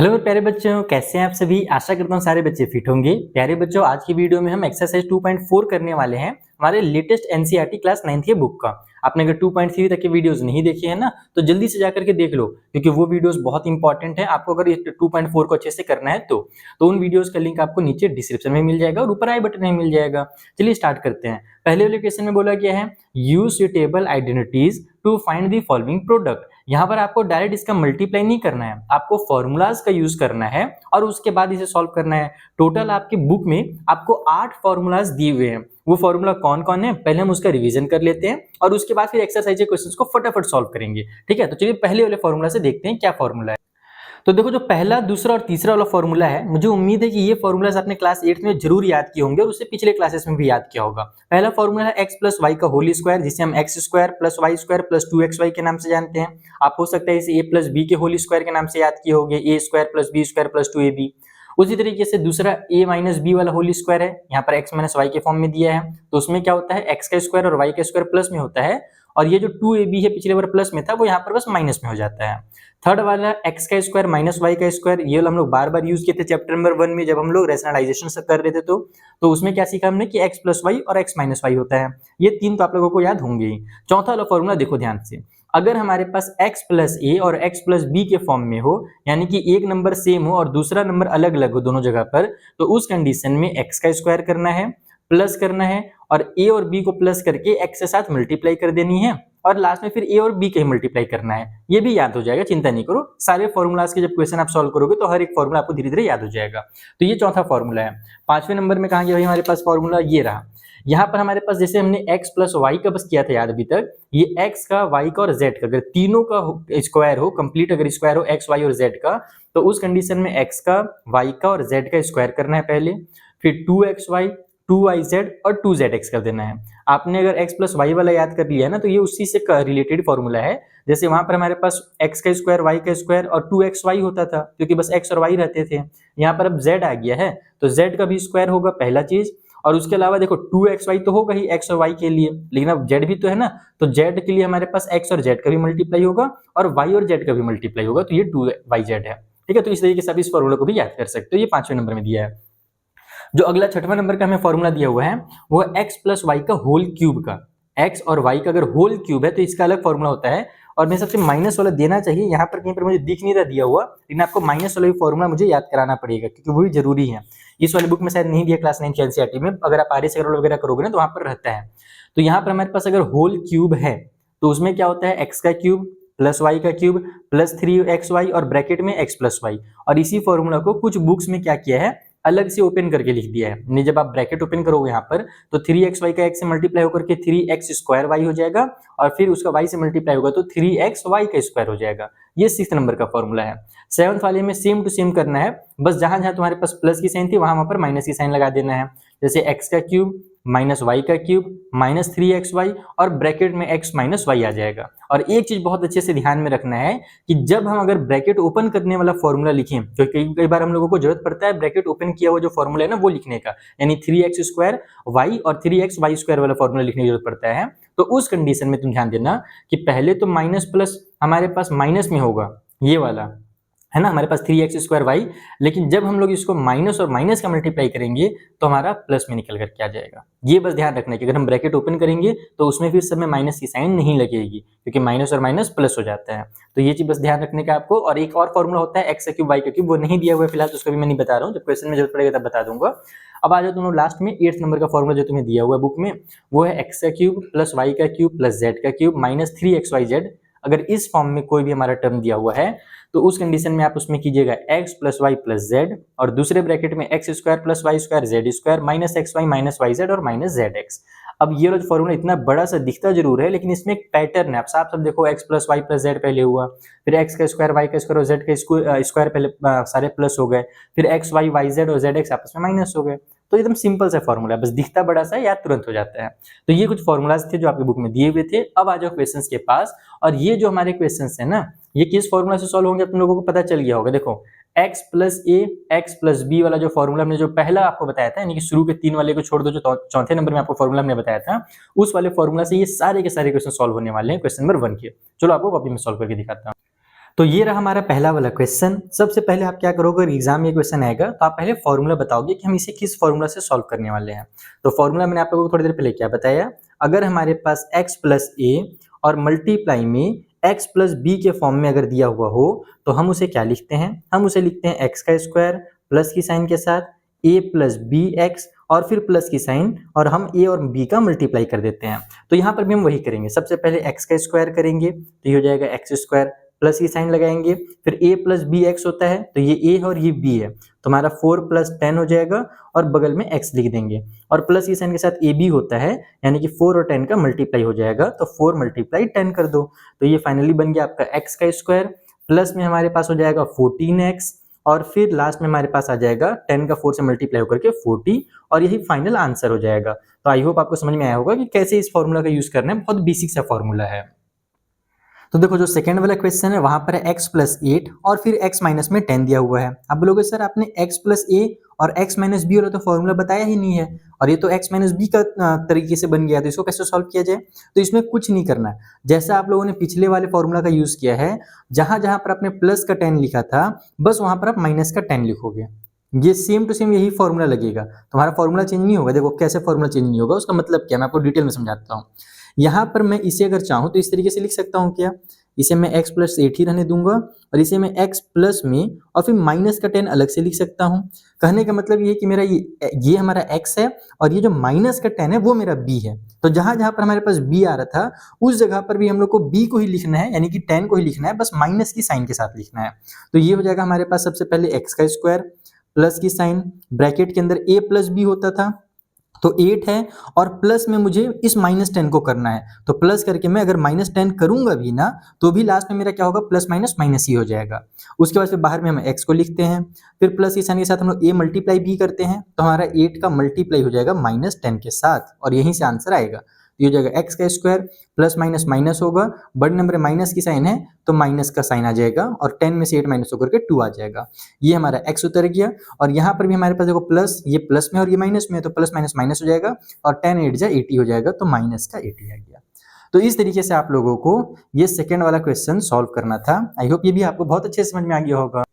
Hello मेरे प्यारे बच्चों, कैसे हैं आप सभी। आशा करता हूँ सारे बच्चे फिट होंगे। प्यारे बच्चों, आज की वीडियो में हम एक्सरसाइज 2.4 करने वाले हैं, हमारे लेटेस्ट एनसीईआरटी क्लास 9th के बुक का। आपने अगर 2.3 तक के वीडियोस नहीं देखे हैं ना, तो जल्दी से जाकर के देख लो, क्योंकि वो वीडियोस बहुत इंपॉर्टेंट है। आपको अगर 2.4 को अच्छे से करना है तो उन वीडियोस का लिंक आपको नीचे डिस्क्रिप्शन में मिल जाएगा और ऊपर आई बटन में मिल जाएगा। चलिए स्टार्ट करते हैं। पहले वाले क्वेश्चन में बोला गया है, use suitable identities to find the following product. यहाँ पर आपको डायरेक्ट इसका मल्टीप्लाई नहीं करना है, आपको फॉर्मूलाज का यूज करना है और उसके बाद इसे सॉल्व करना है। टोटल आपके बुक में आपको 8 फॉर्मूलाज दिए हुए हैं। वो फॉर्मूला कौन कौन है, पहले हम उसका रिवीजन कर लेते हैं और उसके बाद फिर एक्सरसाइज के क्वेश्चंस को फटाफट सॉल्व करेंगे। ठीक है, तो चलिए पहले वाले फॉर्मूला से देखते हैं क्या फॉर्मूला है। तो देखो, जो पहला, दूसरा और तीसरा वाला फॉर्मूला है, मुझे उम्मीद है कि ये फॉर्मूलाज आपने क्लास 8 में जरूर याद किए होंगे और उससे पिछले क्लासेस में भी याद किया होगा। पहला फॉर्मूला है x प्लस वाई का होल स्क्वायर, जिसे हम x square plus y square plus 2xy के नाम से जानते हैं। आप हो सकता है इसे a प्लस बी के होल स्क्वायर के नाम से याद किए होंगे, a square plus b square plus 2ab। उसी तरीके से दूसरा a माइनस बी वाला होल स्क्वायर है, यहाँ पर x माइनस वाई के फॉर्म में दिया है, तो उसमें क्या होता है, x का स्क्वायर और y का स्क्वायर प्लस में होता है, और ये जो 2ab है पिछले बार प्लस में था, वो यहाँ पर बस माइनस में हो जाता है। थर्ड वाला x का स्क्वायर माइनस वाई का स्क्वायर, ये हम लोग बार बार यूज किए थे चैप्टर नंबर 1 में, जब हम लोग रैशनलाइजेशन कर रहे थे तो उसमें क्या सीखा हमने कि x प्लस वाई और x माइनस वाई होता है। ये तीन तो आप लोगों को याद होंगे ही। चौथा वाला फॉर्मूला देखो ध्यान से, अगर हमारे पास x प्लस ए और x प्लस बी के फॉर्म में हो, यानी कि एक नंबर सेम हो और दूसरा नंबर अलग अलग हो दोनों जगह पर, तो उस कंडीशन में x का स्क्वायर करना है, प्लस करना है, और a और b को प्लस करके x के साथ मल्टीप्लाई कर देनी है, और लास्ट में फिर a और b के मल्टीप्लाई करना है। ये भी याद हो जाएगा, चिंता नहीं करो। सारे फॉर्मूलाज के जब क्वेश्चन आप सॉल्व करोगे तो हर एक फॉर्मूला आपको धीरे धीरे याद हो जाएगा। तो ये चौथा फॉर्मूला है। पांचवें नंबर में कहा गया भाई हमारे पास फॉर्मूला ये रहा। यहाँ पर हमारे पास जैसे हमने x प्लस वाई का बस किया था याद अभी तक, ये x का, y का और z का, अगर तीनों का स्क्वायर हो, कंप्लीट अगर स्क्वायर हो x, y और z का, तो उस कंडीशन में x का, y का और z का स्क्वायर करना है पहले, फिर 2xy 2yz और 2zx कर देना है। आपने अगर x प्लस वाई वाला याद कर लिया है ना, तो ये उसी से रिलेटेड फॉर्मूला है। जैसे वहां पर हमारे पास x का स्क्वायर y का स्क्वायर और 2xy होता था, क्योंकि बस x और y रहते थे। यहाँ पर अब z आ गया है, तो z का भी स्क्वायर होगा पहला चीज, और उसके अलावा देखो 2xy तो होगा ही x और y के लिए, लेकिन अब z भी तो है ना, तो z के लिए हमारे पास x और z का भी मल्टीप्लाई होगा और y और z का भी मल्टीप्लाई होगा, तो ये 2yz है। ठीक है, तो इस तरीके से आप इस फॉर्मूला को भी याद कर सकते हो। ये पांचवें नंबर में दिया है। जो अगला छठवां नंबर का हमें फॉर्मूला दिया हुआ है, वो है x प्लस वाई का होल क्यूब का। x और y का अगर होल क्यूब है तो इसका अलग फॉर्मूला होता है, और मेरे सबसे माइनस वाला देना चाहिए, यहाँ पर कहीं पर मुझे दिख नहीं रहा दिया हुआ, लेकिन आपको माइनस वाला भी फॉर्मूला मुझे याद कराना पड़ेगा, क्योंकि वो भी जरूरी है। इस वाली बुक में शायद नहीं दिया क्लास 9 की एनसीईआरटी में, अगर आप आर्य सगरल वगैरह करोगे ना तो वहां पर रहता है। तो यहाँ पर हमारे पास अगर होल क्यूब है तो उसमें क्या होता है, x का क्यूब प्लस वाई का क्यूब प्लस 3xy और ब्रैकेट में x प्लस वाई। और इसी फॉर्मूला को कुछ बुक्स में क्या किया है, अलग से ओपन करके लिख दिया है। नहीं, जब आप ब्रैकेट ओपन करोगे यहाँ पर, तो 3xy का x से मल्टीप्लाई होकर के 3x स्क्वायर y हो जाएगा, और फिर उसका y से मल्टीप्लाई होगा तो 3xy का स्क्वायर हो जाएगा। ये 6th नंबर का फॉर्मूला है। 7th वाले में सेम टू सेम करना है, बस जहां जहां तुम्हारे पास प्लस की साइन थी वहां पर माइनस की साइन लगा देना है। जैसे x का क्यूब माइनस वाई का क्यूब माइनस 3xy और ब्रैकेट में x माइनस वाई आ जाएगा। और एक चीज बहुत अच्छे से ध्यान में रखना है कि जब हम अगर ब्रैकेट ओपन करने वाला फॉर्मूला लिखें, तो कई बार हम लोगों को जरूरत पड़ता है ब्रैकेट ओपन किया हुआ जो फॉर्मूला है ना वो लिखने का, यानी 3x स्क्वायर वाई और 3xy स्क्वायर वाला फॉर्मूला लिखने की जरूरत पड़ता है। तो उस कंडीशन में तुम ध्यान देना कि पहले तो माइनस प्लस हमारे पास माइनस में होगा, ये वाला है ना, हमारे पास 3x स्क्वायर वाई, लेकिन जब हम लोग इसको माइनस और माइनस का मल्टीप्लाई करेंगे तो हमारा प्लस में निकल करके आ जाएगा। ये बस ध्यान रखना है कि अगर हम ब्रैकेट ओपन करेंगे तो उसमें फिर सब में माइनस की साइन नहीं लगेगी, क्योंकि माइनस और माइनस प्लस हो जाता है। तो ये चीज बस ध्यान रखने का आपको। और एक और फॉर्मूला होता है x का क्यूब वाई का क्यूब, वो नहीं दिया हुआ है फिलहाल, तो उसका भी मैं नहीं बता रहा हूँ, जब क्वेश्चन में जरूरत पड़ेगा तब बता दूंगा। अब आ जाओ दोनों लास्ट में 8th नंबर का फॉर्मूला जो तुम्हें दिया हुआ है बुक में, वो है x का क्यूब प्लस वाई का क्यूब प्लस z का क्यूब माइनस 3xyz। अगर इस फॉर्म में कोई भी हमारा टर्म दिया हुआ है तो उस कंडीशन में आप उसमें कीजिएगा x plus Y plus Z, और दूसरे ब्रैकेट में x square plus y square z square minus x y minus y z और माइनस जेड एक्स। अब ये वाला फॉर्मूला इतना बड़ा सा दिखता जरूर है, लेकिन इसमें एक पैटर्न है। आप साफ साफ देखो, x plus Y plus z पहले हुआ, फिर x का स्क्वायर वाई का स्क्वायर और z का स्क्वायर पहले सारे प्लस हो गए, फिर x वाई वाई जेड और जेड एक्स आपस में माइनस हो गए। तो एकदम सिंपल सा फॉर्मूला है, बस दिखता बड़ा सा, याद तुरंत हो जाता है। तो ये कुछ फॉर्मूलाज थे जो आपकी बुक में दिए हुए थे। अब आ जाओ क्वेश्चंस के पास, और ये जो हमारे क्वेश्चंस है ना, ये किस फॉर्मूला से सॉल्व होंगे तुम लोगों को पता चल गया होगा। देखो, x प्लस ए एक्स प्लस बी वाला जो फॉर्मूला हमने जो पहला आपको बताया था, यानी कि शुरू के 3 वाले को छोड़ दो, जो चौथे नंबर में आपको फॉर्मूला हमने बताया था, उस वाले फॉर्मूला से ये सारे के सारे क्वेश्चन सॉल्व होने वाले हैं क्वेश्चन नंबर 1 के। चलो आपको कॉपी में सॉल्व करके दिखाता हूँ। तो ये रहा हमारा पहला वाला क्वेश्चन। सबसे पहले आप क्या करोगे, अगर एग्जाम में ये क्वेश्चन आएगा तो आप पहले फॉर्मूला बताओगे कि हम इसे किस फॉर्मूला से सॉल्व करने वाले हैं। तो फॉर्मूला मैंने आप लोगों को थोड़ी देर पहले क्या बताया, अगर हमारे पास x प्लस ए और मल्टीप्लाई में x प्लस बी के फॉर्म में अगर दिया हुआ हो तो हम उसे क्या लिखते हैं, हम उसे लिखते हैं x का स्क्वायर प्लस की साइन के साथ a प्लस बी एक्स और फिर प्लस की साइन और हम a और b का मल्टीप्लाई कर देते हैं। तो यहाँ पर भी हम वही करेंगे, सबसे पहले x का स्क्वायर करेंगे तो ये हो जाएगा एक्स स्क्वायर प्लस की साइन लगाएंगे, फिर a प्लस बी एक्स होता है तो ये a और ये b है तो हमारा 4 प्लस 10 हो जाएगा और बगल में x लिख देंगे और प्लस की साइन के साथ a b होता है यानी कि 4 और 10 का मल्टीप्लाई हो जाएगा तो 4 मल्टीप्लाई 10 कर दो तो ये फाइनली बन गया आपका x का स्क्वायर प्लस में हमारे पास हो जाएगा 14x और फिर लास्ट में हमारे पास आ जाएगा 10 का 4 से मल्टीप्लाई होकर के 40 और यही फाइनल आंसर हो जाएगा। तो आई होप आपको समझ में आया होगा कि कैसे इस फॉर्मूला का यूज करना है, बहुत बेसिक सा फॉर्मूला है। तो देखो जो सेकंड वाला क्वेश्चन है वहां पर है x प्लस 8 और फिर x माइनस में 10 दिया हुआ है। अब बोलोगे सर आपने x प्लस ए और x माइनस बी वाला तो फॉर्मूला बताया ही नहीं है और ये तो x माइनस बी का तरीके से बन गया, तो इसको कैसे सॉल्व किया जाए। तो इसमें कुछ नहीं करना है, जैसा आप लोगों ने पिछले वाले फॉर्मूला का यूज किया है, जहां जहां पर आपने प्लस का 10 लिखा था बस वहां पर आप माइनस का 10 लिखोगे, ये सेम टू सेम यही फॉर्मूला लगेगा, तुम्हारा फॉर्मूला चेंज नहीं होगा। देखो कैसे फॉर्मूला चेंज नहीं होगा उसका मतलब क्या, मैं आपको डिटेल में समझाता हूँ। यहाँ पर मैं इसे अगर चाहूँ तो इस तरीके से लिख सकता हूँ, क्या इसे मैं x प्लस 8 ही रहने दूंगा और इसे मैं x प्लस में और फिर माइनस का 10 अलग से लिख सकता हूँ। कहने का मतलब ये है कि मेरा ये हमारा x है और ये जो माइनस का 10 है वो मेरा b है। तो जहां जहां पर हमारे पास b आ रहा था उस जगह पर भी हम लोग को b को ही लिखना है, यानी कि 10 को ही लिखना है, बस माइनस की साइन के साथ लिखना है। तो ये हो जाएगा हमारे पास सबसे पहले x का स्क्वायर प्लस की साइन ब्रैकेट के अंदर a प्लस बी होता था तो 8 है और प्लस में मुझे इस माइनस 10 को करना है, तो प्लस करके मैं अगर माइनस 10 करूंगा भी ना तो भी लास्ट में मेरा क्या होगा, प्लस माइनस माइनस ही हो जाएगा। उसके बाद फिर बाहर में हम x को लिखते हैं, फिर प्लस की साइन के साथ हम लोग a मल्टीप्लाई भी करते हैं तो हमारा 8 का मल्टीप्लाई हो जाएगा माइनस 10 के साथ और यहीं से आंसर आएगा। ये हो जाएगा x का स्क्वायर प्लस माइनस माइनस होगा, बड़े नंबर में माइनस की साइन है तो माइनस का साइन आ जाएगा और 10 में से 8 माइनस होकर के 2 आ जाएगा। ये हमारा x उतर गया और यहाँ पर भी हमारे पास देखो प्लस, ये प्लस में और ये माइनस में है तो प्लस माइनस माइनस हो जाएगा और 10 8 जा 80 हो जाएगा तो माइनस का 80 आ गया। तो इस तरीके से आप लोगों को ये सेकेंड वाला क्वेश्चन सॉल्व करना था। आई होप ये भी आपको बहुत अच्छे से समझ में आ गया होगा।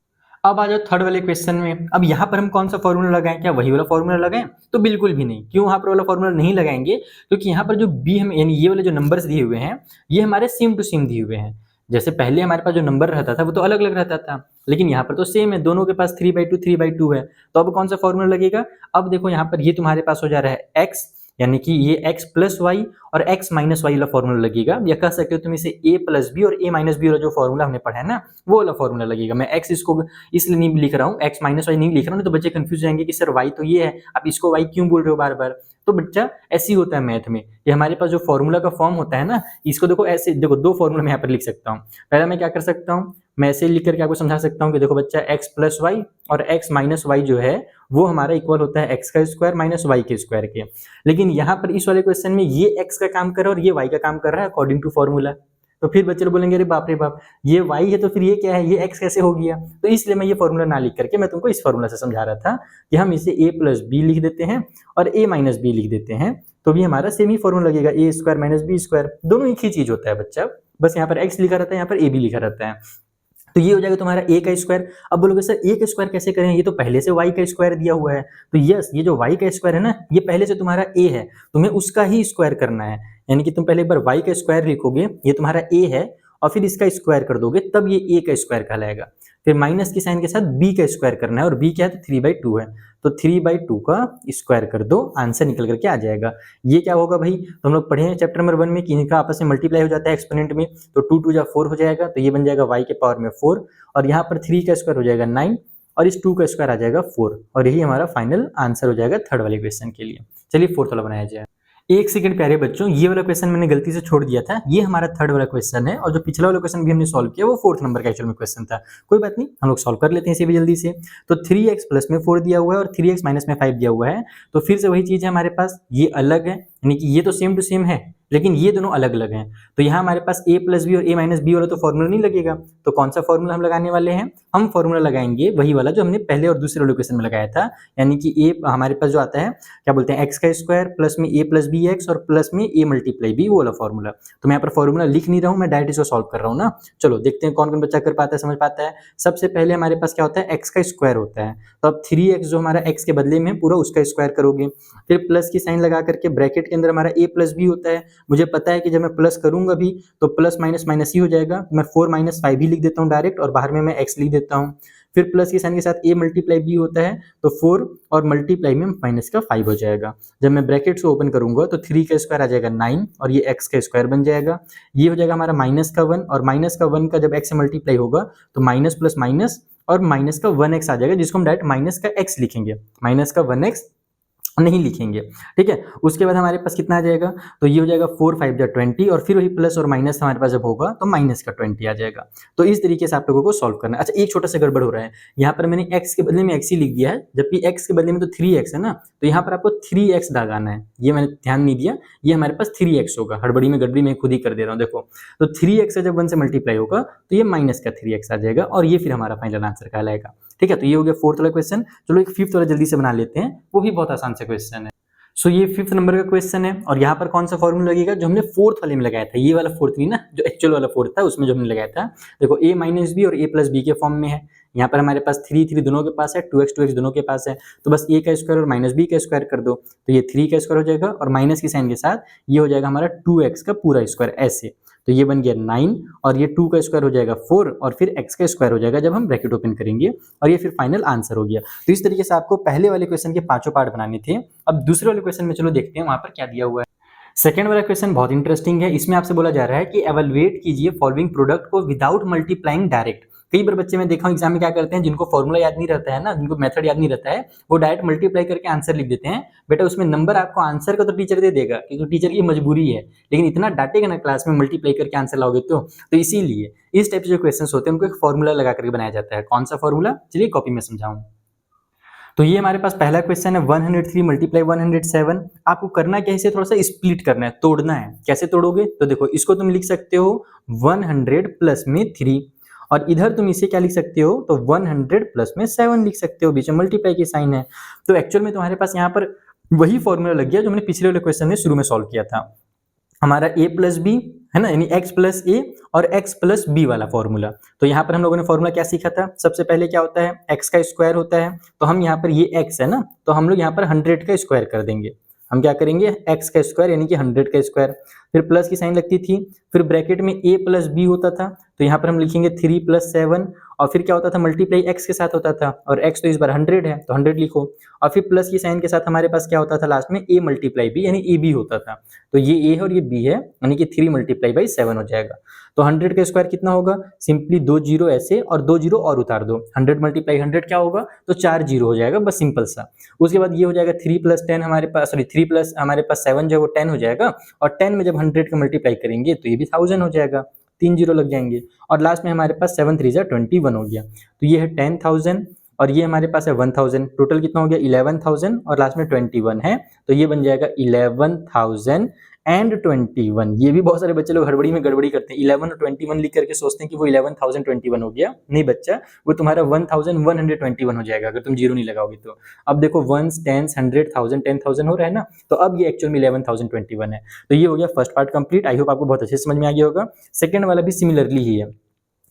अब आ जाओ थर्ड वाले क्वेश्चन में। अब यहाँ पर हम कौन सा फॉर्मूला लगाएं, क्या वही वाला फॉर्मूला लगाएं? तो बिल्कुल भी नहीं। क्यों वहाँ पर वाला फॉर्मूला नहीं लगाएंगे? क्योंकि यहाँ पर जो बी हम यानी ये वाले जो नंबर्स दिए हुए हैं ये हमारे सेम टू सेम दिए हुए हैं। जैसे पहले हमारे पास जो नंबर रहता था वो तो अलग अलग रहता था, लेकिन यहाँ पर तो सेम है, दोनों के पास 3/2 3/2 है। तो अब कौन सा फॉर्मूला लगेगा? अब देखो यहाँ पर ये तुम्हारे पास हो जा रहा है x, यानी कि ये x प्लस वाई और x माइनस वाई वाला फॉर्मूला लगेगा, या कह सकते हो तुम इसे a प्लस बी और a माइनस बी वाला जो फॉर्मूला हमने पढ़ा है ना वो वाला फॉर्मूला लगेगा। मैं x इसको इसलिए नहीं लिख रहा हूँ, x माइनस वाई नहीं लिख रहा हूँ, तो बच्चे कंफ्यूज जाएंगे कि सर y तो ये है, आप इसको y क्यों बोल रहे हो बार बार। तो बच्चा ऐसे ही होता है मैथ में, ये हमारे पास जो फॉर्मूला का फॉर्म होता है ना, इसको देखो ऐसे, देखो दो फॉर्मूला मैं यहाँ पर लिख सकता हूँ। पहला मैं क्या कर सकता हूँ, मैं ऐसे लिख करके आपको समझा सकता हूँ कि देखो बच्चा x प्लस वाई और x माइनस वाई जो है वो हमारा इक्वल होता है x का स्क्वायर माइनस y के स्क्वायर के। लेकिन यहाँ पर इस वाले क्वेश्चन में ये x का काम कर रहा है और ये y का काम कर रहा है अकॉर्डिंग टू फॉर्मूला। तो फिर बच्चे बोलेंगे अरे बाप रे बाप, ये y है तो फिर ये क्या है, ये x कैसे हो गया। तो इसलिए मैं ये फॉर्मूला ना लिख करके मैं तुमको इस फॉर्मूला से समझा रहा था कि हम इसे a प्लस बी लिख देते हैं और a माइनस बी लिख देते हैं, तो भी हमारा सेम ही फॉर्मूला लगेगा, a square minus b square, दोनों एक ही चीज होता है बच्चा, बस यहाँ पर x लिखा रहता है, यहाँ पर a भी लिखा रहता है। तो ये हो जाएगा तुम्हारा a का स्क्वायर। अब बोलोगे सर a का स्क्वायर कैसे करें, ये तो पहले से y का स्क्वायर दिया हुआ है। तो यस, ये जो y का स्क्वायर है ना ये पहले से तुम्हारा a है, तुम्हें उसका ही स्क्वायर करना है, यानी कि तुम पहले एक बार y का स्क्वायर लिखोगे, ये तुम्हारा a है और फिर इसका स्क्वायर कर दोगे तब ये a का स्क्वायर कहलाएगा। फिर माइनस की साइन के साथ b का स्क्वायर करना है और b क्या है तो 3/2 है, तो 3/2 का स्क्वायर कर दो, आंसर निकल करके आ जाएगा। ये क्या होगा भाई, तो हम लोग पढ़े हैं चैप्टर नंबर 1 में कि इनका आपस में मल्टीप्लाई हो जाता है एक्सपोनेंट में, तो 2 2 जा 4 हो जाएगा, तो ये बन जाएगा y के पावर में 4 और यहाँ पर 3 का स्क्वायर हो जाएगा 9 और इस 2 का स्क्वायर आ जाएगा 4 और यही हमारा फाइनल आंसर हो जाएगा थर्ड वाले क्वेश्चन के लिए। चलिए फोर्थ वाला बनाया जाए। एक सेकंड प्यारे बच्चों, ये वाला क्वेश्चन मैंने गलती से छोड़ दिया था, ये हमारा थर्ड वाला क्वेश्चन है और जो पिछला वाला क्वेश्चन भी हमने सॉल्व किया वो फोर्थ नंबर का एक्चुअल में क्वेश्चन था। कोई बात नहीं, हम लोग सॉल्व कर लेते हैं इसे भी जल्दी से। तो 3x प्लस में 4 दिया हुआ है और 3x माइनस में 5 दिया हुआ है, तो फिर से वही चीज है हमारे पास, ये अलग है, यानी कि ये तो सेम टू सेम है, लेकिन ये दोनों अलग अलग हैं। तो यहाँ हमारे पास a प्लस बी और a माइनस बी वाला तो फॉर्मूला नहीं लगेगा। तो कौन सा फॉर्मूला हम लगाने वाले हैं? हम फॉर्मूला लगाएंगे वही वाला जो हमने पहले और दूसरे लोकेशन में लगाया था, यानी कि a हमारे पास जो आता है क्या बोलते हैं एक्स का स्क्वायर प्लस में a प्लस बी एक्स और प्लस में a मल्टीप्लाई b, वो वाला फॉर्मूला। तो मैं यहाँ पर फॉर्मूला लिख नहीं रहा हूँ, मैं डायरेक्ट इसको सॉल्व कर रहा हूँ ना। चलो देखते हैं कौन कौन बच्चा कर पाता है, समझ पाता है। सबसे पहले हमारे पास क्या होता है एक्स का स्क्वायर होता है, तो अब 3x जो हमारा x के बदले में पूरा उसका स्क्वायर करोगे, फिर प्लस की साइन लगा करके ब्रैकेट के अंदर हमारा a प्लस बी होता है। मुझे पता है कि जब मैं प्लस करूंगा भी तो प्लस माइनस माइनस ही हो जाएगा, मैं 4 माइनस 5 ही लिख देता हूँ डायरेक्ट, और बाहर में मैं x लिख देता हूँ। फिर प्लस की साइन के साथ a मल्टीप्लाई b होता है, तो 4 और मल्टीप्लाई में माइनस का 5 हो जाएगा। जब मैं ब्रैकेट से ओपन करूंगा तो 3 का स्क्वायर आ जाएगा 9 और ये x का स्क्वायर बन जाएगा। ये हो जाएगा हमारा माइनस का 1, और माइनस का 1 का जब x से मल्टीप्लाई होगा तो माइनस प्लस माइनस और माइनस का 1x आ जाएगा, जिसको हम डायरेक्ट माइनस का x लिखेंगे, माइनस का 1x नहीं लिखेंगे। ठीक है, उसके बाद हमारे पास कितना आ जाएगा, तो ये हो जाएगा 4 5 जा 20, और फिर वही प्लस और माइनस हमारे पास जब होगा तो माइनस का 20 आ जाएगा। तो इस तरीके से आप लोगों को सॉल्व करना है। अच्छा, एक छोटा सा गड़बड़ हो रहा है, यहाँ पर मैंने x के बदले में x ही लिख दिया है, जबकि x के बदले में तो 3x है ना, तो यहाँ पर आपको 3x लगाना है। ये मैंने ध्यान नहीं दिया, ये हमारे पास 3x होगा, हड़बड़ी में गड़बड़ी में खुद ही कर दे रहा हूँ। देखो, तो 3x से जब 1 से मल्टीप्लाई होगा तो ये माइनस का 3x आ जाएगा, और ये फिर हमारा फाइनल आंसर कहलाएगा। ठीक है, तो ये हो गया फोर्थ वाला क्वेश्चन। चलो एक फिफ्थ वाला जल्दी से बना लेते हैं, वो भी बहुत आसान सा क्वेश्चन है। सो ये फिफ्थ नंबर का क्वेश्चन है, और यहाँ पर कौन सा फॉर्मूला लगेगा जो हमने फोर्थ वाले में लगाया था, ये वाला फोर्थ नहीं ना, जो एक्चुअल वाला फोर्थ था उसमें जो हमने लगाया था। देखो a माइनस बी और a प्लस बी के फॉर्म में है। यहाँ पर हमारे पास 3 3 दोनों के पास है, 2x दोनों के पास है, तो बस a का स्क्वायर और माइनस बी का स्क्वायर कर दो, तो ये 3 का स्क्वायर हो जाएगा, और माइनस की साइन के साथ ये हो जाएगा हमारा 2x का पूरा स्क्वायर ऐसे। तो ये बन गया 9, और ये 2 का स्क्वायर हो जाएगा 4, और फिर x का स्क्वायर हो जाएगा जब हम ब्रैकेट ओपन करेंगे, और ये फिर फाइनल आंसर हो गया। तो इस तरीके से आपको पहले वाले क्वेश्चन के पांचों पार्ट बनाने थे। अब दूसरे वाले क्वेश्चन में चलो देखते हैं वहां पर क्या दिया हुआ है। सेकेंड वाला क्वेश्चन बहुत इंटरेस्टिंग है। इसमें आपसे बोला जा रहा है कि एवेलुएट कीजिए फॉलोइंग प्रोडक्ट को विदाउट मल्टीप्लाइंग डायरेक्ट। कई बार बच्चे में देखा हूं एग्जाम में क्या करते हैं, जिनको फॉर्मूला याद नहीं रहता है ना, जिनको मेथड याद नहीं रहता है, वो डायरेक्ट मल्टीप्लाई करके आंसर लिख देते हैं। बेटा उसमें नंबर आपको आंसर का तो टीचर दे देगा, क्योंकि टीचर की मजबूरी है, लेकिन इतना डांटेगा ना क्लास में मल्टीप्लाई करके आंसर लाओगे तो इसीलिए इस टाइप से जो क्वेश्चन होते हैं उनको एक फॉर्मूला लगा करके बनाया जाता है। कौन सा फॉर्मूला, चलिए कॉपी में समझाऊं। तो ये हमारे पास पहला क्वेश्चन है 103 मल्टीप्लाई 107। आपको करना क्या है, इसे थोड़ा सा स्प्लिट करना है, तोड़ना है। कैसे तोड़ोगे, तो देखो इसको तुम लिख सकते हो 100 प्लस में 3, और इधर तुम इसे क्या लिख सकते हो, तो 100 प्लस में 7 लिख सकते हो, बीच में मल्टीप्लाई की साइन है। तो एक्चुअल में तुम्हारे पास यहाँ पर वही फॉर्मूला लग गया जो मैंने पिछले वाले क्वेश्चन में शुरू में सॉल्व किया था, हमारा a प्लस बी है ना, यानी x प्लस ए और x प्लस बी वाला फॉर्मूला। तो यहाँ पर हम लोगों ने फॉर्मूला क्या सीखा था, सबसे पहले क्या होता है x का स्क्वायर होता है, तो हम यहाँ पर ये x है ना, तो हम लोग यहाँ पर 100 का स्क्वायर कर देंगे। हम क्या करेंगे, x का स्क्वायर यानी कि 100 का स्क्वायर, फिर प्लस की साइन लगती थी, फिर ब्रैकेट में a प्लस बी होता था, तो यहाँ पर हम लिखेंगे 3 प्लस 7, और फिर क्या होता था मल्टीप्लाई x के साथ होता था, और x तो इस बार 100 है तो 100 लिखो, और फिर प्लस की साइन के साथ हमारे पास क्या होता था लास्ट में a मल्टीप्लाई b यानी ab होता था। तो ये a है और ये b है, यानी कि 3 मल्टीप्लाई बाई 7 हो जाएगा। तो 100 का स्क्वायर कितना होगा, सिंपली 2 जीरो ऐसे और 2 जीरो और उतार दो, 100 मल्टीप्लाई 100 क्या होगा, तो 4 जीरो हो जाएगा, बस सिंपल सा। उसके बाद ये हो जाएगा 3 प्लस 10 हमारे पास, सॉरी 3 प्लस हमारे पास 7 जो है वो 10 हो जाएगा, और 10 में जब 100 का मल्टीप्लाई करेंगे तो ये भी 1000 हो जाएगा, 3 जीरो लग जाएंगे, और लास्ट में हमारे पास 7 3 21 हो गया। तो ये है 10,000, और ये हमारे पास है 1000, टोटल कितना हो गया 11,000, और लास्ट में 21 है, तो ये बन जाएगा 11,021। ये भी बहुत सारे बच्चे लोग हड़बड़ी में गड़बड़ी करते हैं, 11 और 21 लिख करके सोचते हैं कि वो 11,021 हो गया। नहीं बच्चा, वो तुम्हारा 1121 हो जाएगा अगर तुम जीरो नहीं लगाओगे तो। अब देखो 1s 10s 100 1000 10,000 हो रहा है ना, तो अब ये एक्चुअल में 11,021 है। तो ये हो गया first part complete. I hope आपको बहुत अच्छे समझ में आ गया होगा। सेकंड वाला भी सिमिलरली ही है,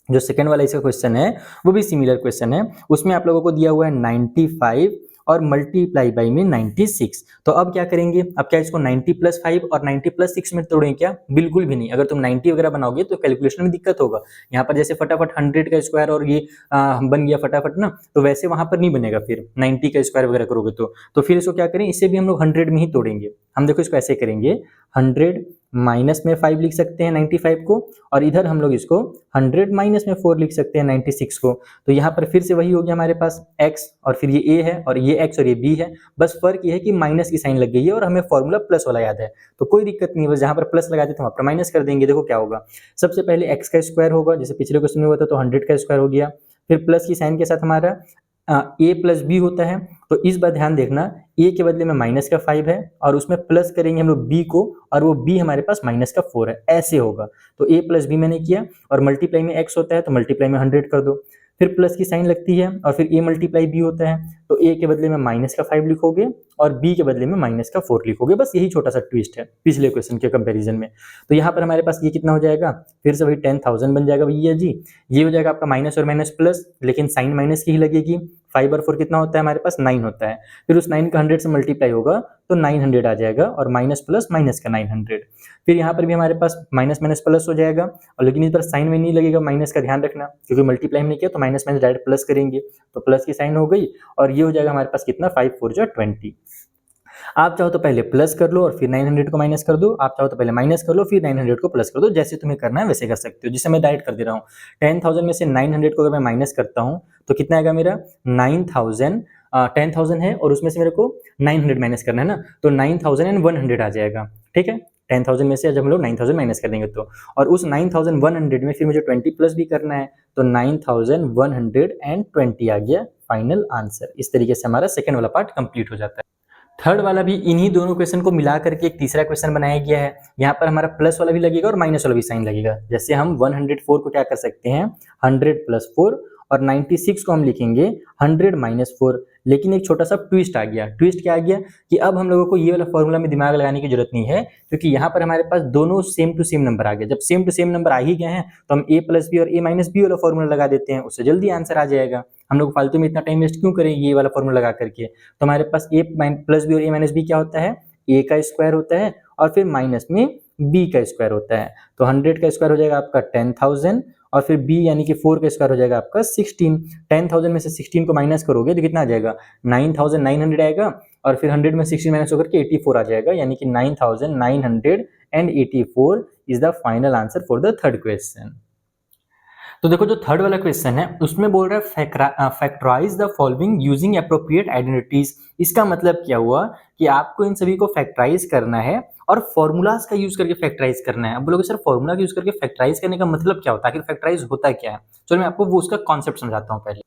जो सेकंड वाला इसका क्वेश्चन है वो भी सिमिलर क्वेश्चन है। उसमें आप लोगों को दिया हुआ है 95 और मल्टीप्लाई बाई में 96। तो अब क्या करेंगे, अब क्या इसको 90 प्लस 5 और 90 प्लस 6 में तोड़ेंगे क्या, बिल्कुल भी नहीं। अगर तुम 90 वगैरह बनाओगे तो कैलकुलेशन में दिक्कत होगा। यहाँ पर जैसे फटाफट 100 का स्क्वायर और ये बन गया फटाफट ना, तो वैसे वहां पर नहीं बनेगा। फिर 90 का स्क्वायर वगैरह करोगे तो फिर इसको क्या करें, इसे भी हम लोग 100 में ही तोड़ेंगे। हम देखो इसको ऐसे करेंगे, 100 माइनस में 5 लिख सकते हैं 95 को, और इधर हम लोग इसको 100 माइनस में 4 लिख सकते हैं 96 को। तो यहाँ पर फिर से वही हो गया हमारे पास x, और फिर ये a है, और ये x और ये b है। बस फर्क ये है कि माइनस की साइन लग गई है और हमें फॉर्मूला प्लस वाला याद है, तो कोई दिक्कत नहीं है। बस जहाँ पर प्लस लगाते थे वहाँ पर माइनस कर देंगे। देखो क्या होगा, सबसे पहले x का स्क्वायर होगा, जैसे पिछले क्वेश्चन में हुआ था, तो 100 का स्क्वायर हो गया। फिर प्लस की साइन के साथ हमारा a प्लस बी होता है, तो इस बार ध्यान देखना a के बदले में माइनस का 5 है और उसमें प्लस करेंगे हम लोग b को, और वो b हमारे पास माइनस का 4 है, ऐसे होगा। तो a प्लस बी मैंने किया और मल्टीप्लाई में x होता है तो मल्टीप्लाई में 100 कर दो, फिर प्लस की साइन लगती है और फिर a मल्टीप्लाई b होता है, तो a के बदले में माइनस का 5 लिखोगे और b के बदले में माइनस का 4 लिखोगे। बस यही छोटा सा ट्विस्ट है पिछले क्वेश्चन के कंपैरिजन में। तो यहाँ पर हमारे पास ये कितना हो जाएगा, फिर से वही 10,000 बन जाएगा भैया जी। ये हो जाएगा आपका माइनस और माइनस प्लस, लेकिन साइन माइनस की ही लगेगी। 5 और 4 कितना होता है हमारे पास, 9 होता है। फिर उस 9 का 100 से मल्टीप्लाई होगा तो 900 आ जाएगा, और माइनस प्लस माइनस का 900। फिर यहाँ पर भी हमारे पास माइनस माइनस प्लस हो जाएगा, और लेकिन इस पर साइन में नहीं लगेगा माइनस का, ध्यान रखना, क्योंकि मल्टीप्लाई में किया तो माइनस माइनस डायरेक्ट प्लस करेंगे, तो प्लस की साइन हो गई। और ये हो जाएगा हमारे पास कितना, 5 4 जो 20। आप चाहो तो पहले प्लस कर लो और फिर 900 को माइनस कर दो, आप चाहो तो पहले माइनस कर लो फिर 900 को प्लस कर दो, जैसे तुम्हें करना है वैसे कर सकते हो। जिसे मैं डायरेक्ट कर दे रहा हूँ, 10,000 में से 900 को अगर मैं माइनस करता हूँ तो कितना आएगा मेरा, 9,000। 10,000 है और उसमें से मेरे को 900 माइनस करना है ना, तो 9,100 आ जाएगा। ठीक है, 10,000 में से जब हम लोग 9,000 माइनस कर देंगे तो, और उस 9,100 में फिर मुझे 20 प्लस भी करना है, तो 9,120 आ गया फाइनल आंसर। इस तरीके से हमारा सेकंड वाला पार्ट कंप्लीट हो जाता है। थर्ड वाला भी इन्हीं दोनों क्वेश्चन को मिला करके एक तीसरा क्वेश्चन बनाया गया है। यहाँ पर हमारा प्लस वाला भी लगेगा और माइनस वाला भी साइन लगेगा। जैसे हम 104 को क्या कर सकते हैं, 100 प्लस 4, और 96 को हम लिखेंगे 100 माइनस 4। लेकिन एक छोटा सा ट्विस्ट आ गया। ट्विस्ट क्या आ गया कि अब हम लोगों को ये वाला फॉर्मूला में दिमाग लगाने की जरूरत नहीं है, क्योंकि यहाँ पर हमारे पास दोनों सेम टू सेम नंबर आ गए। जब सेम टू सेम नंबर आ ही गए हैं तो हम a प्लस बी और a माइनस बी वाला फॉर्मूला लगा देते हैं, उससे जल्दी आंसर आ जाएगा। हम लोग फालतू में इतना टाइम वेस्ट क्यों करें ये वाला फॉर्मूला लगा करके। तो हमारे पास a प्लस बी और a माइनस बी क्या होता है, a का स्क्वायर होता है और फिर माइनस में b का स्क्वायर होता है। तो 100 का स्क्वायर हो जाएगा आपका 10,000, और फिर b यानी कि 4 का स्क्वायर हो जाएगा आपका 16। 10,000 में से 16 को माइनस करोगे तो कितना आ जाएगा, 9,900 आएगा, और फिर 100 में 16 माइनस होकर के 84 आ जाएगा, यानी कि 9,984 is the final answer for the third question. तो देखो, जो थर्ड वाला क्वेश्चन है उसमें बोल रहा है factorise the following using appropriate identities. इसका मतलब क्या हुआ कि आपको इन सभी को फैक्टराइज करना है और फॉर्मूलाज का यूज करके फैक्टराइज करना है। अब बोलोगे सर फॉर्मूला का यूज करके फैक्टराइज करने का मतलब क्या होता है, आखिर फैक्टराइज होता क्या है। चलो मैं आपको वो उसका कॉन्सेप्ट समझाता हूँ पहले।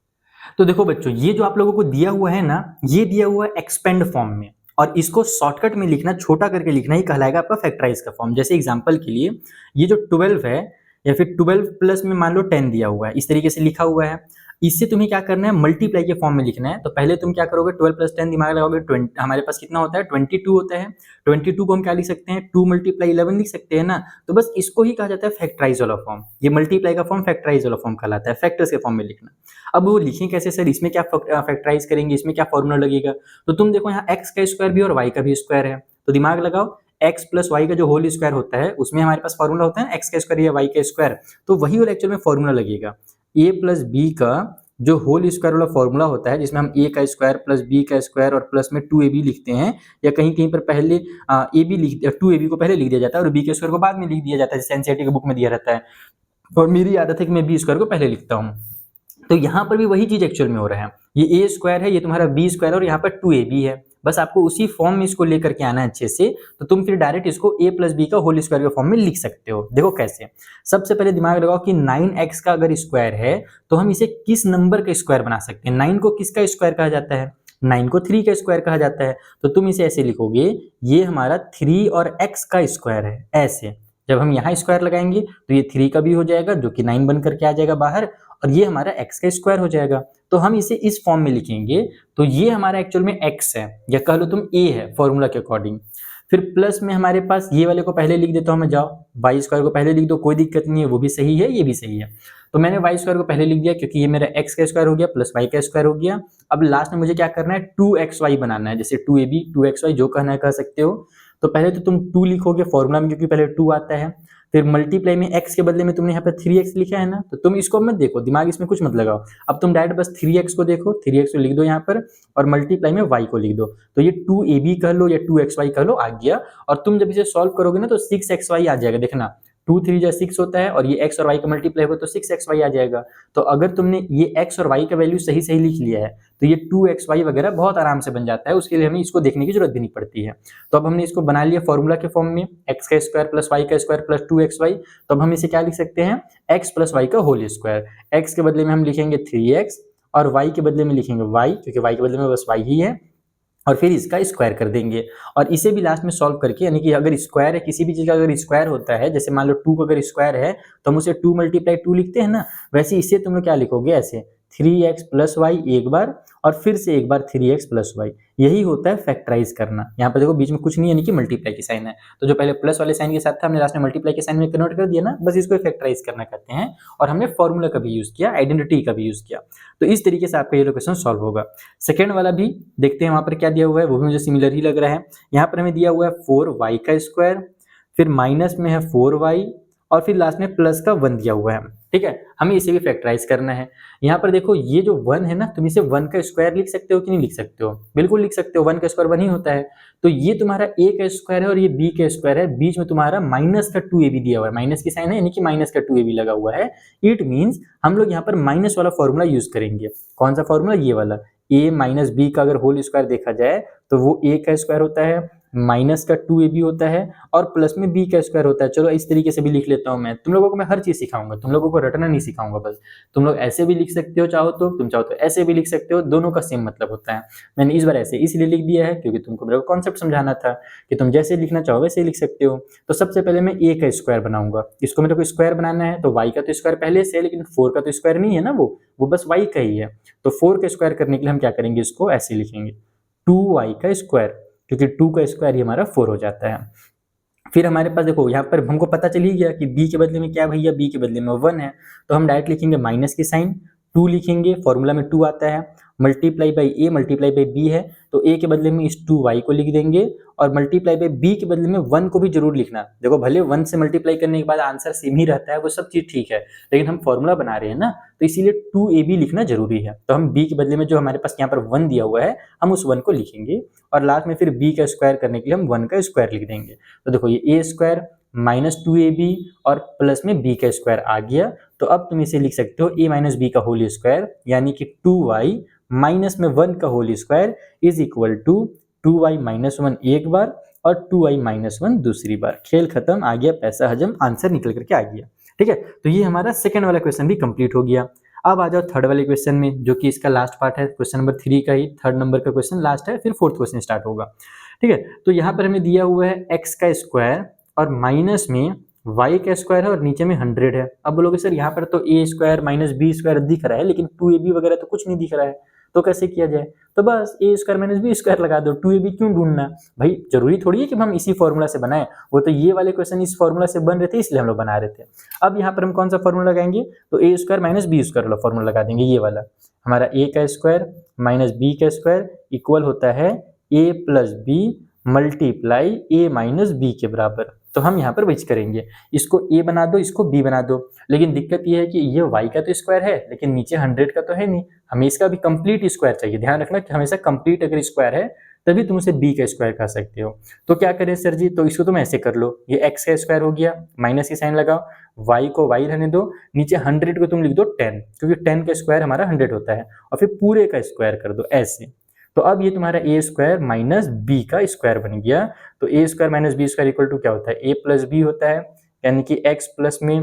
तो देखो बच्चों, ये जो आप लोगों को दिया हुआ है ना, ये दिया हुआ है एक्सपेंड फॉर्म में, और इसको शॉर्टकट में लिखना, छोटा करके लिखना ही कहलाएगा आपका फैक्टराइज का फॉर्म। जैसे एग्जांपल के लिए ये जो 12 है, या फिर 12 प्लस में मान लो 10 दिया हुआ है, इस तरीके से लिखा हुआ है। इससे तुम्हें क्या करना है, मल्टीप्लाई के फॉर्म में लिखना है। तो पहले तुम क्या करोगे, 12 प्लस 10 दिमाग लगाओगे, 20 हमारे पास कितना होता है, 22 होता है। 22 को हम क्या लिख सकते हैं, 2 मल्टीप्लाई 11 लिख सकते हैं ना। तो बस इसको ही कहा जाता है फैक्टराइज वाला फॉर्म। ये मल्टीप्लाई का फॉर्म फैक्टराइज वाला फॉर्म कहलाता है, फैक्टर्स के फॉर्म में लिखना। अब वो लिखें कैसे सर, इसमें क्या फैक्टराइज करेंगे, इसमें क्या फॉर्मूला लगेगा। तो तुम देखो यहाँ x का स्क्वायर भी और y का भी स्क्वायर है, तो दिमाग लगाओ, x प्लस वाई का जो होल स्क्वायर होता है उसमें हमारे पास फॉर्मूला होता है x का स्क्वायर या y का स्क्वायर, तो वही वाला एक्चुअल में फॉर्मूला लगेगा। a प्लस बी का जो होल स्क्वायर वाला फॉर्मूला होता है, जिसमें हम a का स्क्वायर प्लस b का स्क्वायर और प्लस में 2ab लिखते हैं, या कहीं कहीं पर पहले ab लिख 2ab को पहले लिख दिया जाता है और b के स्क्वायर को बाद में लिख दिया जाता है, जैसे एनसीईआरटी की बुक में दिया रहता है। और मेरी आदत है कि मैं b स्क्वायर को पहले लिखता हूँ। तो यहाँ पर भी वही चीज एक्चुअल में हो रहा है। ये a स्क्वायर है, ये तुम्हारा b स्क्वायर और यहाँ पर 2ab है। बस आपको उसी फॉर्म में इसको लेकर के आना है अच्छे से, तो तुम फिर डायरेक्ट इसको a प्लस बी का होल स्क्वायर के फॉर्म में लिख सकते हो। देखो कैसे, सबसे पहले दिमाग लगाओ कि 9x का अगर स्क्वायर है तो हम इसे किस नंबर का स्क्वायर बना सकते हैं। 9 को किसका स्क्वायर कहा जाता है, 9 को 3 का स्क्वायर कहा जाता है। तो तुम इसे ऐसे लिखोगे, ये हमारा 3 और x का स्क्वायर है। ऐसे जब हम यहाँ स्क्वायर लगाएंगे तो ये 3 का भी हो जाएगा, जो कि 9 बन करके आ जाएगा बाहर, और ये हमारा x का स्क्वायर हो जाएगा। तो हम इसे इस फॉर्म में लिखेंगे, तो ये हमारा एक्चुअल में x है, या कह लो तुम a है फॉर्मूला के अकॉर्डिंग। फिर प्लस में हमारे पास ये वाले को पहले लिख देता हूँ मैं, जाओ y स्क्वायर को पहले लिख दो, कोई दिक्कत नहीं है, वो भी सही है, ये भी सही है। तो मैंने y स्क्वायर को पहले लिख दिया क्योंकि ये मेरा x का स्क्वायर हो गया प्लस y का स्क्वायर हो गया। अब लास्ट में मुझे क्या करना है, 2xy बनाना है, जैसे 2ab 2xy जो कहना है कह सकते हो। तो पहले तो तुम 2 लिखोगे फॉर्मूला में, क्योंकि पहले 2 आता है। फिर मल्टीप्लाई में x के बदले में तुमने यहाँ पे 3x लिखा है ना, तो तुम इसको मत देखो, दिमाग इसमें कुछ मत लगाओ। अब तुम डायरेक्ट बस 3x को देखो, 3x को लिख दो यहाँ पर, और मल्टीप्लाई में y को लिख दो। तो ये 2ab कह लो या 2xy कह लो, आ गया। और तुम जब इसे सॉल्व करोगे ना तो 6xy आ जाएगा। देखना 2 3 जा 6 होता है, और ये x और y का मल्टीप्लाई होगा तो 6xy आ जाएगा। तो अगर तुमने ये x और y का वैल्यू सही सही लिख लिया है तो ये 2xy वगैरह बहुत आराम से बन जाता है, उसके लिए हमें इसको देखने की जरूरत भी नहीं पड़ती है। तो अब हमने इसको बना लिया फॉर्मूला के फॉर्म में, x का स्क्वायर प्लस y का स्क्वायर प्लस 2xy। तो अब हम इसे क्या लिख सकते हैं, x प्लस y का होल स्क्वायर। x के बदले में हम लिखेंगे 3x, और y के बदले में लिखेंगे y, क्योंकि y के बदले में बस y ही है, और फिर इसका स्क्वायर कर देंगे और इसे भी लास्ट में सॉल्व करके, यानी कि अगर स्क्वायर है किसी भी चीज का, अगर स्क्वायर होता है, जैसे मान लो 2 का अगर स्क्वायर है तो हम उसे 2 × 2 लिखते हैं ना, वैसे इसे तुम लोग क्या लिखोगे, ऐसे 3x + y एक बार और फिर से एक बार 3x + y। यही होता है फैक्टराइज करना। यहाँ पर देखो बीच में कुछ नहीं है, यानी कि मल्टीप्लाई की साइन है, तो जो पहले प्लस वाले साइन के साथ था हमने लास्ट में मल्टीप्लाई के साइन में कन्वर्ट कर दिया ना, बस इसको फैक्टराइज करना कहते हैं। और हमने फॉर्मूला का भी यूज किया, आइडेंटिटी का भी यूज किया। तो इस तरीके से आपका ये क्वेश्चन सॉल्व होगा। सेकेंड वाला भी देखते हैं वहां पर क्या दिया हुआ है, वो भी मुझे सिमिलर ही लग रहा है। यहाँ पर हमें दिया हुआ है 4y², फिर माइनस में है 4y और फिर लास्ट में प्लस का 1 दिया हुआ है। ठीक है, हमें इसे भी फैक्टराइज करना है। यहाँ पर देखो ये जो 1 है ना, तुम इसे 1 का स्क्वायर लिख सकते हो कि नहीं लिख सकते हो, बिल्कुल लिख सकते हो, 1 का स्क्वायर 1 ही होता है। तो ये तुम्हारा a का स्क्वायर है और ये b का स्क्वायर है, बीच में तुम्हारा माइनस का 2ab दिया हुआ है, माइनस की साइन है यानी कि माइनस का 2ab लगा हुआ है। इट मीन्स हम लोग यहाँ पर माइनस वाला फॉर्मूला यूज करेंगे। कौन सा फॉर्मूला, ये वाला। a - b का अगर होल स्क्वायर देखा जाए तो वो a का स्क्वायर होता है, माइनस का 2ab होता है और प्लस में b का स्क्वायर होता है। चलो इस तरीके से भी लिख लेता हूं मैं, तुम लोगों को मैं हर चीज सिखाऊंगा, तुम लोगों को रटना नहीं सिखाऊंगा बस। तुम लोग ऐसे भी लिख सकते हो चाहो तो, तुम चाहो तो ऐसे भी लिख सकते हो, दोनों का सेम मतलब होता है। मैंने इस बार ऐसे इसलिए लिख दिया है क्योंकि तुमको मेरा कॉन्सेप्ट समझाना था कि तुम जैसे लिखना चाहो वैसे लिख सकते हो। तो सबसे पहले मैं a का स्क्वायर बनाऊंगा, इसको मेरे को स्क्वायर बनाना है, तो y का तो स्क्वायर पहले से है, लेकिन 4 का तो स्क्वायर नहीं है ना, वो बस y का ही है। तो 4 का स्क्वायर करने के लिए हम क्या करेंगे, इसको ऐसे लिखेंगे 2y का स्क्वायर, क्योंकि 2 का स्क्वायर ही हमारा 4 हो जाता है। फिर हमारे पास देखो यहाँ पर हमको पता चल ही गया कि b के बदले में क्या है भैया, b के बदले में 1 है, तो हम डायरेक्ट लिखेंगे माइनस की साइन, 2 लिखेंगे, फॉर्मूला में 2 आता है, multiply by a multiply by b है, तो a के बदले में इस 2y को लिख देंगे और मल्टीप्लाई बाई b के बदले में 1 को भी जरूर लिखना। देखो भले 1 से मल्टीप्लाई करने के बाद आंसर सेम ही रहता है, वो सब चीज ठीक है, लेकिन हम फॉर्मूला बना रहे हैं ना, तो इसीलिए 2ab लिखना जरूरी है। तो हम b के बदले में जो हमारे पास यहाँ पर 1 दिया हुआ है, हम उस 1 को लिखेंगे और लास्ट में फिर b का स्क्वायर करने के लिए हम 1 का स्क्वायर लिख देंगे। तो देखो ये a² - 2ab और प्लस में b का स्क्वायर आ गया। तो अब तुम इसे लिख सकते हो a - b का होल स्क्वायर, यानी कि 2y माइनस में 1 का whole square is equal to 2y - 1 एक बार और 2y - 1 दूसरी बार। खेल खत्म, आ गया पैसा हजम, आंसर निकल करके आ गया। ठीक है, तो ये हमारा सेकंड वाला क्वेश्चन भी कंप्लीट हो गया। अब आ जाओ थर्ड वाले क्वेश्चन में, जो कि इसका लास्ट पार्ट है, क्वेश्चन नंबर 3 का ही थर्ड नंबर का क्वेश्चन लास्ट है, फिर फोर्थ क्वेश्चन स्टार्ट होगा। ठीक है, तो यहाँ पर हमें दिया हुआ है x का स्क्वायर और माइनस में y का स्क्वायर है और नीचे में 100 है। अब बोलोगे सर यहाँ पर तो a² - b² दिख रहा है, लेकिन 2ab वगैरह तो कुछ नहीं दिख रहा है, तो कैसे किया जाए। तो बस a² - b² लगा दो, 2ab क्यों ढूंढना भाई, जरूरी थोड़ी है कि हम इसी फॉर्मूला से बनाएं, वो तो ये वाले क्वेश्चन इस फॉर्मूला से बन रहे थे इसलिए हम लोग बना रहे थे। अब यहाँ पर हम कौन सा फॉर्मूला लगाएंगे, तो a² - b² वाला फॉर्मूला लगा देंगे। ये वाला हमारा a का स्क्वायर माइनस b का स्क्वायर इक्वल होता है a + b multiply a - b के बराबर। तो हम यहाँ पर विच करेंगे, इसको a बना दो, इसको b बना दो, लेकिन दिक्कत ये है कि ये y का तो स्क्वायर है लेकिन नीचे 100 का तो है नहीं, हमें इसका भी कंप्लीट स्क्वायर चाहिए। ध्यान रखना कि हमेशा कंप्लीट अगर स्क्वायर है तभी तुम उसे b का स्क्वायर कह सकते हो। तो क्या करें सर जी, तो इसको तुम ऐसे कर लो, ये x का स्क्वायर हो गया, माइनस की साइन लगाओ, y को y रहने दो, नीचे 100 को तुम लिख दो 10, क्योंकि 10 का स्क्वायर हमारा 100 होता है, और फिर पूरे का स्क्वायर कर दो ऐसे। तो अब ये तुम्हारा a² - b का स्क्वायर बन गया। तो a² - b² इक्वल टू क्या होता है, a + b होता है, यानी कि x प्लस में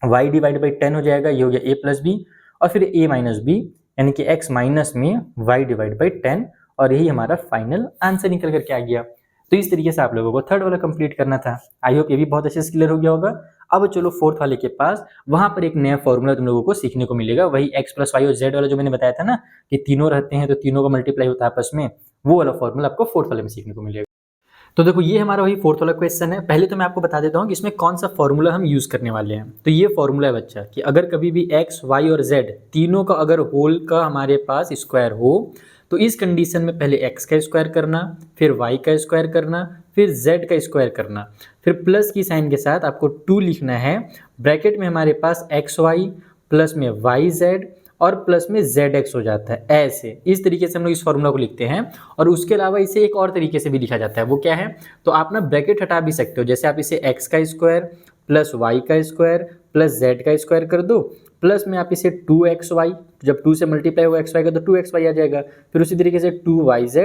y डिवाइड बाई 10 हो जाएगा, ये हो गया a + b, और फिर a - b यानी कि x माइनस में y डिवाइड बाई 10, और यही हमारा फाइनल आंसर निकल करके आ गया। तो इस तरीके से आप लोगों को थर्ड वाला कंप्लीट करना था। आई होप ये भी बहुत अच्छे से क्लियर हो गया होगा। अब चलो फोर्थ वाले के पास, वहां पर एक नया फॉर्मूला तुम लोगों को सीखने को मिलेगा, वही x + y और z वाला जो मैंने बताया था ना, कि तीनों रहते हैं तो तीनों का मल्टीप्लाई होता है आपस में, वो वाला फॉर्मूला आपको फोर्थ वाले में सीखने को मिलेगा। तो देखो ये हमारा वही फोर्थ वाला क्वेश्चन है। पहले तो मैं आपको बता देता हूँ कि इसमें कौन सा फॉर्मूला हम यूज करने वाले हैं। तो ये फॉर्मूला है बच्चा, कि अगर कभी भी x, y और z तीनों का अगर होल का हमारे पास स्क्वायर हो, तो इस कंडीशन में पहले x का स्क्वायर करना, फिर y का स्क्वायर करना, फिर z का स्क्वायर करना, फिर प्लस की साइन के साथ आपको 2 लिखना है, ब्रैकेट में हमारे पास xy प्लस में yz और प्लस में zx हो जाता है। ऐसे इस तरीके से हम लोग इस फॉर्मूला को लिखते हैं। और उसके अलावा इसे एक और तरीके से भी लिखा जाता है, वो क्या है, तो आप ना ब्रैकेट हटा भी सकते हो, जैसे आप इसे x का स्क्वायर प्लस y का स्क्वायर प्लस z का स्क्वायर कर दो, प्लस में आप इसे 2xy, जब 2 से मल्टीप्लाई हो xy का तो 2xy आ जाएगा, फिर उसी तरीके से 2yz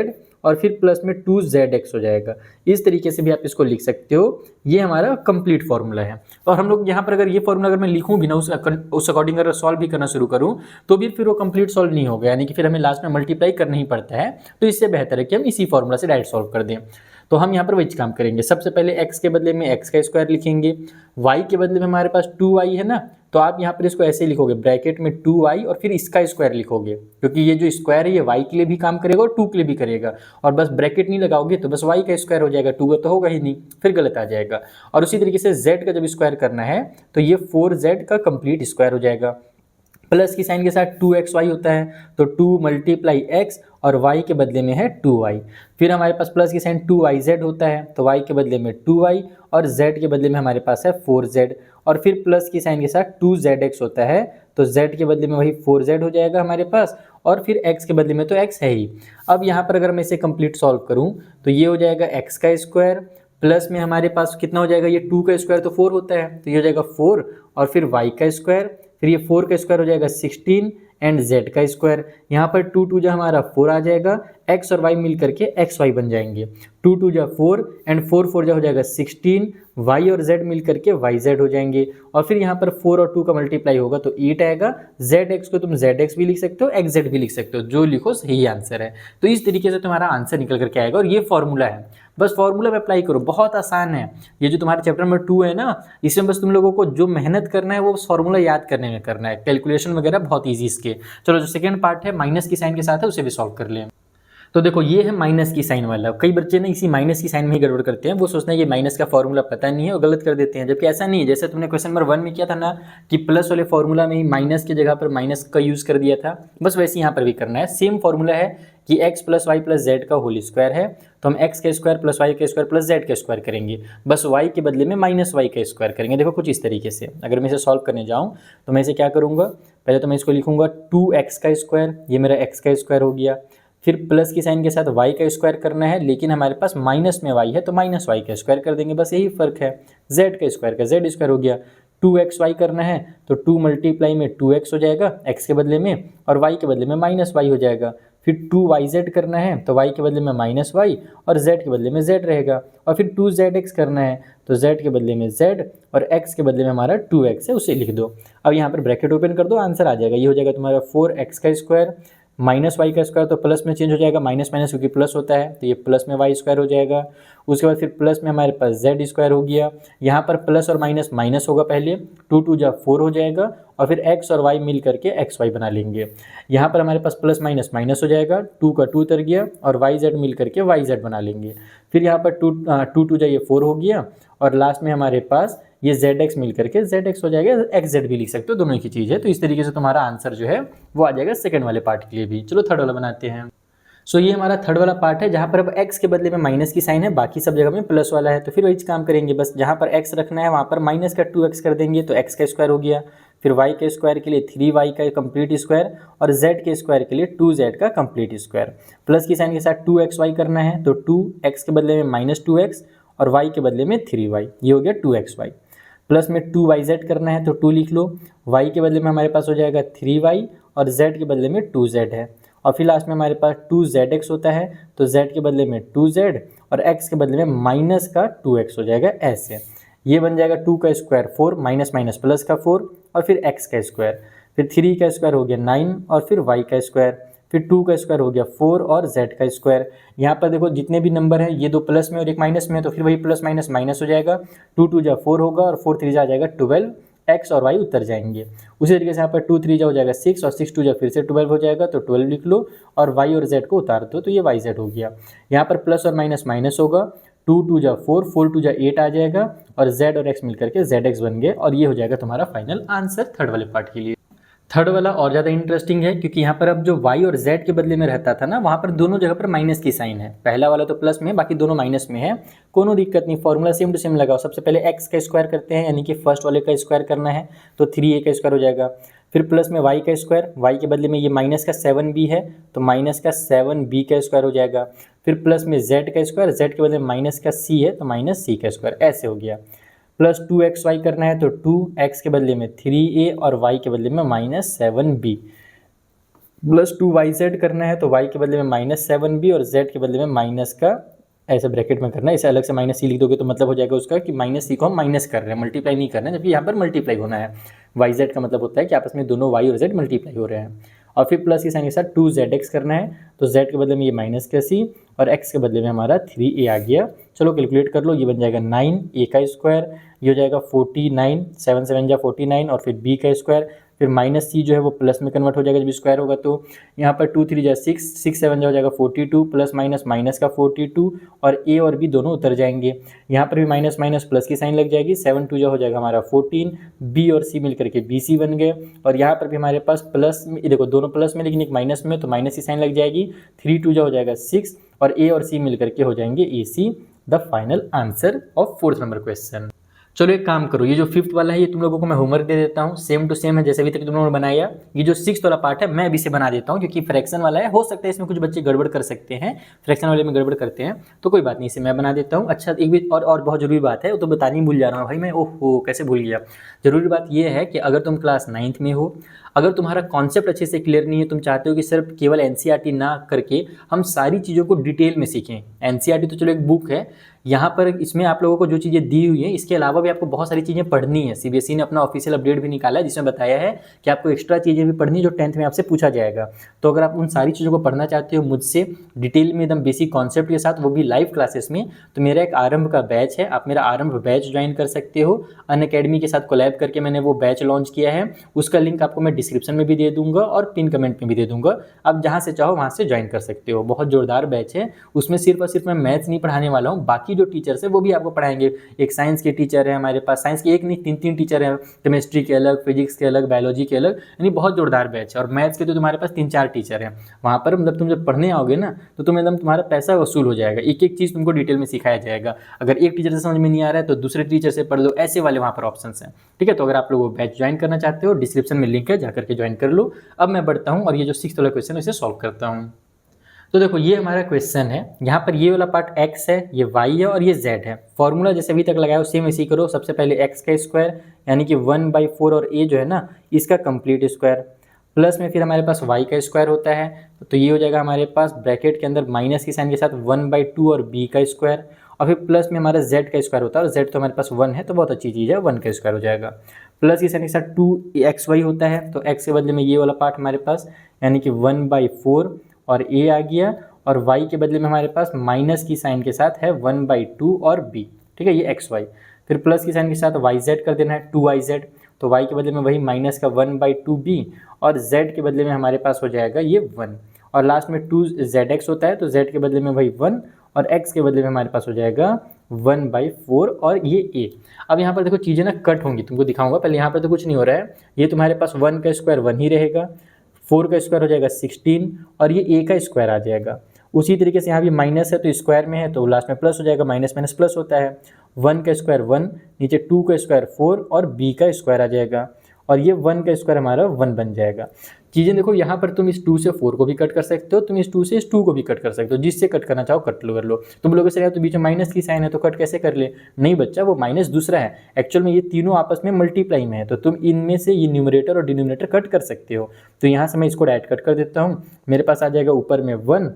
और फिर प्लस में 2zx हो जाएगा। इस तरीके से भी आप इसको लिख सकते हो। ये हमारा कंप्लीट फॉर्मूला है। और हम लोग यहाँ पर अगर ये फॉर्मूला अगर मैं लिखूँ भी ना उस अकॉर्डिंग अगर सॉल्व भी करना शुरू करूँ तो भी फिर वो कंप्लीट सॉल्व नहीं होगा, यानी कि फिर हमें लास्ट में मल्टीप्लाई करना ही पड़ता है। तो इससे बेहतर है कि हम इसी फॉर्मूला से डायरेक्ट सॉल्व कर दें। तो हम यहाँ पर वही काम करेंगे। सबसे पहले x के बदले में x का स्क्वायर लिखेंगे, y के बदले में हमारे पास 2y है ना, तो आप यहाँ पर इसको ऐसे लिखोगे ब्रैकेट में 2y और फिर इसका स्क्वायर लिखोगे, क्योंकि ये जो स्क्वायर है ये y के लिए भी काम करेगा और 2 के लिए भी करेगा। और बस ब्रैकेट नहीं लगाओगे तो बस y का स्क्वायर हो जाएगा, 2 का तो होगा ही नहीं, फिर गलत आ जाएगा। और उसी तरीके से z का जब स्क्वायर करना है तो ये 4z का कंप्लीट स्क्वायर हो जाएगा। प्लस की साइन के साथ 2xy होता है, तो 2 मल्टीप्लाई x और y के बदले में है 2y। फिर हमारे पास प्लस की साइन 2yz होता है, तो y के बदले में 2y और z के बदले में हमारे पास है 4z। और फिर प्लस की साइन के साथ 2zx होता है, तो z के बदले में वही 4z हो जाएगा हमारे पास, और फिर x के बदले में तो x है ही। अब यहाँ पर अगर मैं इसे कंप्लीट सॉल्व करूँ तो ये हो जाएगा x का स्क्वायर, प्लस में हमारे पास कितना हो जाएगा, ये 2 का स्क्वायर तो 4 होता है, तो ये हो जाएगा 4, और फिर y का स्क्वायर, फिर ये 4 का स्क्वायर हो जाएगा 16 एंड z का स्क्वायर। यहाँ पर 2 2 जो हमारा 4 आ जाएगा, x और y मिल करके xy बन जाएंगे। 2 2 जो 4 एंड 4 4 जो हो जाएगा 16, y और z मिल करके yz हो जाएंगे। और फिर यहाँ पर 4 और 2 का मल्टीप्लाई होगा तो 8 आएगा। zx को तुम zx भी लिख सकते हो, xz भी लिख सकते हो, जो लिखो सही आंसर है। तो इस तरीके से तुम्हारा आंसर निकल करके आएगा। और ये फॉर्मूला है, बस फॉर्मूला में अप्लाई करो, बहुत आसान है। ये जो तुम्हारे चैप्टर नंबर 2 है ना, इसमें बस तुम लोगों को जो मेहनत करना है वो फॉर्मूला याद करने में करना है, कैलकुलेशन वगैरह बहुत ईजी इसके। चलो जो सेकंड पार्ट है माइनस की साइन के साथ है उसे भी सॉल्व कर लें। तो देखो ये है माइनस की साइन वाला। कई बच्चे ना इसी माइनस की साइन में ही गड़बड़ करते हैं, वो सोचते हैं कि माइनस का फॉर्मूला पता नहीं है और गलत कर देते हैं, जबकि ऐसा नहीं है। जैसे तुमने क्वेश्चन नंबर 1 में किया था ना कि प्लस वाले फॉर्मूला में ही माइनस की जगह पर माइनस का यूज़ कर दिया था, बस वैसे यहाँ पर भी करना है। सेम फॉर्मूला है कि x plus Y plus z का होल स्क्वायर है, तो हम x का स्क्वायर प्लस वाई का स्क्वायर प्लस जेड का स्क्वायर करेंगे, बस y के बदले में माइनस वाई का स्क्वायर करेंगे। देखो कुछ इस तरीके से अगर मैं इसे सॉल्व करने जाऊँ तो मैं इसे क्या करूँगा, पहले तो मैं इसको लिखूँगा 2x का स्क्वायर, ये मेरा x का स्क्वायर हो गया। फिर प्लस की साइन के साथ y का स्क्वायर करना है, लेकिन हमारे पास माइनस में y है तो माइनस वाई का स्क्वायर कर देंगे, बस यही फ़र्क है। z का स्क्वायर का z स्क्वायर हो गया। 2xy करना है तो 2 मल्टीप्लाई में 2x हो जाएगा x के बदले में, और y के बदले में माइनस वाई हो जाएगा। फिर 2yz करना है तो y के बदले में माइनस वाई और z के बदले में z रहेगा। और फिर 2zx करना है तो z के बदले में z और x के बदले में हमारा 2x है, उसे लिख दो। अब यहाँ पर ब्रैकेट ओपन कर दो, आंसर आ जाएगा। ये हो जाएगा तुम्हारा 4x का स्क्वायर माइनस वाई का स्क्वायर, तो प्लस में चेंज हो जाएगा, माइनस माइनस क्योंकि प्लस होता है, तो ये प्लस में वाई स्क्वायर हो जाएगा। उसके बाद फिर प्लस में हमारे पास जेड स्क्वायर हो गया। यहाँ पर प्लस और माइनस माइनस होगा पहले, 2 2 जा 4 हो जाएगा, और फिर x और y मिल करके एक्स वाई बना लेंगे। यहाँ पर हमारे पास प्लस माइनस माइनस हो जाएगा, 2 का 2 उतर गया, और वाई जेड मिल करके वाई जेड बना लेंगे। फिर यहाँ पर 2 2 जा ये 4 हो गया, और लास्ट में हमारे पास ये zx मिल करके zx हो जाएगा, xz भी लिख सकते हो, दोनों की चीज़ है। तो इस तरीके से तुम्हारा आंसर जो है वो आ जाएगा सेकंड वाले पार्ट के लिए भी। चलो थर्ड वाला बनाते हैं। सो ये हमारा थर्ड वाला पार्ट है, जहाँ पर अब x के बदले में माइनस की साइन है, बाकी सब जगह में प्लस वाला है। तो फिर वही काम करेंगे, बस जहाँ पर x रखना है वहाँ पर माइनस का 2x कर देंगे, तो x का स्क्वायर हो गया। फिर y के स्क्वायर के लिए 3y का कंप्लीट स्क्वायर, और z के स्क्वायर के लिए 2z का कंप्लीट स्क्वायर। प्लस की साइन के साथ 2xy करना है, तो 2x के बदले में माइनस 2x और y के बदले में 3y, ये हो गया 2xy। प्लस में 2yz करना है, तो 2 लिख लो, y के बदले में हमारे पास हो जाएगा 3y और z के बदले में 2z है। और फिर लास्ट में हमारे पास 2zx होता है, तो z के बदले में 2z और x के बदले में माइनस का 2x हो जाएगा ऐसे। ये बन जाएगा 2 का स्क्वायर 4, माइनस माइनस प्लस का 4, और फिर x का स्क्वायर, फिर 3 का स्क्वायर हो गया 9, और फिर y का स्क्वायर, फिर 2 का स्क्वायर हो गया 4 और z का स्क्वायर। यहाँ पर देखो जितने भी नंबर हैं ये 2 प्लस में और 1 माइनस में है, तो फिर वही प्लस माइनस माइनस हो जाएगा। 2 2 जा 4 होगा, और 4 3 जा जाएगा 12, x और y उतर जाएंगे। उसी तरीके से यहाँ पर 2 3 जा हो जाएगा 6, और 6 2 जा फिर से 12 हो जाएगा, तो 12 लिख लो, और y और z को उतार दो, तो ये yz हो गया। यहाँ पर प्लस और माइनस माइनस होगा, 2 2 जा 4, 4 2 जा 8 आ जाएगा, और z और x मिल करके zx बन गए, और ये हो जाएगा तुम्हारा फाइनल आंसर थर्ड वाले पार्ट के लिए। थर्ड वाला और ज़्यादा इंटरेस्टिंग है, क्योंकि यहाँ पर अब जो y और z के बदले में रहता था ना, वहाँ पर दोनों जगह पर माइनस की साइन है। पहला वाला तो प्लस में, बाकी दोनों माइनस में है, कोनो दिक्कत नहीं, फॉर्मूला सेम टू सेम लगाओ। सबसे पहले x का स्क्वायर करते हैं, यानी कि फर्स्ट वाले का स्क्वायर करना है, तो 3a का स्क्वायर हो जाएगा। फिर प्लस में y का स्क्वायर, y के बदले में ये माइनस का 7b है, तो माइनस का 7b का स्क्वायर हो जाएगा। फिर प्लस में z का स्क्वायर, z के बदले में माइनस का c है, तो माइनस c का स्क्वायर, ऐसे हो गया। प्लस 2xy करना है, तो 2x के बदले में 3a और y के बदले में माइनस 7b। प्लस 2yz करना है तो y के बदले में -7b और z के बदले में माइनस का ऐसे ब्रैकेट में करना है। इसे अलग से -c लिख दोगे तो मतलब हो जाएगा उसका कि -c को हम माइनस कर रहे हैं, मल्टीप्लाई नहीं करना है, जबकि यहाँ पर मल्टीप्लाई होना है। yz का मतलब होता है कि आपस में दोनों y और z मल्टीप्लाई हो रहे हैं। और फिर प्लस के साइन के साथ 2zx करना है तो z के बदले में ये माइनस का c और x के बदले में हमारा 3a आ गया। चलो कैलकुलेट कर लो, ये बन जाएगा 9 a का स्क्वायर, ये हो जाएगा 49, 7 7 जा 49 और फिर b का स्क्वायर, फिर माइनस सी जो है वो प्लस में कन्वर्ट हो जाएगा जब स्क्वायर होगा तो यहाँ पर 2 3 जा 6, 6 7 जा हो जाएगा 42 प्लस माइनस माइनस का 42 और ए और बी दोनों उतर जाएंगे। यहाँ पर भी माइनस माइनस प्लस की साइन लग जाएगी, 7 2 जा हो जाएगा हमारा 14, बी और सी मिलकर के बी सी बन गए। और यहाँ पर भी हमारे पास प्लस में, देखो दोनों प्लस में लेकिन एक माइनस में, तो माइनस की साइन लग जाएगी, 3 2 जा हो जाएगा 6 और ए और सी मिलकर के हो जाएंगे A C. The final answer of 4th number question. चलो एक काम करो, ये जो 5th वाला है ये तुम लोगों को मैं होमवर्क दे देता हूँ, सेम टू सेम है जैसे अभी तक तुम लोगों ने बनाया। ये जो 6th वाला पार्ट है मैं अभी से बना देता हूँ क्योंकि फ्रैक्शन वाला है, हो सकता है इसमें कुछ बच्चे गड़बड़ कर सकते हैं, फ्रैक्शन वाले में गड़बड़ करते हैं, तो कोई बात नहीं, इसे मैं बना देता हूँ। अच्छा एक भी और बहुत जरूरी बात है, वो तो बतानी भूल जा रहा हूँ भाई मैं, ओहो कैसे भूल गया। जरूरी बात ये है कि अगर तुम क्लास 9th में हो, अगर तुम्हारा कॉन्सेप्ट अच्छे से क्लियर नहीं है, तुम चाहते हो कि सिर्फ केवल एनसीईआरटी ना करके हम सारी चीज़ों को डिटेल में सीखें। एनसीईआरटी तो चलो एक बुक है, यहाँ पर इसमें आप लोगों को जो चीज़ें दी हुई हैं इसके अलावा भी आपको बहुत सारी चीज़ें पढ़नी है। सीबीएसई ने अपना ऑफिशियल अपडेट भी निकाला है जिसमें बताया है कि आपको एक्स्ट्रा चीज़ें भी पढ़नी है जो 10th में आपसे पूछा जाएगा। तो अगर आप उन सारी चीज़ों को पढ़ना चाहते हो मुझसे डिटेल में एकदम बेसिक कॉन्सेप्ट के साथ, वो भी लाइव क्लासेस में, तो मेरा एक आरंभ का बैच है, आप मेरा आरंभ बैच ज्वाइन कर सकते हो। अनअकैडमी के साथ कोलैब करके मैंने वो बैच लॉन्च किया है, उसका लिंक आपको मैं डिस्क्रिप्शन में भी दे दूंगा और पिन कमेंट में भी दे दूंगा, आप जहाँ से चाहो वहाँ से ज्वाइन कर सकते हो। बहुत जोरदार बैच है, उसमें सिर्फ और सिर्फ मैं मैथ्स नहीं पढ़ाने वाला हूँ, बाकी जो टीचर्स है वो भी आपको पढ़ाएंगे। एक साइंस के टीचर है हमारे पास, साइंस के एक नहीं 3 टीचर हैं, केमिस्ट्री के अलग, फिजिक्स के अलग, बायोलॉजी के अलग, यानी बहुत जोरदार बैच है। और मैथ्स के तो तुम्हारे पास 3-4 टीचर हैं वहाँ पर, मतलब तुम जब पढ़ने आओगे ना तो तुम एकदम तुम्हारा पैसा वसूल हो जाएगा, एक एक चीज़ तुमको डिटेल में सिखाया जाएगा। अगर एक टीचर से समझ में नहीं आ रहा है तो दूसरे टीचर से पढ़ लो, ऐसे वाले वहाँ पर ऑप्शन हैं, ठीक है। तो अगर आप लोग वो बैच ज्वाइन करना चाहते हो डिस्क्रिप्शन में लिंक है, जाकर के ज्वाइन कर लो। अब मैं बढ़ता हूँ और ये जो 6th वाला क्वेश्चन है इसे सॉल्व करता हूँ। तो देखो ये हमारा क्वेश्चन है, यहाँ पर ये वाला पार्ट x है, ये y है और ये z है। फॉर्मूला जैसे अभी तक लगाया हो सेम इसी करो। सबसे पहले x का स्क्वायर यानी कि 1/4 और a जो है ना इसका कंप्लीट स्क्वायर, प्लस में फिर हमारे पास y का स्क्वायर होता है, तो ये हो जाएगा हमारे पास ब्रैकेट के अंदर माइनस की साइन के साथ 1/2 और b का स्क्वायर, और फिर प्लस में हमारा z का स्क्वायर होता है, और z तो हमारे पास 1 है तो बहुत अच्छी चीज़ है, 1 का स्क्वायर हो जाएगा। प्लस की साइन के साथ 2xy होता है, तो x के बदले में ये वाला पार्ट हमारे पास यानी कि 1/4 और a आ गया, और y के बदले में हमारे पास माइनस की साइन के साथ है 1/2 और b, ठीक है, ये xy। फिर प्लस की साइन के साथ yz कर देना है 2yz, तो y के बदले में वही माइनस का 1/2b और z के बदले में हमारे पास हो जाएगा ये 1, और लास्ट में 2zx होता है तो z के बदले में वही 1 और x के बदले में हमारे पास हो जाएगा 1/4 और ये a। अब यहाँ पर देखो चीज़ें ना कट होंगी, तुमको दिखाऊंगा। पहले यहाँ पर तो कुछ नहीं हो रहा है, ये तुम्हारे पास 1 का स्क्वायर 1 ही रहेगा, 4 का स्क्वायर हो जाएगा 16 और ये a का स्क्वायर आ जाएगा। उसी तरीके से यहाँ भी माइनस है तो स्क्वायर में है तो लास्ट में प्लस हो जाएगा, माइनस माइनस प्लस होता है। 1 का स्क्वायर 1, नीचे 2 का स्क्वायर 4 और b का स्क्वायर आ जाएगा, और ये 1 का स्क्वायर हमारा 1 बन जाएगा। चीज़ें देखो यहाँ पर तुम इस 2 से 4 को भी कट कर सकते हो, तुम इस 2 से इस 2 को भी कट कर सकते हो, जिससे कट करना चाहो कट लो कर लो। तुम लोगों से तो बीच में माइनस की साइन है तो कट कैसे कर ले, नहीं बच्चा वो माइनस दूसरा है, एक्चुअल में ये तीनों आपस में मल्टीप्लाई में है, तो तुम इनमें से ये न्यूमरेटर और डिनोमिनेटर कट कर सकते हो। तो यहाँ से मैं इसको डायरेक्ट कट कर देता हूँ, मेरे पास आ जाएगा ऊपर में 1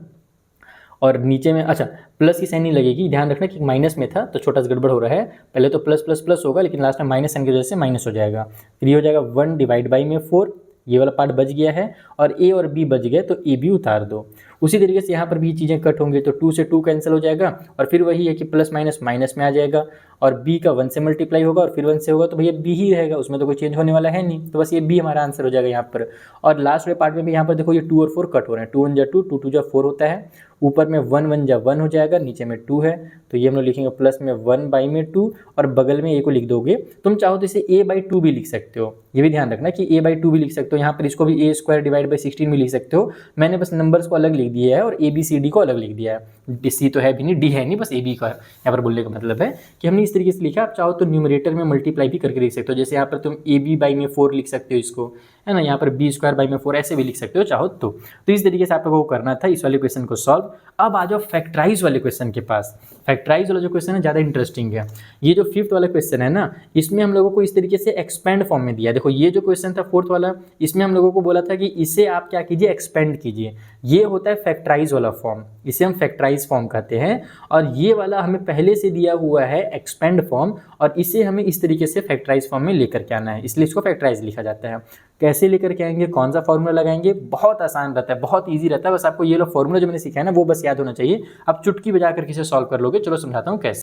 और नीचे में, अच्छा प्लस की साइन नहीं लगेगी, ध्यान रखना कि माइनस में था तो छोटा सा गड़बड़ हो रहा है, पहले तो प्लस प्लस प्लस होगा लेकिन लास्ट में माइनस साइन की वजह से माइनस हो जाएगा। फिर ये हो जाएगा 1 डिवाइड बाई में 4, ये वाला पार्ट बच गया है, और a और b बच गए तो a भी उतार दो। उसी तरीके से यहाँ पर भी चीज़ें कट होंगी, तो 2 से 2 कैंसिल हो जाएगा, और फिर वही है कि प्लस माइनस माइनस में आ जाएगा, और b का 1 से मल्टीप्लाई होगा और फिर 1 से होगा तो भैया b ही रहेगा, उसमें तो कोई चेंज होने वाला है नहीं, तो बस ये b हमारा आंसर हो जाएगा यहाँ पर। और लास्ट वाले पार्ट में भी यहाँ पर देखो ये 2 और 4 कट हो रहे हैं, 2 1 जा 2, 2 2 जा 4 होता है, ऊपर में 1 1 जा 1 हो जाएगा, नीचे में 2 है तो ये हम लोग लिखेंगे प्लस में 1 बाई में 2, और बगल में a को लिख दोगे। तुम चाहो तो इसे a/2 भी लिख सकते हो, ये भी ध्यान रखना कि a/2 भी लिख सकते हो, यहाँ पर इसको भी a² डिवाइड बाई 16 भी लिख सकते हो। मैंने बस नंबर्स को अलग लिख दिया है और ABCD को अलग लिख दिया है, सी तो है भी नहीं, डी है नहीं, बस AB का यहाँ पर बोलने का मतलब है कि हमने इस तरीके से लिखा। आप चाहो तो न्यूमरेटर में मल्टीप्लाई भी करके लिख सकते हो, जैसे यहाँ पर तुम AB बाई में 4 लिख सकते हो इसको, है ना। यहाँ पर बी स्क्वायर बाई में 4 ऐसे भी लिख सकते हो चाहो तो इस तरीके से आप लोगों को करना था इस वाले क्वेश्चन को सॉल्व। अब आ जाओ फैक्टराइज वाले क्वेश्चन के पास। फैक्टराइज वाला जो क्वेश्चन है ज़्यादा इंटरेस्टिंग है। ये जो 5th वाला क्वेश्चन है ना, इसमें हम लोगों को इस तरीके से एक्सपेंड फॉर्म में दिया। देखो ये जो क्वेश्चन था 4th वाला, इसमें हम लोगों को बोला था कि इसे आप क्या कीजिए, एक्सपेंड कीजिए। ये होता है फैक्टराइज वाला फॉर्म, इसे हम फैक्टराइज फॉर्म कहते हैं। और ये वाला हमें पहले से दिया हुआ है एक्सपेंड फॉर्म, और इसे हमें इस तरीके से फैक्टराइज फॉर्म में लेकर के आना है, इसलिए इसको फैक्टराइज लिखा जाता है। कैसे लेकर के आएंगे, कौन सा फॉर्मूला लगाएंगे, बहुत आसान रहता है, बहुत ईजी रहता है। बस आपको ये लो फॉर्मूला जो मैंने सीखा है ना वो बस याद होना चाहिए। आप चुटकी बजा करके इसे सॉल्व कर लोगे। चलो समझाता हूँ कैसे।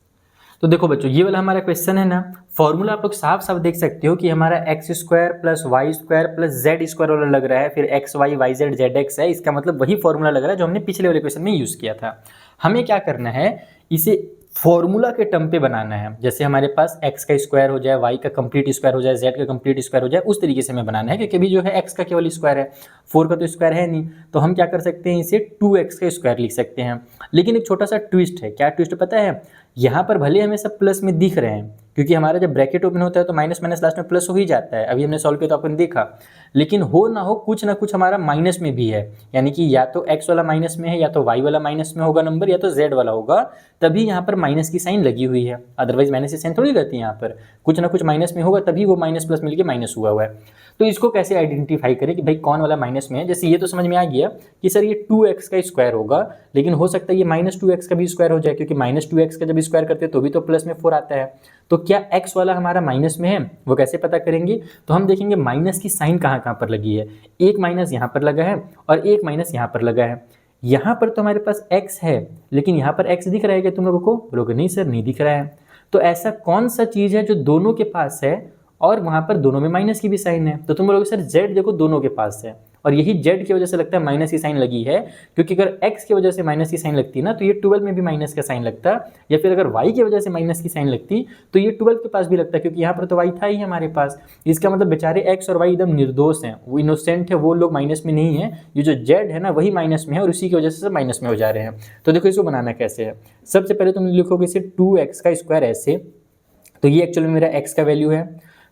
तो देखो बच्चों, ये वाला हमारा क्वेश्चन है ना, फॉर्मूला आप लोग साफ साफ देख सकते हो कि हमारा x square plus y square plus z square वाला लग रहा है, फिर x y y z z x है। इसका मतलब वही फॉर्मूला लग रहा है जो हमने पिछले वाले क्वेश्चन में यूज किया था। हमें क्या करना है, इसे फॉर्मूला के टर्म पे बनाना है। जैसे हमारे पास एक्स का स्क्वायर हो जाए, वाई का कंप्लीट स्क्वायर हो जाए, जेड का कंप्लीट स्क्वायर हो जाए, उस तरीके से हमें बनाना है। क्योंकि अभी जो है एक्स का केवल स्क्वायर है, 4 का तो स्क्वायर है नहीं, तो हम क्या कर सकते हैं, इसे 2x का स्क्वायर लिख सकते हैं। लेकिन एक छोटा सा ट्विस्ट है। क्या ट्विस्ट पता है, यहाँ पर भले हमें सब प्लस में दिख रहे हैं, क्योंकि हमारा जब ब्रैकेट ओपन होता है तो माइनस माइनस लास्ट में प्लस हो ही जाता है। अभी हमने सॉल्व किया तो आपने देखा। लेकिन हो ना हो कुछ ना कुछ हमारा माइनस में भी है, यानी कि या तो x वाला माइनस में है, या तो y वाला माइनस में होगा नंबर, या तो z वाला होगा, तभी यहाँ पर माइनस की साइन लगी हुई है। अदरवाइज माइनस की साइन थोड़ी रहती है, यहाँ पर कुछ ना कुछ माइनस में होगा तभी वो माइनस प्लस मिलकर माइनस हुआ है। तो इसको कैसे आइडेंटिफाई करें कि भाई कौन वाला माइनस में है। जैसे ये तो समझ में आ गया कि सर ये 2x का स्क्वायर होगा, लेकिन हो सकता है ये -2x का भी स्क्वायर हो जाए, क्योंकि -2x का जब स्क्वायर करते हैं तो भी तो प्लस में 4 आता है। तो क्या x वाला हमारा माइनस में है, वो कैसे पता करेंगे। तो हम देखेंगे माइनस की साइन कहाँ कहाँ पर लगी है। एक माइनस यहाँ पर लगा है और एक माइनस यहाँ पर लगा है। यहाँ पर तो हमारे पास x है, लेकिन यहाँ पर x दिख रहा है क्या तुम लोगों को। बोलोगे नहीं सर नहीं दिख रहा है। तो ऐसा कौन सा चीज़ है जो दोनों के पास है और वहाँ पर दोनों में माइनस की भी साइन है। तो तुम बोलोगे सर z देखो दोनों के पास है, और यही z की वजह से लगता है माइनस की साइन लगी है। क्योंकि अगर x की वजह से माइनस की साइन लगती ना तो ये 12 में भी माइनस का साइन लगता, या फिर अगर y की वजह से माइनस की साइन लगती तो ये 12 के पास भी लगता, क्योंकि यहाँ पर तो y था ही हमारे पास। इसका मतलब बेचारे x और y एकदम निर्दोष हैं, वो इनोसेंट है, वो लोग माइनस में नहीं है। ये जो z है ना वही माइनस में है, और उसी की वजह से माइनस में हो जा रहे हैं। तो देखो इसको बनाना कैसे है। सबसे पहले तुम लिखोगे इसे 2x का स्क्वायर ऐसे, तो ये एक्चुअली मेरा x का वैल्यू है।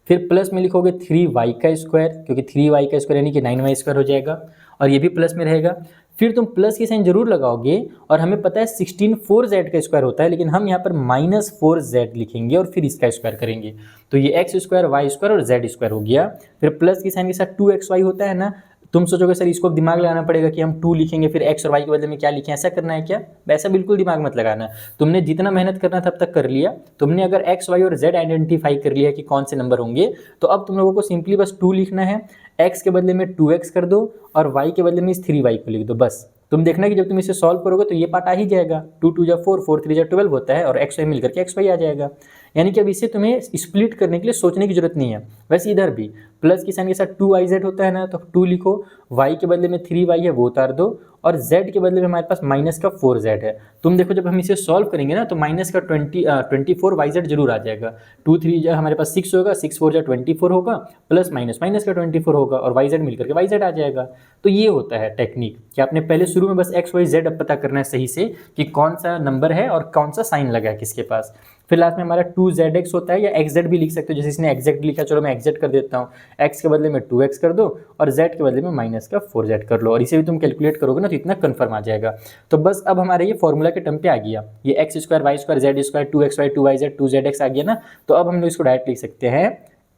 फिर प्लस में लिखोगे 3y का स्क्वायर, क्योंकि 3y का स्क्वायर यानी कि 9y स्क्वायर हो जाएगा, और ये भी प्लस में रहेगा। फिर तुम प्लस की साइन जरूर लगाओगे, और हमें पता है 16 4z का स्क्वायर होता है, लेकिन हम यहाँ पर -4z लिखेंगे और फिर इसका स्क्वायर करेंगे। तो ये x स्क्वायर वाई स्क्वायर और z स्क्वायर हो गया। फिर प्लस की साइन के साथ 2xy होता है ना। तुम सोचोगे सर इसको दिमाग लगाना पड़ेगा कि हम 2 लिखेंगे फिर x और y के बदले में क्या लिखें, ऐसा करना है क्या। वैसा बिल्कुल दिमाग मत लगाना। तुमने जितना मेहनत करना तब तक कर लिया। तुमने अगर x y और z आइडेंटिफाई कर लिया कि कौन से नंबर होंगे, तो अब तुम लोगों को सिंपली बस 2 लिखना है। x के बदले में 2x कर दो और y के बदले में इस 3y को लिख दो। बस तुम देखना कि जब तुम इसे सॉल्व करोगे तो ये पार्ट आ ही जाएगा। 2 2 जा 4, 4 3 जा 12 होता है, और x y मिलकर के xy आ जाएगा। यानी कि अब इसे तुम्हें स्प्लिट करने के लिए सोचने की जरूरत नहीं है। वैसे इधर भी प्लस की साइन के साथ 2iz होता है ना, तो 2 लिखो, y के बदले में 3y है वो उतार दो, और z के बदले में हमारे पास माइनस का 4z है। तुम देखो जब हम इसे सॉल्व करेंगे ना तो माइनस का 24 yz जरूर आ जाएगा। 2 3 हमारे पास 6 होगा, 6 4 24 होगा, प्लस माइनस माइनस का 24 होगा, और yz मिलकर के yz आ जाएगा। तो ये होता है टेक्निक कि आपने पहले शुरू में बस x y z अब पता करना है सही से कि कौन सा नंबर है और कौन सा साइन लगा है किसके पास। फिर लास्ट में हमारा 2zx होता है, या xz भी लिख सकते हो। जैसे इसने एग्जैक्ट लिखा, चलो मैं एग्जैक्ट कर देता हूँ। x के बदले में 2x कर दो और z के बदले में माइनस का 4z कर लो, और इसे भी तुम कैलकुलेट करोगे ना तो इतना कन्फर्म आ जाएगा। तो बस अब हमारे ये फॉर्मूला के टर्म पे आ गया। ये x square y square z square 2xy 2yz 2zx आ गया ना। तो अब हम लोग इसको डायरेक्ट लिख सकते हैं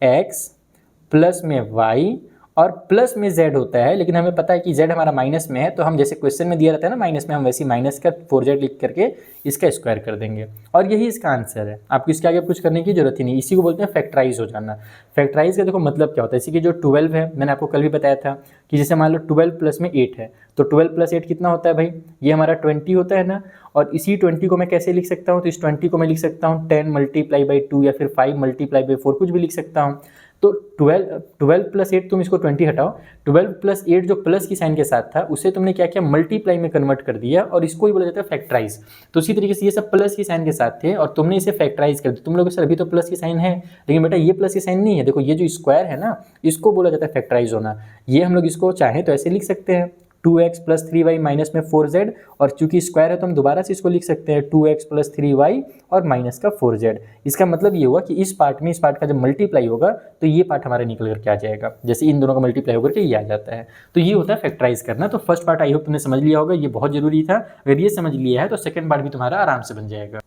x प्लस में y और प्लस में z होता है, लेकिन हमें पता है कि z हमारा माइनस में है, तो हम जैसे क्वेश्चन में दिया रहता है ना माइनस में, हम वैसे माइनस का 4z लिख करके इसका स्क्वायर कर देंगे, और यही इसका आंसर है। आपको इसके आगे कुछ करने की जरूरत ही नहीं। इसी को बोलते हैं फैक्टराइज हो जाना। फैक्टराइज का देखो मतलब क्या होता है। इसी की जो 12 है, मैंने आपको कल भी बताया था कि जैसे मान लो 12 प्लस में 8 है, तो 12 प्लस 8 कितना होता है भाई, ये हमारा 20 होता है ना। और इसी 20 को मैं कैसे लिख सकता हूँ, तो इस 20 को मैं लिख सकता हूँ 10 मल्टीप्लाई बाई 2 या फिर 5 मल्टीप्लाई बाई 4, कुछ भी लिख सकता हूँ। तो 12 प्लस 8, तुम इसको 20 हटाओ, 12 प्लस 8 जो प्लस की साइन के साथ था उसे तुमने क्या किया, मल्टीप्लाई में कन्वर्ट कर दिया, और इसको ही बोला जाता है फैक्टराइज। तो उसी तरीके से ये सब प्लस की साइन के साथ थे और तुमने इसे फैक्टराइज कर दिया। तुम लोग सर अभी तो प्लस की साइन है, लेकिन बेटा ये प्लस की साइन नहीं है। देखो ये जो स्क्वायर है ना, इसको बोला जाता है फैक्टराइज होना। ये हम लोग इसको चाहें तो ऐसे लिख सकते हैं 2x प्लस 3y माइनस में 4z, और चूंकि स्क्वायर है तो हम दोबारा से इसको लिख सकते हैं 2x प्लस 3y और माइनस का 4z। इसका मतलब ये हुआ कि इस पार्ट में इस पार्ट का जब मल्टीप्लाई होगा तो ये पार्ट हमारा निकल करके आ जाएगा, जैसे इन दोनों का मल्टीप्लाई होकर के ये आ जाता है। तो ये होता है फैक्टराइज करना। तो फर्स्ट पार्ट आई होप तुमने समझ लिया होगा, ये बहुत जरूरी था। अगर ये समझ लिया है तो सेकंड पार्ट भी तुम्हारा आराम से बन जाएगा।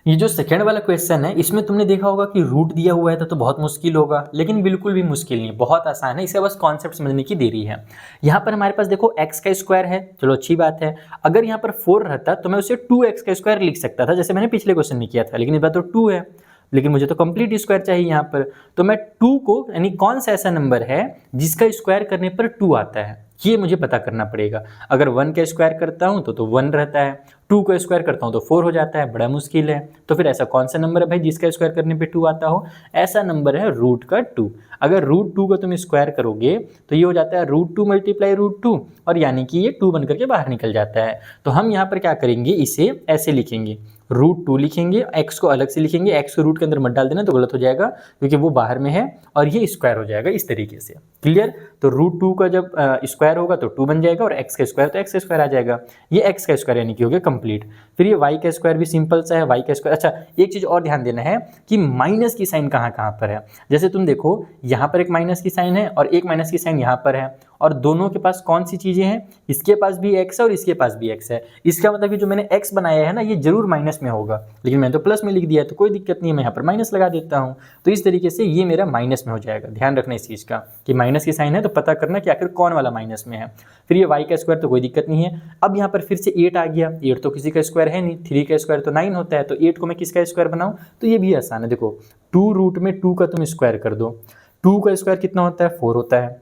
ये जो सेकंड वाला क्वेश्चन है इसमें तुमने देखा होगा कि रूट दिया हुआ है तो बहुत मुश्किल होगा, लेकिन बिल्कुल भी मुश्किल नहीं, बहुत आसान है। इसका बस कॉन्सेप्ट समझने की देरी है। यहाँ पर हमारे पास देखो x का स्क्वायर है, चलो अच्छी बात है। अगर यहाँ पर 4 रहता तो मैं उसे 2x का स्क्वायर लिख सकता था, जैसे मैंने पिछले क्वेश्चन में किया था, लेकिन इस बार तो 2 है, लेकिन मुझे तो कंप्लीट स्क्वायर चाहिए यहाँ पर। तो मैं 2 को, यानी कौन सा ऐसा नंबर है जिसका स्क्वायर करने पर 2 आता है, ये मुझे पता करना पड़ेगा। अगर 1 का स्क्वायर करता हूँ तो 1 रहता है, 2 का स्क्वायर करता हूँ तो 4 हो जाता है, बड़ा मुश्किल है। तो फिर ऐसा कौन सा नंबर है भाई जिसका स्क्वायर करने पे 2 आता हो? ऐसा नंबर है रूट का 2। अगर रूट 2 का तुम स्क्वायर करोगे तो ये हो जाता है रूट 2 मल्टीप्लाई रूट 2, और यानी कि ये 2 बन करके बाहर निकल जाता है। तो हम यहाँ पर क्या करेंगे, इसे ऐसे लिखेंगे, रूट 2 लिखेंगे, x को अलग से लिखेंगे, x को रूट के अंदर मत डाल देना तो गलत हो जाएगा क्योंकि वो बाहर में है, और ये स्क्वायर हो जाएगा इस तरीके से। क्लियर? तो रूट 2 का जब स्क्वायर होगा तो 2 बन जाएगा, और x का स्क्वायर तो x का स्क्वायर आ जाएगा, ये x का स्क्वायर यानी कि हो गया कंप्लीट। फिर ये y का स्क्वायर भी सिंपल सा है, y का स्क्वायर। अच्छा, एक चीज़ और ध्यान देना है कि माइनस की साइन कहाँ कहाँ पर है। जैसे तुम देखो यहाँ पर एक माइनस की साइन है और एक माइनस की साइन यहाँ पर है, और दोनों के पास कौन सी चीज़ें हैं, इसके पास भी x है और इसके पास भी x है। इसका मतलब कि जो मैंने x बनाया है ना ये जरूर माइनस में होगा, लेकिन मैंने तो प्लस में लिख दिया है तो कोई दिक्कत नहीं है, मैं यहाँ पर माइनस लगा देता हूँ। तो इस तरीके से ये मेरा माइनस में हो जाएगा। ध्यान रखना इस चीज़ का कि माइनस की साइन है तो पता करना कि आखिर कौन वाला माइनस में है। फिर ये y का स्क्वायर तो कोई दिक्कत नहीं है। अब यहाँ पर फिर से 8 आ गया, 8 तो किसी का स्क्वायर है नहीं, 3 का स्क्वायर तो 9 होता है, तो 8 को मैं किसका स्क्वायर बनाऊँ? तो ये भी आसान है। देखो 2 रूट में 2 का तुम स्क्वायर कर दो, 2 का स्क्वायर कितना होता है? 4 होता है,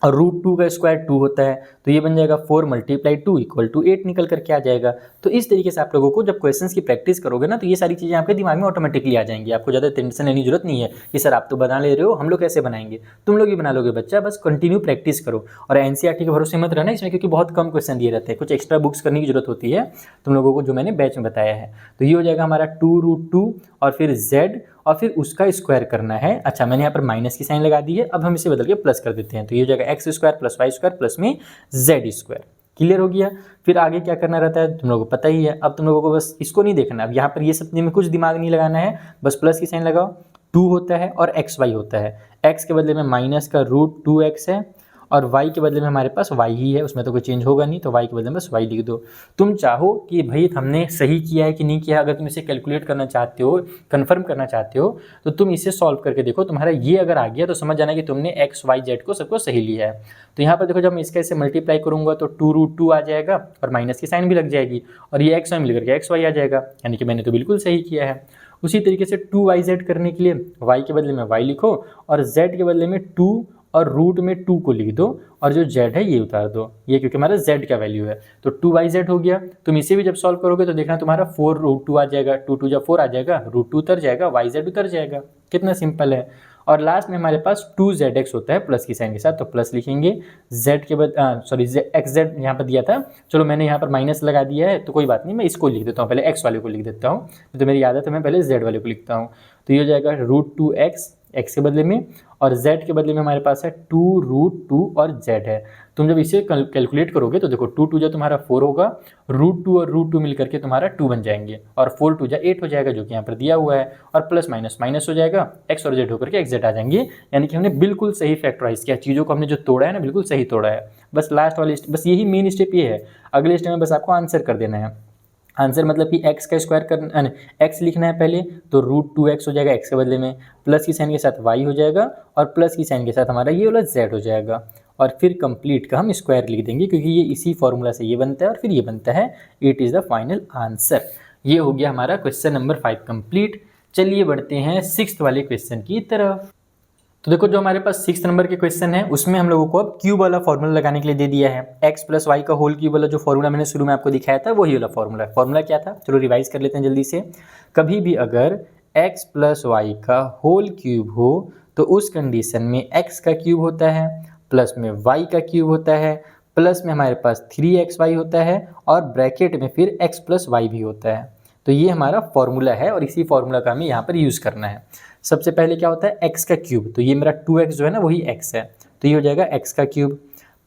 और रूट 2 का स्क्वायर 2 होता है, तो ये बन जाएगा 4 मल्टीप्लाई 2 इक्वल टू 8 निकल करके आ जाएगा। तो इस तरीके से आप लोगों को जब क्वेश्चंस की प्रैक्टिस करोगे ना तो ये सारी चीज़ें आपके दिमाग में ऑटोमेटिकली आ जाएंगी। आपको ज़्यादा टेंशन लेने की जरूरत नहीं है कि सर आप तो बना ले रहे हो, हम लोग कैसे बनाएंगे। तुम लोग ही बना लोगे बच्चा, बस कंटिन्यू प्रैक्टिस करो। और एनसीईआरटी के भरोसे मत रहना इसमें, क्योंकि बहुत कम क्वेश्चन दिए रहते हैं, कुछ एक्स्ट्रा बुक्स करने की जरूरत होती है तुम लोगों को, जो मैंने बैच में बताया है। तो ये हो जाएगा हमारा 2 रूट 2 और फिर z और फिर उसका स्क्वायर करना है। अच्छा, मैंने यहाँ पर माइनस की साइन लगा दी है, अब हम इसे बदल के प्लस कर देते हैं। तो ये हो जाएगा x square plus y square plus में z स्क्वायर। क्लियर हो गया? फिर आगे क्या करना रहता है तुम लोगों को पता ही है। अब तुम लोगों को बस इसको नहीं देखना, अब यहाँ पर ये सब में कुछ दिमाग नहीं लगाना है, बस प्लस की साइन लगाओ। 2 होता है और एक्स वाई होता है, x के बदले में माइनस का रूट 2x है, और y के बदले में हमारे पास y ही है, उसमें तो कोई चेंज होगा नहीं, तो y के बदले में बस y लिख दो। तुम चाहो कि भाई हमने सही किया है कि नहीं किया, अगर तुम इसे कैलकुलेट करना चाहते हो, कंफर्म करना चाहते हो, तो तुम इसे सॉल्व करके देखो। तुम्हारा ये अगर आ गया तो समझ जाना कि तुमने x y z को सबको सही लिया है। तो यहाँ पर देखो जब मैं इसका इसे मल्टीप्लाई करूँगा तो 2 रूट 2 आ जाएगा और माइनस की साइन भी लग जाएगी, और ये x y मिल करके x y आ जाएगा, यानी कि मैंने तो बिल्कुल सही किया है। उसी तरीके से 2yz करने के लिए y के बदले में y लिखो और z के बदले में 2 और रूट में 2 को लिख दो, और जो z है ये उतार दो, ये क्योंकि हमारा z का वैल्यू है। तो 2yz हो गया। तुम इसे भी जब सॉल्व करोगे तो देखना तुम्हारा 4 रूट 2 आ जाएगा, 2 2 जा 4 आ जाएगा, रूट 2 उतर जाएगा, yz उतर जाएगा। कितना सिंपल है। और लास्ट में हमारे पास 2zx होता है प्लस की साइन के साथ, तो प्लस लिखेंगे। z के बाद सॉरी xz यहाँ पर दिया था, चलो मैंने यहाँ पर माइनस लगा दिया है तो कोई बात नहीं, मैं इसको लिख देता हूँ, पहले x वाले को लिख देता हूँ, तो मेरी आदत है मैं पहले z वाले को लिखता हूँ। तो ये हो जाएगा रूट 2x x के बदले में, और z के बदले में हमारे पास है 2 रूट 2 और z है। तुम जब इसे कैलकुलेट करोगे तो देखो 2 2 जो तुम्हारा 4 होगा, रूट 2 और रूट 2 मिल करके तुम्हारा 2 बन जाएंगे, और 4 2 जा 8 हो जाएगा जो कि यहाँ पर दिया हुआ है, और प्लस माइनस माइनस हो जाएगा, x और z होकर के xz आ जाएंगे। यानी कि हमने बिल्कुल सही फैक्टराइज किया, चीज़ों को हमने जो तोड़ा है ना बिल्कुल सही तोड़ा है। बस लास्ट वाली बस यही मेन स्टेप ये है। अगले स्टेप में बस आपको आंसर कर देना है। आंसर मतलब कि x का स्क्वायर करना, x लिखना है पहले, तो रूट 2x हो जाएगा x के बदले में, प्लस की साइन के साथ y हो जाएगा, और प्लस की साइन के साथ हमारा ये वाला z हो जाएगा, और फिर कंप्लीट का हम स्क्वायर लिख देंगे क्योंकि ये इसी फॉर्मूला से ये बनता है, और फिर ये बनता है। It is the final answer. ये हो गया हमारा क्वेश्चन नंबर 5 कंप्लीट। चलिए बढ़ते हैं 6th वाले क्वेश्चन की तरफ। तो देखो जो हमारे पास 6th नंबर के क्वेश्चन है उसमें हम लोगों को अब क्यूब वाला फॉर्मूला लगाने के लिए दे दिया है। x प्लस वाई का होल क्यूब वाला जो फॉर्मूला मैंने शुरू में आपको दिखाया था वही वाला फॉर्मूला क्या था, चलो रिवाइज कर लेते हैं जल्दी से। कभी भी अगर x प्लस वाई का होल क्यूब हो तो उस कंडीशन में x का क्यूब होता है, प्लस में y का क्यूब होता है, प्लस में हमारे पास 3xy होता है, और ब्रैकेट में फिर x प्लस वाई भी होता है। तो ये हमारा फॉर्मूला है और इसी फॉर्मूला का हमें यहाँ पर यूज़ करना है। सबसे पहले क्या होता है x का क्यूब, तो ये मेरा 2x जो है ना वही x है, तो ये हो जाएगा x का क्यूब,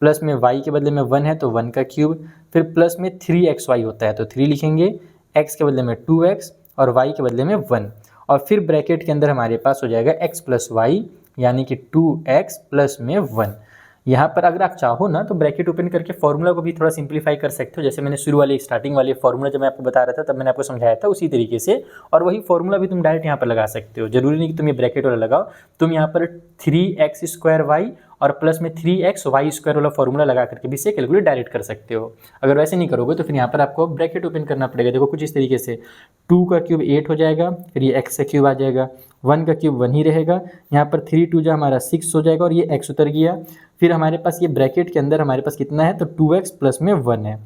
प्लस में y के बदले में 1 है तो 1 का क्यूब, फिर प्लस में 3xy होता है तो 3 लिखेंगे, x के बदले में 2x और y के बदले में 1, और फिर ब्रैकेट के अंदर हमारे पास हो जाएगा x प्लस वाई यानी कि 2x प्लस में 1। यहाँ पर अगर आप चाहो ना तो ब्रैकेट ओपन करके फॉर्मूला को भी थोड़ा सिंप्लीफाई कर सकते हो, जैसे मैंने शुरू वाले स्टार्टिंग वाले फॉर्मूला जब मैं आपको बता रहा था तब मैंने आपको समझाया था उसी तरीके से, और वही फॉर्मूला भी तुम डायरेक्ट यहाँ पर लगा सकते हो। जरूरी नहीं कि तुम ये ब्रैकेट वाला लगाओ, तुम यहाँ पर 3x² और प्लस में 3xy² वाला फॉर्मूला लगा करके भी इसे कैलकुलेट डायरेक्ट कर सकते हो। अगर वैसे नहीं करोगे तो फिर यहाँ पर आपको ब्रैकेट ओपन करना पड़ेगा। देखो कुछ इस तरीके से 2 का क्यूब 8 हो जाएगा, फिर ये x का क्यूब आ जाएगा, 1 का क्यूब 1 ही रहेगा, यहाँ पर 3 2 जा हमारा 6 हो जाएगा और ये x उतर गया। फिर हमारे पास ये ब्रैकेट के अंदर हमारे पास कितना है तो 2x प्लस में 1 है।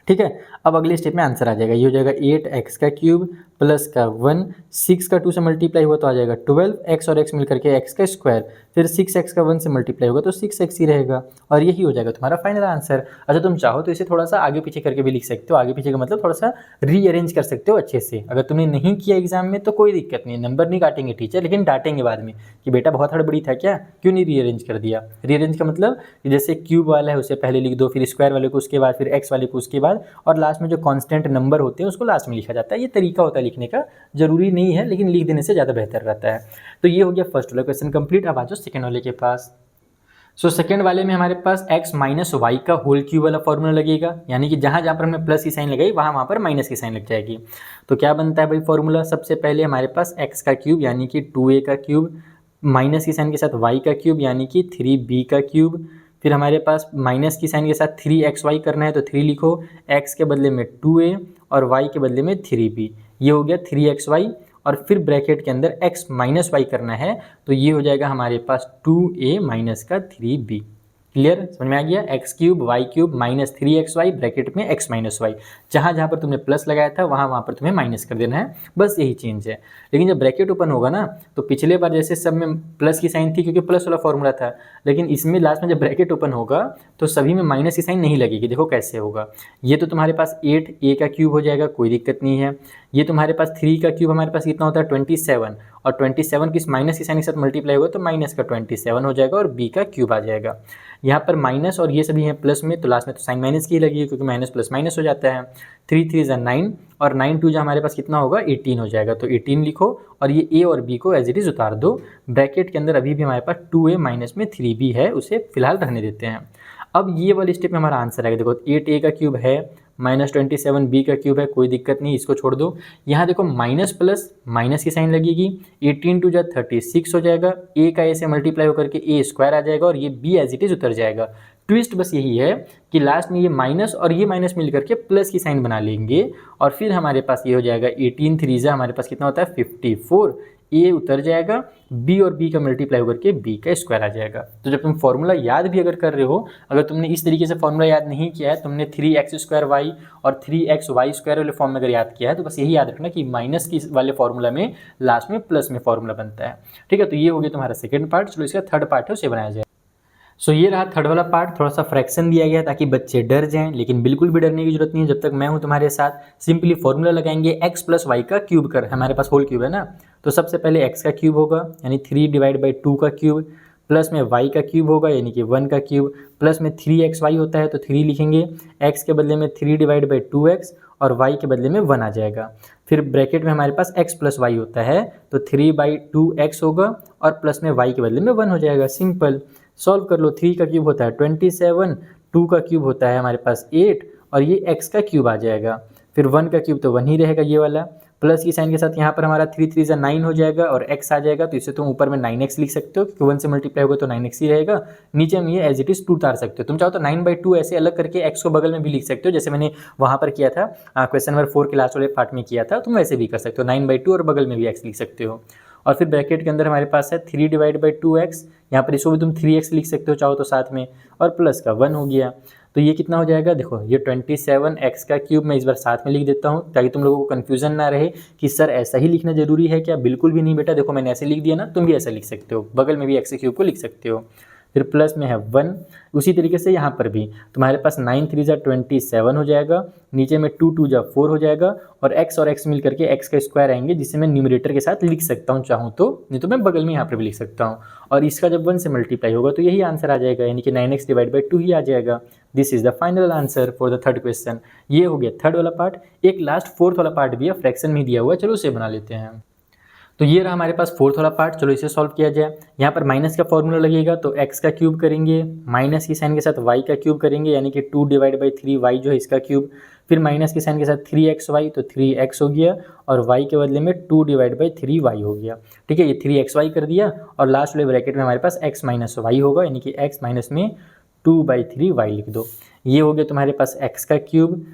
ठीक है, अब अगले स्टेप में आंसर आ जाएगा, ये हो जाएगा 8x का क्यूब प्लस का 1, 6 का 2 से मल्टीप्लाई हुआ तो आ जाएगा 12, x और x मिलकर के x का स्क्वायर, फिर 6x का 1 से मल्टीप्लाई होगा तो 6x ही रहेगा, और यही हो जाएगा तुम्हारा फाइनल आंसर। अच्छा तुम चाहो तो इसे थोड़ा सा आगे पीछे करके भी लिख सकते हो, आगे पीछे का मतलब थोड़ा सा रीअरेंज कर सकते हो अच्छे से। अगर तुमने नहीं किया एग्जाम में तो कोई दिक्कत नहीं, नंबर नहीं काटेंगे टीचर, लेकिन डांटेंगे बाद में कि बेटा बहुत हड़बड़ी था क्या, क्यों नहीं रीअरेंज कर दिया। रीअरेंज का मतलब जैसे क्यूब वाला है उसे पहले लिख दो, फिर स्क्वायर वाले को उसके बाद, फिर एक्स वाले को उसके बाद, और लास्ट में जो कांस्टेंट नंबर होते हैं उसको लास्ट में लिखा जाता है। ये तरीका होता है लिखने का, जरूरी नहीं है लेकिन लिख देने से ज़्यादा बेहतर रहता है। तो ये हो गया फर्स्ट वाला क्वेश्चन कंप्लीट। अब आ जाओ सेकंड वाले के पास। सो सेकंड वाले में हमारे पास x माइनस वाई का होल क्यूब वाला फॉर्मूला लगेगा, यानी कि जहाँ जहाँ पर हमने प्लस की साइन लगाई वहाँ पर माइनस की साइन लग जाएगी। तो क्या बनता है भाई फॉर्मूला, सबसे पहले हमारे पास x का क्यूब यानी कि 2a का क्यूब, माइनस की साइन के साथ y का क्यूब यानी कि 3b का क्यूब, फिर हमारे पास माइनस की साइन के साथ 3xy करना है तो 3 लिखो, x के बदले में 2a और y के बदले में 3b, ये हो गया 3xy, और फिर ब्रैकेट के अंदर x माइनस वाई करना है तो ये हो जाएगा हमारे पास 2a माइनस का 3b। क्लियर, समझ में आ गया, x cube y cube minus 3xy bracket में x माइनस वाई, जहाँ जहाँ पर तुमने प्लस लगाया था वहाँ पर तुम्हें माइनस कर देना है, बस यही चेंज है। लेकिन जब ब्रैकेट ओपन होगा ना तो पिछले बार जैसे सब में प्लस की साइन थी क्योंकि प्लस वाला फॉर्मूला था, लेकिन इसमें लास्ट में जब ब्रैकेट ओपन होगा तो सभी में माइनस की साइन नहीं लगेगी। देखो कैसे होगा, ये तो तुम्हारे पास 8a का क्यूब हो जाएगा, कोई दिक्कत नहीं है। ये तुम्हारे पास 3 का क्यूब हमारे पास कितना होता है 27, और 27 की माइनस की साइन के साथ मल्टीप्लाई होगा तो माइनस का 27 हो जाएगा और b का क्यूब आ जाएगा। यहाँ पर माइनस और ये सभी हैं प्लस में तो लास्ट में तो साइन माइनस की लगेगी क्योंकि माइनस प्लस माइनस हो जाता है। 3 3 = 9 और 9 2 हमारे पास कितना होगा 18 हो जाएगा, तो 18 लिखो और ये a और b को एज इट इज़ उतार दो। ब्रैकेट के अंदर अभी भी हमारे पास 2a माइनस में 3b है, उसे फिलहाल रहने देते हैं। अब ये वाले स्टेप में हमारा आंसर आएगा, देखो 8a का क्यूब है, माइनस 27b का क्यूब है, कोई दिक्कत नहीं, इसको छोड़ दो। यहाँ देखो माइनस प्लस माइनस की साइन लगेगी, 18 2 = 36 हो जाएगा, a का a से मल्टीप्लाई होकर के a स्क्वायर आ जाएगा और ये b एज इट इज उतर जाएगा। ट्विस्ट बस यही है कि लास्ट में ये माइनस और ये माइनस मिल करके प्लस की साइन बना लेंगे और फिर हमारे पास ये हो जाएगा 18 3 हमारे पास कितना होता है 54, a उतर जाएगा, b और b का मल्टीप्लाई होकर के b का स्क्वायर आ जाएगा। तो जब तुम फॉर्मूला याद भी अगर कर रहे हो, अगर तुमने इस तरीके से फॉर्मूला याद नहीं किया है, तुमने 3x² और 3xy² वाले फॉर्म में अगर याद किया है तो बस यही याद रखना कि माइनस की वाले फॉर्मूला में लास्ट में प्लस में फॉर्मूला बनता है। ठीक है, तो ये हो गया तुम्हारा सेकंड पार्ट। चलो इसका थर्ड पार्ट है उसे बनाया जाए। सो ये रहा थर्ड वाला पार्ट, थोड़ा सा फ्रैक्शन दिया गया ताकि बच्चे डर जाएं, लेकिन बिल्कुल भी डरने की जरूरत नहीं है। जब तक मैं हूं तुम्हारे साथ, सिंपली फॉर्मूला लगाएंगे x प्लस वाई का क्यूब कर, हमारे पास होल क्यूब है ना, तो सबसे पहले x का क्यूब होगा यानी 3 / 2 का क्यूब, प्लस में y का क्यूब होगा यानी कि 1 का क्यूब, प्लस में 3xy होता है तो 3 लिखेंगे, x के बदले में 3 / 2x और y के बदले में 1 आ जाएगा। फिर ब्रैकेट में हमारे पास x प्लस वाई होता है तो 3/2x होगा और प्लस में y के बदले में 1 हो जाएगा। सिंपल, सॉल्व कर लो। 3 का क्यूब होता है 27, 2 का क्यूब होता है हमारे पास 8 और ये x का क्यूब आ जाएगा। फिर 1 का क्यूब तो 1 ही रहेगा ये वाला, प्लस की साइन के साथ यहाँ पर हमारा 3 3 = 9 हो जाएगा और x आ जाएगा, तो इसे तुम ऊपर में 9x लिख सकते हो क्योंकि 1 से मल्टीप्लाई होगा तो 9x ही रहेगा। नीचे में ये एज इट इज 2 उतार सकते हो, तुम चाहो तो 9/2 ऐसे अलग करके x को बगल में भी लिख सकते हो, जैसे मैंने वहाँ पर किया था क्वेश्चन नंबर 4 के लास्ट वाले पार्ट में किया था, तुम वैसे भी कर सकते हो, 9/2 और बगल में भी x लिख सकते हो। और फिर ब्रैकेट के अंदर हमारे पास है 3 / 2x, यहाँ पर इसको भी तुम 3x लिख सकते हो चाहो तो साथ में, और प्लस का 1 हो गया। तो ये कितना हो जाएगा, देखो ये 27x का क्यूब मैं इस बार साथ में लिख देता हूँ ताकि तुम लोगों को कन्फ्यूजन ना रहे कि सर ऐसा ही लिखना जरूरी है क्या। बिल्कुल भी नहीं बेटा, देखो मैंने ऐसे लिख दिया ना, तुम भी ऐसा लिख सकते हो, बगल में भी x के क्यूब को लिख सकते हो। फिर प्लस में है 1। उसी तरीके से यहाँ पर भी तुम्हारे पास 9 3 × 27 हो जाएगा, नीचे में 2 2 × 4 हो जाएगा, और x और x मिल करके x का स्क्वायर आएंगे, जिसे मैं न्यूमरेटर के साथ लिख सकता हूँ चाहूँ तो, नहीं तो मैं बगल में यहाँ पर भी लिख सकता हूँ। और इसका जब 1 से मल्टीप्लाई होगा तो यही आंसर आ जाएगा, यानी कि 9x / 2 ही आ जाएगा। This is the final answer for the third question. ये हो गया थर्ड वाला पार्ट। एक लास्ट फोर्थ वाला पार्ट भी है, फ्रैक्शन में दिया हुआ है, चलो उसे बना लेते हैं। तो ये रहा हमारे पास फोर्थ वाला पार्ट, चलो इसे सॉल्व किया जाए। यहाँ पर माइनस का फॉर्मूला लगेगा तो x का क्यूब करेंगे, माइनस की साइन के साथ y का क्यूब करेंगे, यानी कि 2 / 3y जो है इसका क्यूब, फिर माइनस की साइन के साथ 3xy तो 3x हो गया, और y के बदले में 2 / 3y हो गया। ठीक है, ये 3xy कर दिया, और लास्ट वाले ब्रैकेट में हमारे पास x - y होगा, यानी कि x माइनस में 2/3y लिख दो। ये हो गया तुम्हारे पास x का क्यूब।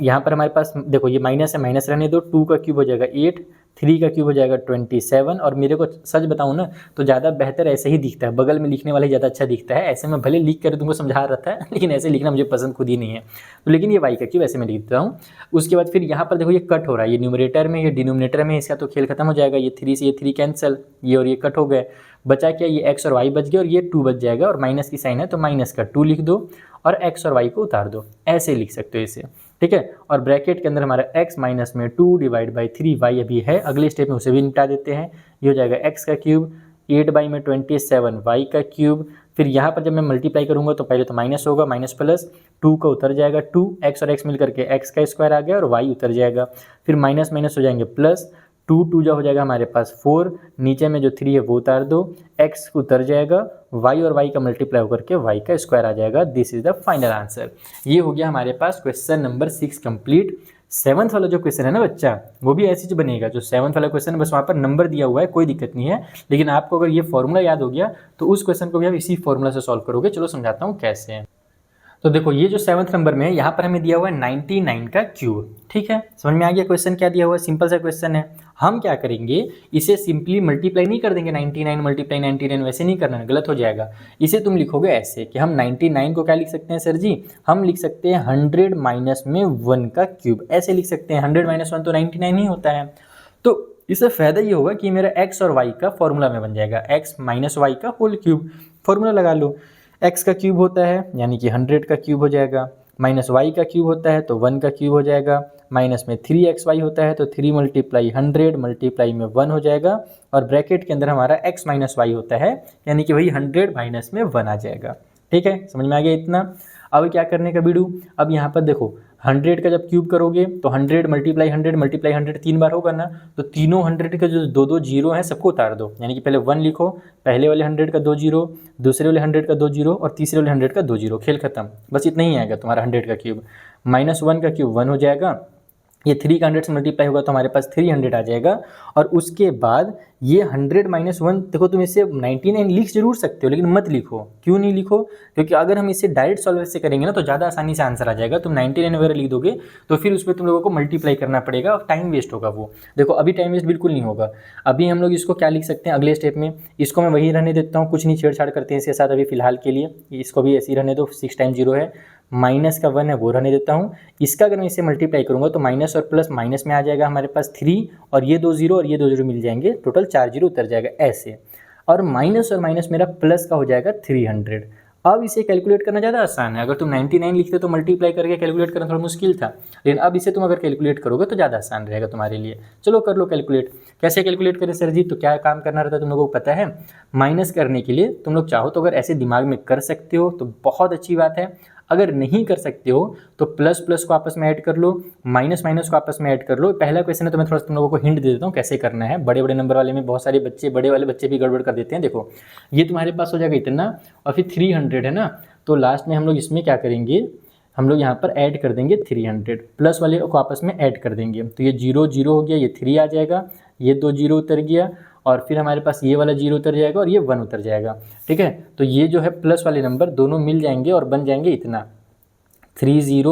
यहाँ पर हमारे पास देखो ये माइनस है, माइनस रहने दो, 2 का क्यूब हो जाएगा 8, 3 का क्यूब हो जाएगा 27, और मेरे को सच बताऊँ ना तो ज़्यादा बेहतर ऐसे ही दिखता है, बगल में लिखने वाला ही ज़्यादा अच्छा दिखता है। ऐसे में भले लिख कर तुमको समझा रहा था लेकिन ऐसे लिखना मुझे पसंद खुद ही नहीं है, तो लेकिन ये y का क्यूब ऐसे में लिख देता हूँ। उसके बाद फिर यहाँ पर देखो ये कट हो रहा है, ये न्यूमरेटर में, ये डिनोमिनेटर में, इसका तो खेल खत्म हो जाएगा। ये 3 से ये 3 कैंसिल, ये और ये कट हो गए, बचा क्या, ये x और y बच गया, और ये 2 बच जाएगा, और माइनस की साइन है तो माइनस का 2 लिख दो, और x और y को उतार दो, ऐसे लिख सकते हो इसे। ठीक है, और ब्रैकेट के अंदर हमारा x माइनस में 2 / 3y अभी है, अगले स्टेप में उसे भी निपटा देते हैं। ये हो जाएगा x का क्यूब, 8/27 y का क्यूब, फिर यहाँ पर जब मैं मल्टीप्लाई करूँगा तो पहले तो माइनस होगा, माइनस प्लस 2 का उतर जाएगा 2, x और x मिल करके x का स्क्वायर आ गया, और y उतर जाएगा, फिर माइनस माइनस हो जाएंगे प्लस, 2 2 जो हो जाएगा हमारे पास 4, नीचे में जो 3 है वो उतार दो, x उतर जाएगा, y और y का मल्टीप्लाई होकर के y का स्क्वायर आ जाएगा। This is the final answer. ये हो गया हमारे पास क्वेश्चन नंबर 6 कंप्लीट। 7th वाला जो क्वेश्चन है ना बच्चा, वो भी ऐसे ही बनेगा। जो 7th वाला क्वेश्चन है बस वहाँ पर नंबर दिया हुआ है, कोई दिक्कत नहीं है, लेकिन आपको अगर ये फॉर्मूला याद हो गया तो उस क्वेश्चन को भी आप इसी फॉर्मूला से सॉल्व करोगे। चलो समझाता हूँ कैसे। तो देखो ये जो 7th नंबर में है, यहाँ पर हमें दिया हुआ है 99 का क्यूब। ठीक है, समझ में आ गया क्वेश्चन क्या दिया हुआ है, सिंपल सा क्वेश्चन है। हम क्या करेंगे, इसे सिंपली मल्टीप्लाई नहीं कर देंगे, 99 × 99 वैसे नहीं करना है, गलत हो जाएगा। इसे तुम लिखोगे ऐसे कि हम 99 को क्या लिख सकते हैं सर जी, हम लिख सकते हैं 100 माइनस में 1 का क्यूब, ऐसे लिख सकते हैं। 100 - 1 तो 99 ही होता है। तो इससे फ़ायदा ये होगा कि मेरा x और y का फॉर्मूला में बन जाएगा, x - y का होल क्यूब, फॉर्मूला लगा लो। x का क्यूब होता है यानी कि 100 का क्यूब हो जाएगा, माइनस y का क्यूब होता है तो 1 का क्यूब हो जाएगा, माइनस में 3xy होता है तो 3 × 100 मल्टीप्लाई में 1 हो जाएगा, और ब्रैकेट के अंदर हमारा x - y होता है यानी कि वही 100 माइनस में 1 आ जाएगा। ठीक है, समझ में आ गया इतना। अब क्या करने का बीडू, अब यहाँ पर देखो 100 का जब क्यूब करोगे तो 100 × 100 3 बार होगा ना, तो तीनों 100 के जो दो जीरो हैं सबको उतार दो, यानी कि पहले 1 लिखो, पहले वाले 100 का 2 जीरो, दूसरे वाले 100 का 2 जीरो, और तीसरे वाले 100 का 2 जीरो, खेल खत्म। बस इतना ही आएगा तुम्हारा 100 का क्यूब। -1 का क्यूब 1 हो जाएगा, ये 3 का 100 से मल्टीप्लाई होगा तो हमारे पास 300 आ जाएगा, और उसके बाद ये 100 - 1, देखो तुम इसे 99 लिख जरूर सकते हो लेकिन मत लिखो। क्यों नहीं लिखो, क्योंकि अगर हम इसे डायरेक्ट सॉल्वर से करेंगे ना तो ज़्यादा आसानी से आंसर आ जाएगा। तुम 99 वगैरह लिख दोगे तो फिर उस पर तुम लोगों को मल्टीप्लाई करना पड़ेगा और टाइम वेस्ट होगा वो। देखो अभी टाइम वेस्ट बिल्कुल नहीं होगा। अभी हम लोग इसको क्या लिख सकते हैं अगले स्टेप में, इसको मैं वही रहने देता हूँ, कुछ नहीं छेड़छाड़ करते हैं इसके साथ अभी फिलहाल के लिए। इसको भी ऐसे ही रहने दो, 6 × 0 है, माइनस का 1 है वो रहने देता हूँ। इसका अगर मैं इसे मल्टीप्लाई करूँगा तो माइनस और प्लस माइनस में आ जाएगा हमारे पास 3, और ये 2 0 और ये 2 0 मिल जाएंगे, टोटल 4 0 उतर जाएगा ऐसे, और माइनस और माइनस मेरा प्लस का हो जाएगा 300। अब इसे कैलकुलेट करना ज़्यादा आसान है। अगर तुम 99 लिखते तो मल्टीप्लाई करके कैलकुलेट करना थोड़ा मुश्किल था, लेकिन अब इसे तुम अगर कैलकुलेट करोगे तो ज़्यादा आसान रहेगा तुम्हारे लिए। चलो कर लो कैलकुलेट। कैसे कैलकुलेट करें सर जी, तो क्या काम करना रहता है तुम लोगों को पता है। माइनस करने के लिए तुम लोग चाहो तो अगर ऐसे दिमाग में कर सकते हो तो बहुत अच्छी बात है, अगर नहीं कर सकते हो तो प्लस प्लस को आपस में ऐड कर लो, माइनस माइनस को आपस में ऐड कर लो। पहला क्वेश्चन है तो मैं थोड़ा सा तुम लोगों को हिंट दे देता हूँ कैसे करना है। बड़े बड़े नंबर वाले में बहुत सारे बच्चे, बड़े वाले बच्चे भी गड़बड़ कर देते हैं। देखो ये तुम्हारे पास हो जाएगा इतना, और फिर 300 है ना, तो लास्ट में हम लोग इसमें क्या करेंगे, हम लोग यहाँ पर ऐड कर देंगे 300, प्लस वाले को आपस में ऐड कर देंगे। तो ये 0 0 हो गया, ये 3 आ जाएगा, ये 2 0 उतर गया, और फिर हमारे पास ये वाला 0 उतर जाएगा और ये 1 उतर जाएगा। ठीक है, तो ये जो है प्लस वाले नंबर दोनों मिल जाएंगे और बन जाएंगे इतना 30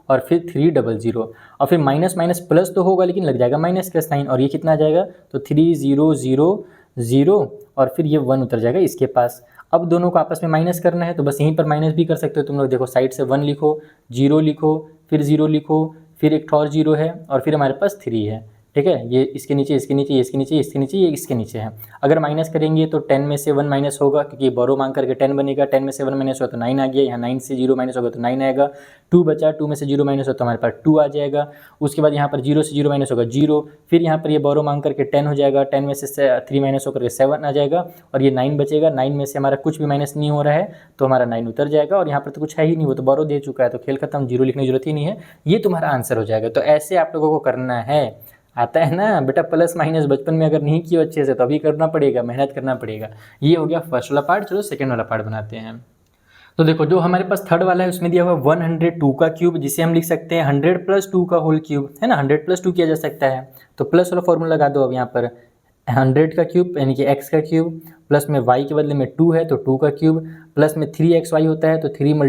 और फिर 300, और फिर माइनस माइनस प्लस तो होगा लेकिन लग जाएगा माइनस का साइन, और ये कितना आ जाएगा तो 3000 और फिर ये 1 उतर जाएगा इसके पास। अब दोनों को आपस में माइनस करना है तो बस यहीं पर माइनस भी कर सकते हो तुम लोग। देखो साइड से 1 लिखो, 0 लिखो, फिर 0 लिखो, फिर एक और 0 है, और फिर हमारे पास 3 है। ठीक है, ये इसके नीचे, इसके नीचे, ये इसके नीचे, इसके नीचे, ये इसके नीचे है। अगर माइनस करेंगे तो 10 में से 1 माइनस होगा, क्योंकि बोरो मांग करके 10 बनेगा, 10 में से 1 माइनस होगा तो 9 आ गया, यहाँ 9 से 0 माइनस होगा तो 9 आएगा, 2 बचा, 2 में से 0 माइनस होगा तो हमारे पास 2 आ जाएगा। उसके बाद यहाँ पर 0 से 0 माइनस होगा 0, फिर यहाँ पर ये बोरो मांग करके 10 हो जाएगा, 10 में से 3 माइनस होकर के 7 आ जाएगा, और ये 9 बचेगा, 9 में से हमारा कुछ भी माइनस नहीं हो रहा है तो हमारा 9 उतर जाएगा, और यहाँ पर तो कुछ है ही नहीं, वो तो बोरो दे चुका है, तो खेल खत्म, 0 लिखने की जरूरत ही नहीं है, ये तुम्हारा आंसर हो जाएगा। तो ऐसे आप लोगों को करना है, आता है ना बेटा, प्लस माइनस बचपन में अगर नहीं किया अच्छे से तो अभी करना पड़ेगा, मेहनत करना पड़ेगा। ये हो गया फर्स्ट वाला पार्ट। चलो सेकंड वाला पार्ट बनाते हैं। तो देखो जो हमारे पास थर्ड वाला है उसमें दिया हुआ 102 का क्यूब, जिसे हम लिख सकते हैं 100 + 2 का होल क्यूब, है ना, 100 + 2 किया जा सकता है। तो प्लस वाला फॉर्मूला लगा दो अब यहाँ पर, 100 का क्यूब यानी कि x का क्यूब, प्लस में y के बदले में 2 है तो 2 का क्यूब, प्लस में 3xy होता है तो 3 ×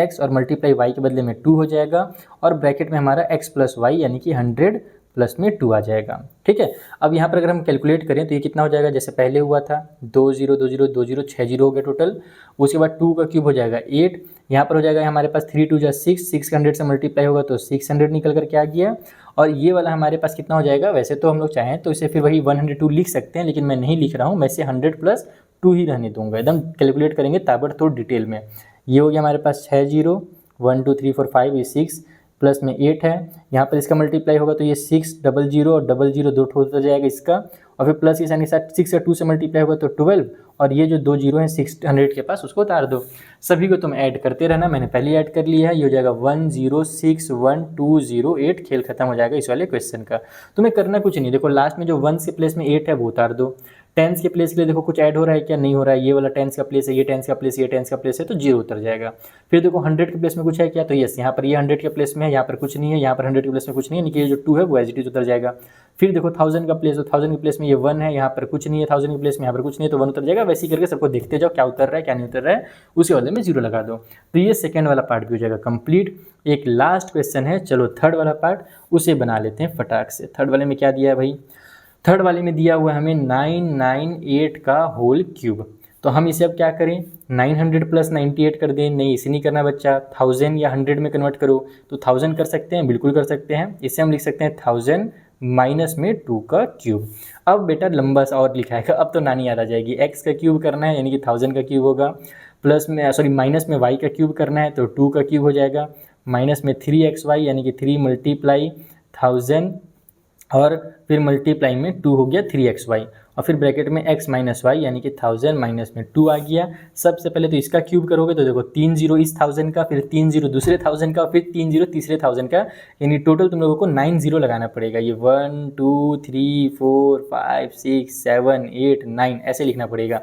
x और मल्टीप्लाई y के बदले में 2 हो जाएगा, और ब्रैकेट में हमारा x + y यानी कि 100 प्लस में 2 आ जाएगा। ठीक है, अब यहाँ पर अगर हम कैलकुलेट करें तो ये कितना हो जाएगा, जैसे पहले हुआ था 2 0 2 0 2 0 6 0 हो गया टोटल। उसके बाद 2 का क्यूब हो जाएगा 8, यहाँ पर हो जाएगा हमारे पास 3 2 जा 6, 6 100 से मल्टीप्लाई होगा तो 600 निकल कर के आ गया। और ये वाला हमारे पास कितना हो जाएगा, वैसे तो हम लोग चाहें तो इसे फिर वही 102 लिख सकते हैं, लेकिन मैं नहीं लिख रहा हूँ, मैं इसे 100 + 2 ही रहने दूंगा, एकदम कैलकुलेट करेंगे ताबड़तोड़ डिटेल में। ये हो गया हमारे पास 6 0 1 2 3 4 5 ये 6, प्लस में 8 है, यहाँ पर इसका मल्टीप्लाई होगा तो ये 6 0 0 और 0 0 2 होता जाएगा इसका, और फिर प्लस इस यानी 6 का 2 से मल्टीप्लाई होगा तो 12, और ये जो 2 0 हैं 600 के पास उसको उतार दो। सभी को तुम ऐड करते रहना, मैंने पहले ऐड कर लिया है, ये हो जाएगा 106128, खेल खत्म हो जाएगा इस वाले क्वेश्चन का। तुम्हें करना कुछ नहीं, देखो लास्ट में जो 1 के प्लेस में 8 है वो उतार दो, टेंस के प्लेस के लिए देखो कुछ ऐड हो रहा है क्या, नहीं हो रहा है, ये वाला टेंस का प्लेस है, ये टेंस का प्लेस, ये टेंस का प्लेस है तो 0 उतर जाएगा। फिर देखो 100 के प्लेस में कुछ है क्या, तो यस यहाँ पर ये 100 के प्लेस में है, यहाँ पर कुछ नहीं है, यहाँ पर 100 के प्लेस में कुछ नहीं है, यानी कि ये जो 2 है वो एज इट इज उतर जाएगा। फिर देखो 1000 का प्लेस, तो 1000 के प्लेस में ये 1 है, यहाँ पर कुछ नहीं है, 1000 के प्लेस में यहाँ पर कुछ नहीं है तो 1 उतर जाएगा। वैसे ही करके सबको देखते जाओ क्या उतर रहा है क्या नहीं उतर रहा है, उसी वाले में 0 लगा दो। तो ये सेकंड वाला पार्ट भी हो जाएगा कंप्लीट। एक लास्ट क्वेश्चन है, चलो थर्ड वाला पार्ट उसे बना लेते हैं फटाक से। थर्ड वाले में क्या दिया है भाई, थर्ड वाले में दिया हुआ है हमें 998 का होल क्यूब। तो हम इसे अब क्या करें, 900 + 98 कर दें, नहीं इसे नहीं करना बच्चा, 1000 या 100 में कन्वर्ट करो तो 1000 कर सकते हैं, बिल्कुल कर सकते हैं। इसे हम लिख सकते हैं 1000 माइनस में 2 का क्यूब। अब बेटा लंबा सा और लिखा है, अब तो नानी याद आ जाएगी, x का क्यूब करना है यानी कि 1000 का क्यूब होगा, प्लस में माइनस में y का क्यूब करना है तो 2 का क्यूब हो जाएगा, माइनस में 3xy यानी कि 3 × 1000 और फिर मल्टीप्लाई में 2 हो गया 3xy, और फिर ब्रैकेट में x - y यानी कि 1000 माइनस में 2 आ गया। सबसे पहले तो इसका क्यूब करोगे तो देखो 3 0 इस 1000 का, फिर 3 0 दूसरे 1000 का, फिर 3 0 तीसरे 1000 का, यानी टोटल तुम लोगों को 9 0 लगाना पड़ेगा। ये 1 2 3 4 5 6 7 8 9 ऐसे लिखना पड़ेगा।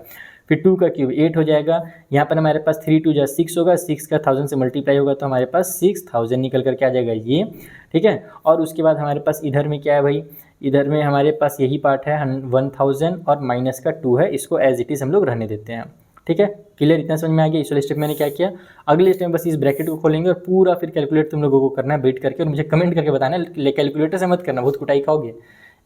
फिर 2 का क्यूब 8 हो जाएगा, यहाँ पर हमारे पास 3 2 जा 6 होगा, 6 का 1000 से मल्टीप्लाई होगा तो हमारे पास 6000 निकल करके आ जाएगा ये, ठीक है। और उसके बाद हमारे पास इधर में क्या है भाई, इधर में हमारे पास यही पार्ट है 1000 और माइनस का 2 है, इसको एज इट इज़ हम लोग रहने देते हैं, ठीक है। क्लियर, इतना समझ में आ गया। इस वाले स्टेप मैंने क्या किया, अगले स्टेप बस इस ब्रैकेट को खोलेंगे और पूरा फिर कैलकुलेट तुम लोगों को करना है बैठ करके, और मुझे कमेंट करके बताना है, कैलकुलेटर से मत करना, बहुत कुटाई खाओगे।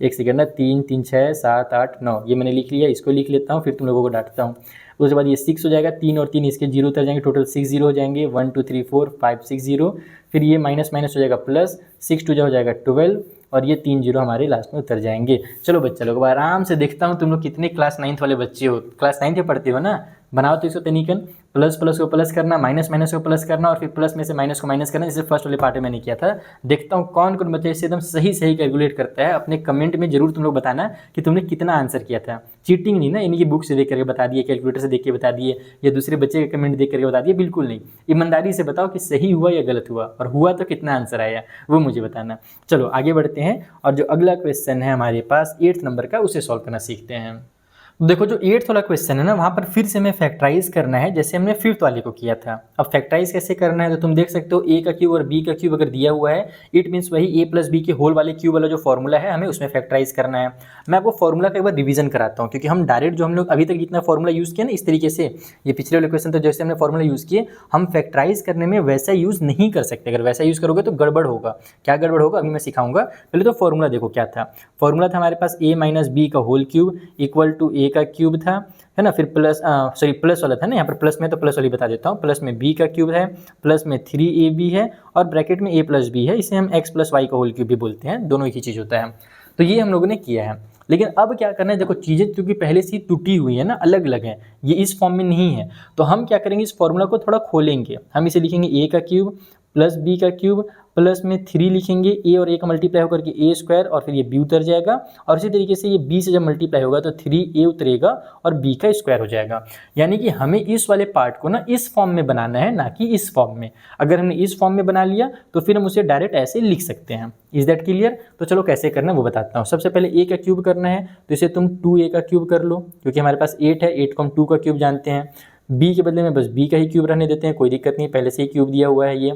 एक सेकेंड ना, 3 3 6 7 8 9 ये मैंने लिख लिया, इसको लिख लेता हूँ फिर तुम लोगों को डांटता हूँ। उसके बाद ये 6 हो जाएगा, 3 और 3 इसके 0 उतर जाएंगे, टोटल 6 0 हो जाएंगे, 1 2 3 4 5 6 0। फिर ये माइनस माइनस हो जाएगा प्लस, 6 2 हो जाएगा 12, और ये 3 0 हमारे लास्ट में उतर जाएंगे। चलो बच्चा लोग आराम से देखता हूँ तुम लोग कितने क्लास 9th वाले बच्चे हो, क्लास 9th में पढ़ते हो ना। बनाओ तो इसको तनिकन, प्लस प्लस को प्लस करना, माइनस माइनस को प्लस करना, और फिर प्लस में से माइनस को माइनस करना, जैसे फर्स्ट वाले पार्ट में मैंने किया था। देखता हूँ कौन कौन बच्चे इसे एकदम सही सही कैलकुलेट करता है। अपने कमेंट में जरूर तुम लोग बताना कि तुमने कितना आंसर किया था। चीटिंग नहीं ना, यानी कि बुक से देख करके बता दिए, कैलकुलेटर से देख के बता दिए, या दूसरे बच्चे के कमेंट देख करके बता दिए, बिल्कुल नहीं। ईमानदारी से बताओ कि सही हुआ या गलत हुआ, और हुआ तो कितना आंसर आया वो मुझे बताना। चलो आगे बढ़ते हैं, और जो अगला क्वेश्चन है हमारे पास 8th नंबर का, उसे सॉल्व करना सीखते हैं। देखो जो 8th वाला क्वेश्चन है ना, वहाँ पर फिर से हमें फैक्टराइज करना है जैसे हमने 5th वाले को किया था। अब फैक्टराइज कैसे करना है तो तुम देख सकते हो, a का क्यूब और b का क्यूब अगर दिया हुआ है, इट मीन्स वही a + b के होल वाले क्यूब वाला जो फॉर्मूला है हमें उसमें फैक्टराइज करना है। मैं आपको फॉर्मूला का एक बार रिवीजन कराता हूँ, क्योंकि हम डायरेक्ट जो हम लोग अभी तक जितना फॉर्मूला यूज़ किया ना इस तरीके से, ये पिछले वाले क्वेश्चन तो जैसे हमने फॉर्मूला यूज़ किए, हम फैक्टराइज करने में वैसा यूज़ नहीं कर सकते। अगर वैसा यूज़ करोगे तो गड़बड़ होगा। क्या गड़बड़ होगा अभी मैं सिखाऊंगा। पहले तो फॉर्मूला देखो क्या था। फॉर्मूला था हमारे पास a - b का whole cube equal to a का क्यूब था, है ना। फिर प्लस प्लस वाला था ना, यहाँ पर प्लस में तो प्लस वाली बता देता हूँ। प्लस में b का क्यूब है, प्लस में 3ab है, और ब्रैकेट में a + b है। इसे हम x + y का होल क्यूब भी बोलते हैं, दोनों एक ही चीज़ होता है। तो ये हम लोगों ने किया है। लेकिन अब क्या करना है, देखो चीज़ें क्योंकि पहले से ही टूटी हुई है ना, अलग अलग है, ये इस फॉर्म में नहीं है, तो हम क्या करेंगे, इस फॉर्मूला को थोड़ा खोलेंगे। हम इसे लिखेंगे ए का क्यूब प्लस बी का क्यूब प्लस में 3 लिखेंगे, ए और ए का मल्टीप्लाई होकर के ए स्क्वायर, और फिर ये बी उतर जाएगा, और इसी तरीके से ये बी से जब मल्टीप्लाई होगा तो 3a उतरेगा और b का स्क्वायर हो जाएगा। यानी कि हमें इस वाले पार्ट को ना इस फॉर्म में बनाना है, ना कि इस फॉर्म में। अगर हमने इस फॉर्म में बना लिया तो फिर हम उसे डायरेक्ट ऐसे लिख सकते हैं। Is that clear? तो चलो कैसे करना है वो बताता हूँ। सबसे पहले a का क्यूब करना है, तो इसे तुम 2a का क्यूब कर लो, क्योंकि हमारे पास 8 है, 8 को हम 2 का क्यूब जानते हैं। b के बदले में बस b का ही क्यूब रहने देते हैं, कोई दिक्कत नहीं, पहले से ही क्यूब दिया हुआ है ये।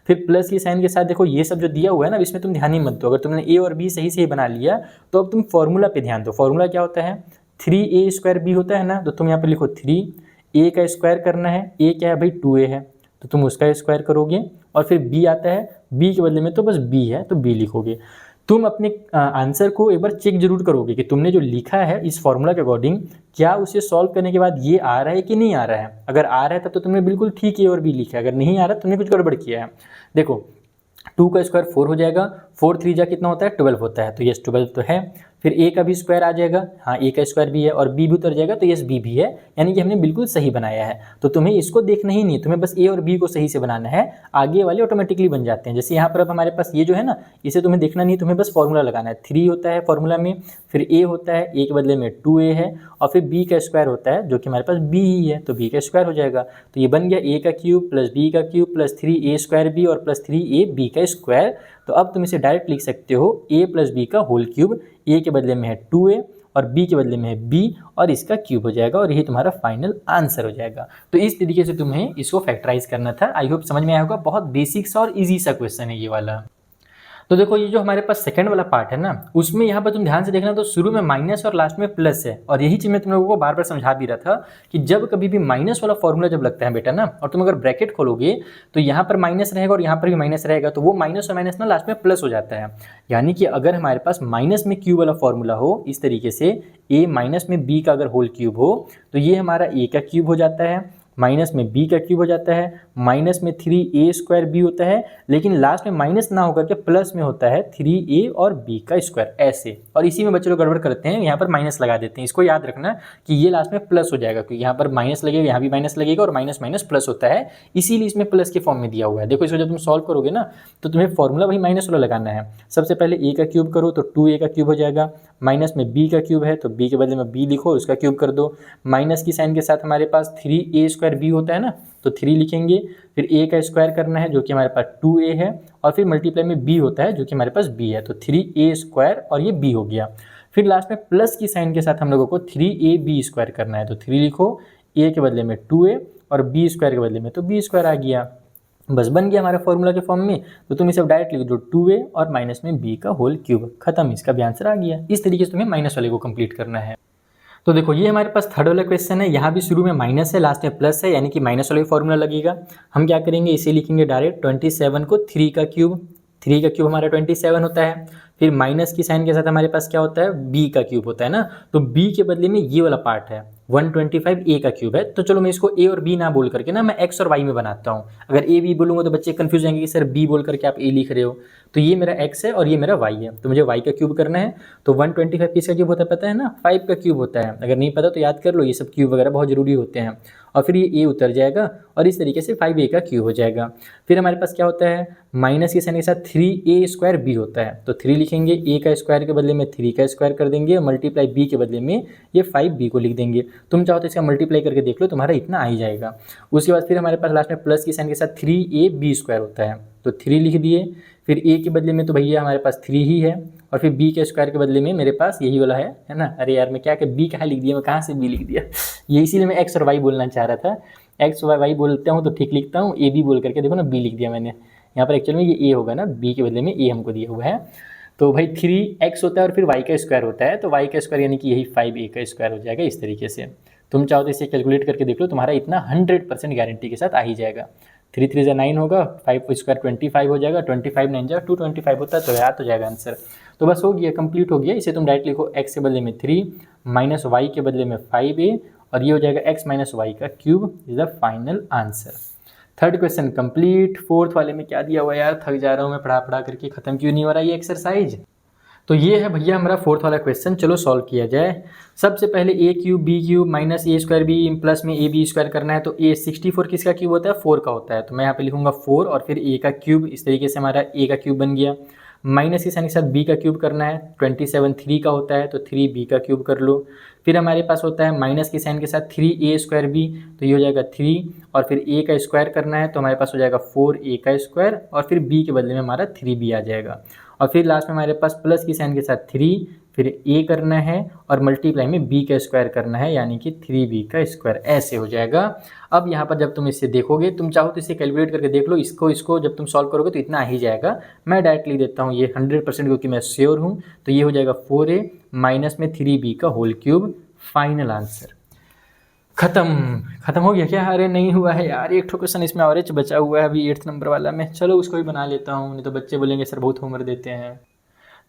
फिर प्लस के साइन के साथ देखो ये सब जो दिया हुआ है ना, इसमें तुम ध्यान ही मत दो। अगर तुमने ए और बी सही से ही बना लिया तो अब तुम फॉर्मूला पे ध्यान दो। फॉर्मूला क्या होता है, 3a स्क्वायर बी होता है ना, तो तुम यहाँ पे लिखो 3a का स्क्वायर करना है। a क्या है भाई, 2a है, तो तुम उसका स्क्वायर करोगे, और फिर b आता है, b के बदले में तो बस b है, तो b लिखोगे। तुम अपने आंसर को एक बार चेक जरूर करोगे कि तुमने जो लिखा है इस फॉर्मूला के अकॉर्डिंग, क्या उसे सॉल्व करने के बाद ये आ रहा है कि नहीं आ रहा है। अगर आ रहा है तब तो तुमने बिल्कुल ठीक ए और बी लिखा है, अगर नहीं आ रहा तुमने कुछ गड़बड़ किया है। देखो 2 का स्क्वायर 4 हो जाएगा, 4 3 जा कितना होता है, 12 होता है, तो यस 12 तो है। फिर a का भी स्क्वायर आ जाएगा, हाँ a का स्क्वायर भी है, और b भी उतर जाएगा, तो यस b भी है। यानी कि हमने बिल्कुल सही बनाया है। तो तुम्हें इसको देखना ही नहीं, तुम्हें बस a और b को सही से बनाना है, आगे वाले ऑटोमेटिकली बन जाते हैं। जैसे यहाँ पर अब हमारे पास ये जो है ना, इसे तुम्हें देखना नहीं, तुम्हें बस फॉर्मूला लगाना है। 3 होता है फॉर्मूला में, फिर a होता है, a के बदले में 2a है, और फिर b का स्क्वायर होता है जो कि हमारे पास b ही है, तो b का स्क्वायर हो जाएगा। तो ये बन गया a का क्यूब प्लस b का cube plus 3a square b और प्लस 3ab का स्क्वायर। तो अब तुम इसे डायरेक्ट लिख सकते हो a प्लस बी का होल क्यूब, a के बदले में है 2a और b के बदले में है b, और इसका क्यूब हो जाएगा, और यही तुम्हारा फाइनल आंसर हो जाएगा। तो इस तरीके से तुम्हें इसको फैक्टराइज करना था। आई होप समझ में आया होगा, बहुत बेसिक सा और इजी सा क्वेश्चन है ये वाला। तो देखो ये जो हमारे पास सेकंड वाला पार्ट है ना, उसमें यहाँ पर तुम ध्यान से देखना, तो शुरू में माइनस और लास्ट में प्लस है, और यही चीज़ मैं तुम लोगों को बार बार समझा भी रहा था कि जब कभी भी माइनस वाला फॉर्मूला जब लगता है बेटा ना, और तुम अगर ब्रैकेट खोलोगे तो यहाँ पर माइनस रहेगा और यहाँ पर भी माइनस रहेगा, तो वो माइनस और माइनस ना लास्ट में प्लस हो जाता है। यानी कि अगर हमारे पास माइनस में क्यूब वाला फॉर्मूला हो इस तरीके से, a माइनस में b का अगर होल क्यूब हो, तो ये हमारा a का क्यूब हो जाता है, माइनस में b का क्यूब हो जाता है, माइनस में 3a स्क्वायर b होता है, लेकिन लास्ट में माइनस ना होकर के प्लस में होता है 3a और b का स्क्वायर, ऐसे। और इसी में बच्चे लोग गड़बड़ करते हैं, यहाँ पर माइनस लगा देते हैं। इसको याद रखना कि ये लास्ट में प्लस हो जाएगा, क्योंकि यहाँ पर माइनस लगेगा, यहाँ भी माइनस लगेगा, और माइनस माइनस प्लस होता है, इसीलिए इसमें प्लस के फॉर्म में दिया हुआ है। देखो इसको जब तुम सॉल्व करोगे ना, तो तुम्हें फॉर्मूला वही माइनस वाला लगाना है। सबसे पहले a का क्यूब करो तो 2a का क्यूब हो जाएगा, माइनस में b का क्यूब है तो b के बदले में b लिखो, उसका क्यूब कर दो, माइनस की साइन के साथ हमारे पास 3a स्क्वायर b होता है ना, तो 3 लिखेंगे, फिर a का स्क्वायर करना है जो कि हमारे पास 2a है, और फिर मल्टीप्लाई में b होता है जो कि हमारे पास b है, तो 3a स्क्वायर और ये b हो गया। फिर लास्ट में प्लस की साइन के साथ हम लोगों को 3ab स्क्वायर करना है, तो 3 लिखो, a के बदले में 2a और b स्क्वायर के बदले में तो b स्क्वायर आ गया। बस बन गया हमारे फॉर्मूला के फॉर्म में। तो तुम इसे डायरेक्ट लिख दो 2a और माइनस में b का होल क्यूब, खत्म, इसका भी आंसर आ गया। इस तरीके से तुम्हें माइनस वाले को कंप्लीट करना है। तो देखो ये हमारे पास थर्ड वाला क्वेश्चन है, यहाँ भी शुरू में माइनस है, लास्ट में प्लस है, यानी कि माइनस वाला फॉर्मूला लगेगा। हम क्या करेंगे, इसे लिखेंगे डायरेक्ट 27 को 3 का क्यूब, 3 का क्यूब हमारा 27 होता है। फिर माइनस की साइन के साथ हमारे पास क्या होता है, b का क्यूब होता है ना, तो b के बदले में ये वाला पार्ट है 125 a का क्यूब है। तो चलो मैं इसको a और b ना बोल करके ना मैं x और y में बनाता हूँ। अगर a b बोलूँगा तो बच्चे कंफ्यूज जाएंगे कि सर b बोल करके आप a लिख रहे हो। तो ये मेरा x है और ये मेरा y है, तो मुझे y का क्यूब करना है। तो 125 किसका क्यूब होता है पता है ना, 5 का क्यूब होता है। अगर नहीं पता तो याद कर लो, ये सब क्यूब वगैरह बहुत ज़रूरी होते हैं। और फिर ये a उतर जाएगा और इस तरीके से 5a का क्यूब हो जाएगा। फिर हमारे पास क्या होता है, माइनस के साइन के साथ 3a स्क्वायर b होता है, तो 3 लिखेंगे, a का स्क्वायर के बदले में 3 का स्क्वायर कर देंगे, मल्टीप्लाई b के बदले में ये 5b को लिख देंगे। तुम चाहो तो इसका मल्टीप्लाई करके देख लो, तुम्हारा इतना आ ही जाएगा। उसके बाद फिर हमारे पास लास्ट में प्लस की साइन के साथ 3ab स्क्वायर होता है, तो 3 लिख दिए। फिर a के बदले में तो भैया हमारे पास 3 ही है, और फिर b के स्क्वायर के बदले में मेरे पास यही वाला है ना। अरे यार मैं क्या b कहाँ लिख दिया, मैं कहाँ से b लिख दिया, ये इसीलिए मैं x और y बोलना चाह रहा था। x y बोलता हूँ तो ठीक लिखता हूँ, a b बोल करके देखो ना b लिख दिया मैंने। यहाँ पर एक्चुअल में ये a होगा ना, b के बदले में a हमको दिया हुआ है। तो भाई 3x होता है और फिर y का स्क्वायर होता है, तो y का स्क्वायर यानी कि यही 5a का स्क्वायर हो जाएगा। इस तरीके से तुम चाहो तो इसे कैलकुलेट करके देख लो, तुम्हारा इतना 100% गारंटी के साथ आ ही जाएगा। 3 3 जा 9 होगा, 5 स्क्वायर 25 हो जाएगा, 25 9 जा 225 होता है, तो याद हो जाएगा आंसर। तो बस हो गया, कंप्लीट हो गया। इसे तुम डायरेक्ट लिखो, x के बदले में 3 माइनस y के बदले में 5a, और ये हो जाएगा x माइनस वाई का cube is the final answer. Third question complete. Fourth वाले में क्या दिया हुआ यार, थक जा रहा हूँ मैं पढ़ा करके, खत्म क्यों नहीं हो रहा ये एक्सरसाइज। तो ये है भैया हमारा फोर्थ वाला क्वेश्चन। चलो सॉल्व किया जाए। सबसे पहले ए क्यूब बी क्यूब माइनस ए स्क्वायर बी प्लस में ए बी स्क्वायर करना है। तो ए 64 किसका क्यूब होता है? 4 का होता है। तो मैं यहाँ पे लिखूंगा 4 और फिर ए का क्यूब, इस तरीके से हमारा ए का क्यूब बन गया। माइनस के साइन के साथ बी का क्यूब करना है। 27 3 का होता है, तो 3 बी का क्यूब कर लो। फिर हमारे पास होता है माइनस के साइन के साथ 3 ए स्क्वायर बी, तो ये हो जाएगा 3 और फिर ए का स्क्वायर करना है, तो हमारे पास हो जाएगा 4 ए का स्क्वायर और फिर बी के बदले में हमारा 3 बी आ जाएगा। और फिर लास्ट में हमारे पास प्लस की साइन के साथ 3, फिर ए करना है और मल्टीप्लाई में बी का स्क्वायर करना है, यानी कि 3b का स्क्वायर, ऐसे हो जाएगा। अब यहाँ पर जब तुम इसे देखोगे, तुम चाहो तो इसे कैलकुलेट करके देख लो, इसको जब तुम सॉल्व करोगे तो इतना आ ही जाएगा। मैं डायरेक्ट लिख देता हूँ ये 100% क्योंकि मैं श्योर हूँ। तो ये हो जाएगा 4a माइनस में 3b का होल क्यूब। Final answer. खत्म हो गया क्या? अरे नहीं हुआ है यार, एक क्वेश्चन इसमें और बचा हुआ है अभी 8th नंबर वाला में। चलो उसको भी बना लेता हूँ, नहीं तो बच्चे बोलेंगे सर बहुत होमवर्क देते हैं।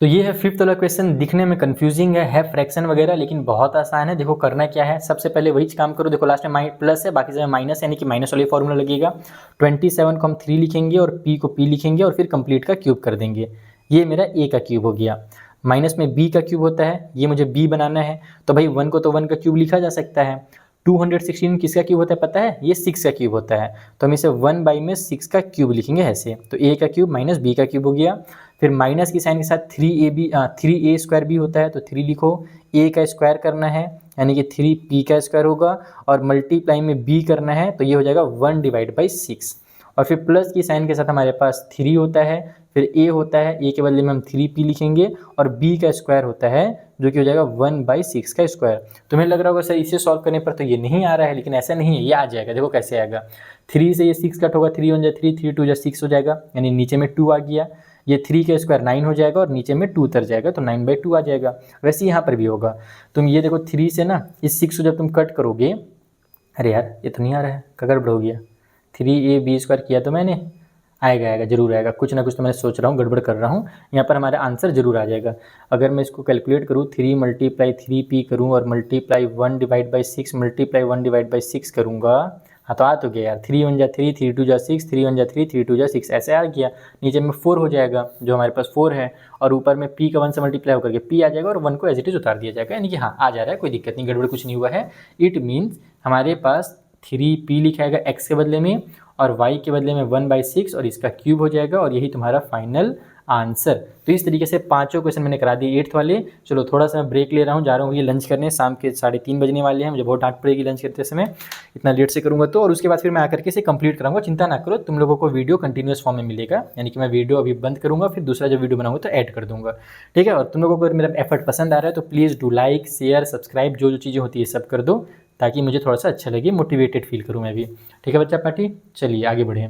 तो ये है 5th वाला क्वेश्चन। दिखने में कंफ्यूजिंग है फ्रैक्शन वगैरह, लेकिन बहुत आसान है। देखो करना क्या है, सबसे पहले वही काम करो। देखो लास्ट में प्लस है, बाकी समय माइनस, यानी कि माइनस वाली फॉर्मूला लगेगा। 27 को हम 3 लिखेंगे और p को p लिखेंगे और फिर कंप्लीट का क्यूब कर देंगे। ये मेरा a का क्यूब हो गया। माइनस में b का क्यूब होता है, ये मुझे b बनाना है। तो भाई 1 को तो 1 का क्यूब लिखा जा सकता है। 216 किसका क्यूब होता है पता है? ये 6 का क्यूब होता है। तो हम इसे 1 बाई में 6 का क्यूब लिखेंगे ऐसे। तो a का क्यूब माइनस b का क्यूब हो गया। फिर माइनस की साइन के साथ 3a स्क्वायर भी होता है, तो 3 लिखो। a का स्क्वायर करना है, यानी कि 3p का स्क्वायर होगा और मल्टीप्लाई में b करना है, तो ये हो जाएगा 1/6। और फिर प्लस की साइन के साथ हमारे पास 3 होता है, फिर a होता है, a के बदले में हम 3p लिखेंगे और b का स्क्वायर होता है, जो कि हो जाएगा 1/6 का स्क्वायर। तुम्हें लग रहा होगा सर इसे सॉल्व करने पर तो ये नहीं आ रहा है, लेकिन ऐसा नहीं है, ये आ जाएगा। देखो कैसे आएगा। 3 से ये 6 कट होगा, 3 1 जा 3, 3 2 जा 6 हो जाएगा, यानी नीचे में 2 आ गया। ये 3 का स्क्वायर 9 हो जाएगा और नीचे में 2 उतर जाएगा, तो 9/2 आ जाएगा। वैसे यहाँ पर भी होगा। तुम ये देखो 3 से ना इस 6 को जब तुम कट करोगे, अरे यार ये तो नहीं आ रहा है, गड़बड़ हो गया। 3ab स्क्वायर किया तो मैंने, आएगा जरूर आएगा। कुछ ना कुछ तो मैं सोच रहा हूँ, गड़बड़ कर रहा हूँ। यहाँ पर हमारा आंसर जरूर आ जाएगा। अगर मैं इसको कैलकुलेट करूँ, 3 × 3p करूँ और मल्टीप्लाई 1/6 मल्टीप्लाई 1/6 करूँगा, हाँ तो आ तो गया यार। 3 1 जा 3, 3 2 जा 6, 3 1 जा 3, 3 2 जा 6, ऐसे आ गया। नीचे में 4 हो जाएगा, जो हमारे पास 4 है, और ऊपर में p का 1 से मल्टीप्लाई होकर के p आ जाएगा और 1 को एज इट इज उतार दिया जाएगा, यानी कि हाँ आ जा रहा है, कोई दिक्कत नहीं, गड़बड़ कुछ नहीं हुआ है। इट मीन्स हमारे पास 3p लिखाएगा x के बदले में और y के बदले में 1/6 और इसका क्यूब हो जाएगा, और यही तुम्हारा फाइनल आंसर। तो इस तरीके से पांचों क्वेश्चन मैंने करा दिए 8th वाले। चलो थोड़ा सा मैं ब्रेक ले रहा हूँ, जा रहा हूँ ये लंच करने। शाम के 3:30 बजने वाले हैं, मुझे बहुत डांट पड़ेगी लंच करते समय, इतना लेट से करूँगा तो। और उसके बाद फिर मैं आकर के इसे कंप्लीट कराऊंगा। चिंता ना करो, तुम लोगों को वीडियो कंटिन्यूस फॉर्म में मिलेगा, यानी कि मैं वीडियो अभी बंद करूँगा, फिर दूसरा जब वीडियो बनाऊँगा तो ऐड कर दूँगा, ठीक है। और तुम लोगों को अगर मेरा एफर्ट पसंद आ रहा है तो please do like share subscribe, जो चीज़ें होती है सब कर दो, ताकि मुझे थोड़ा सा अच्छा लगे, मोटिवेटेड फील करूँ मैं भी, ठीक है बच्चा पार्टी। चलिए आगे बढ़ें।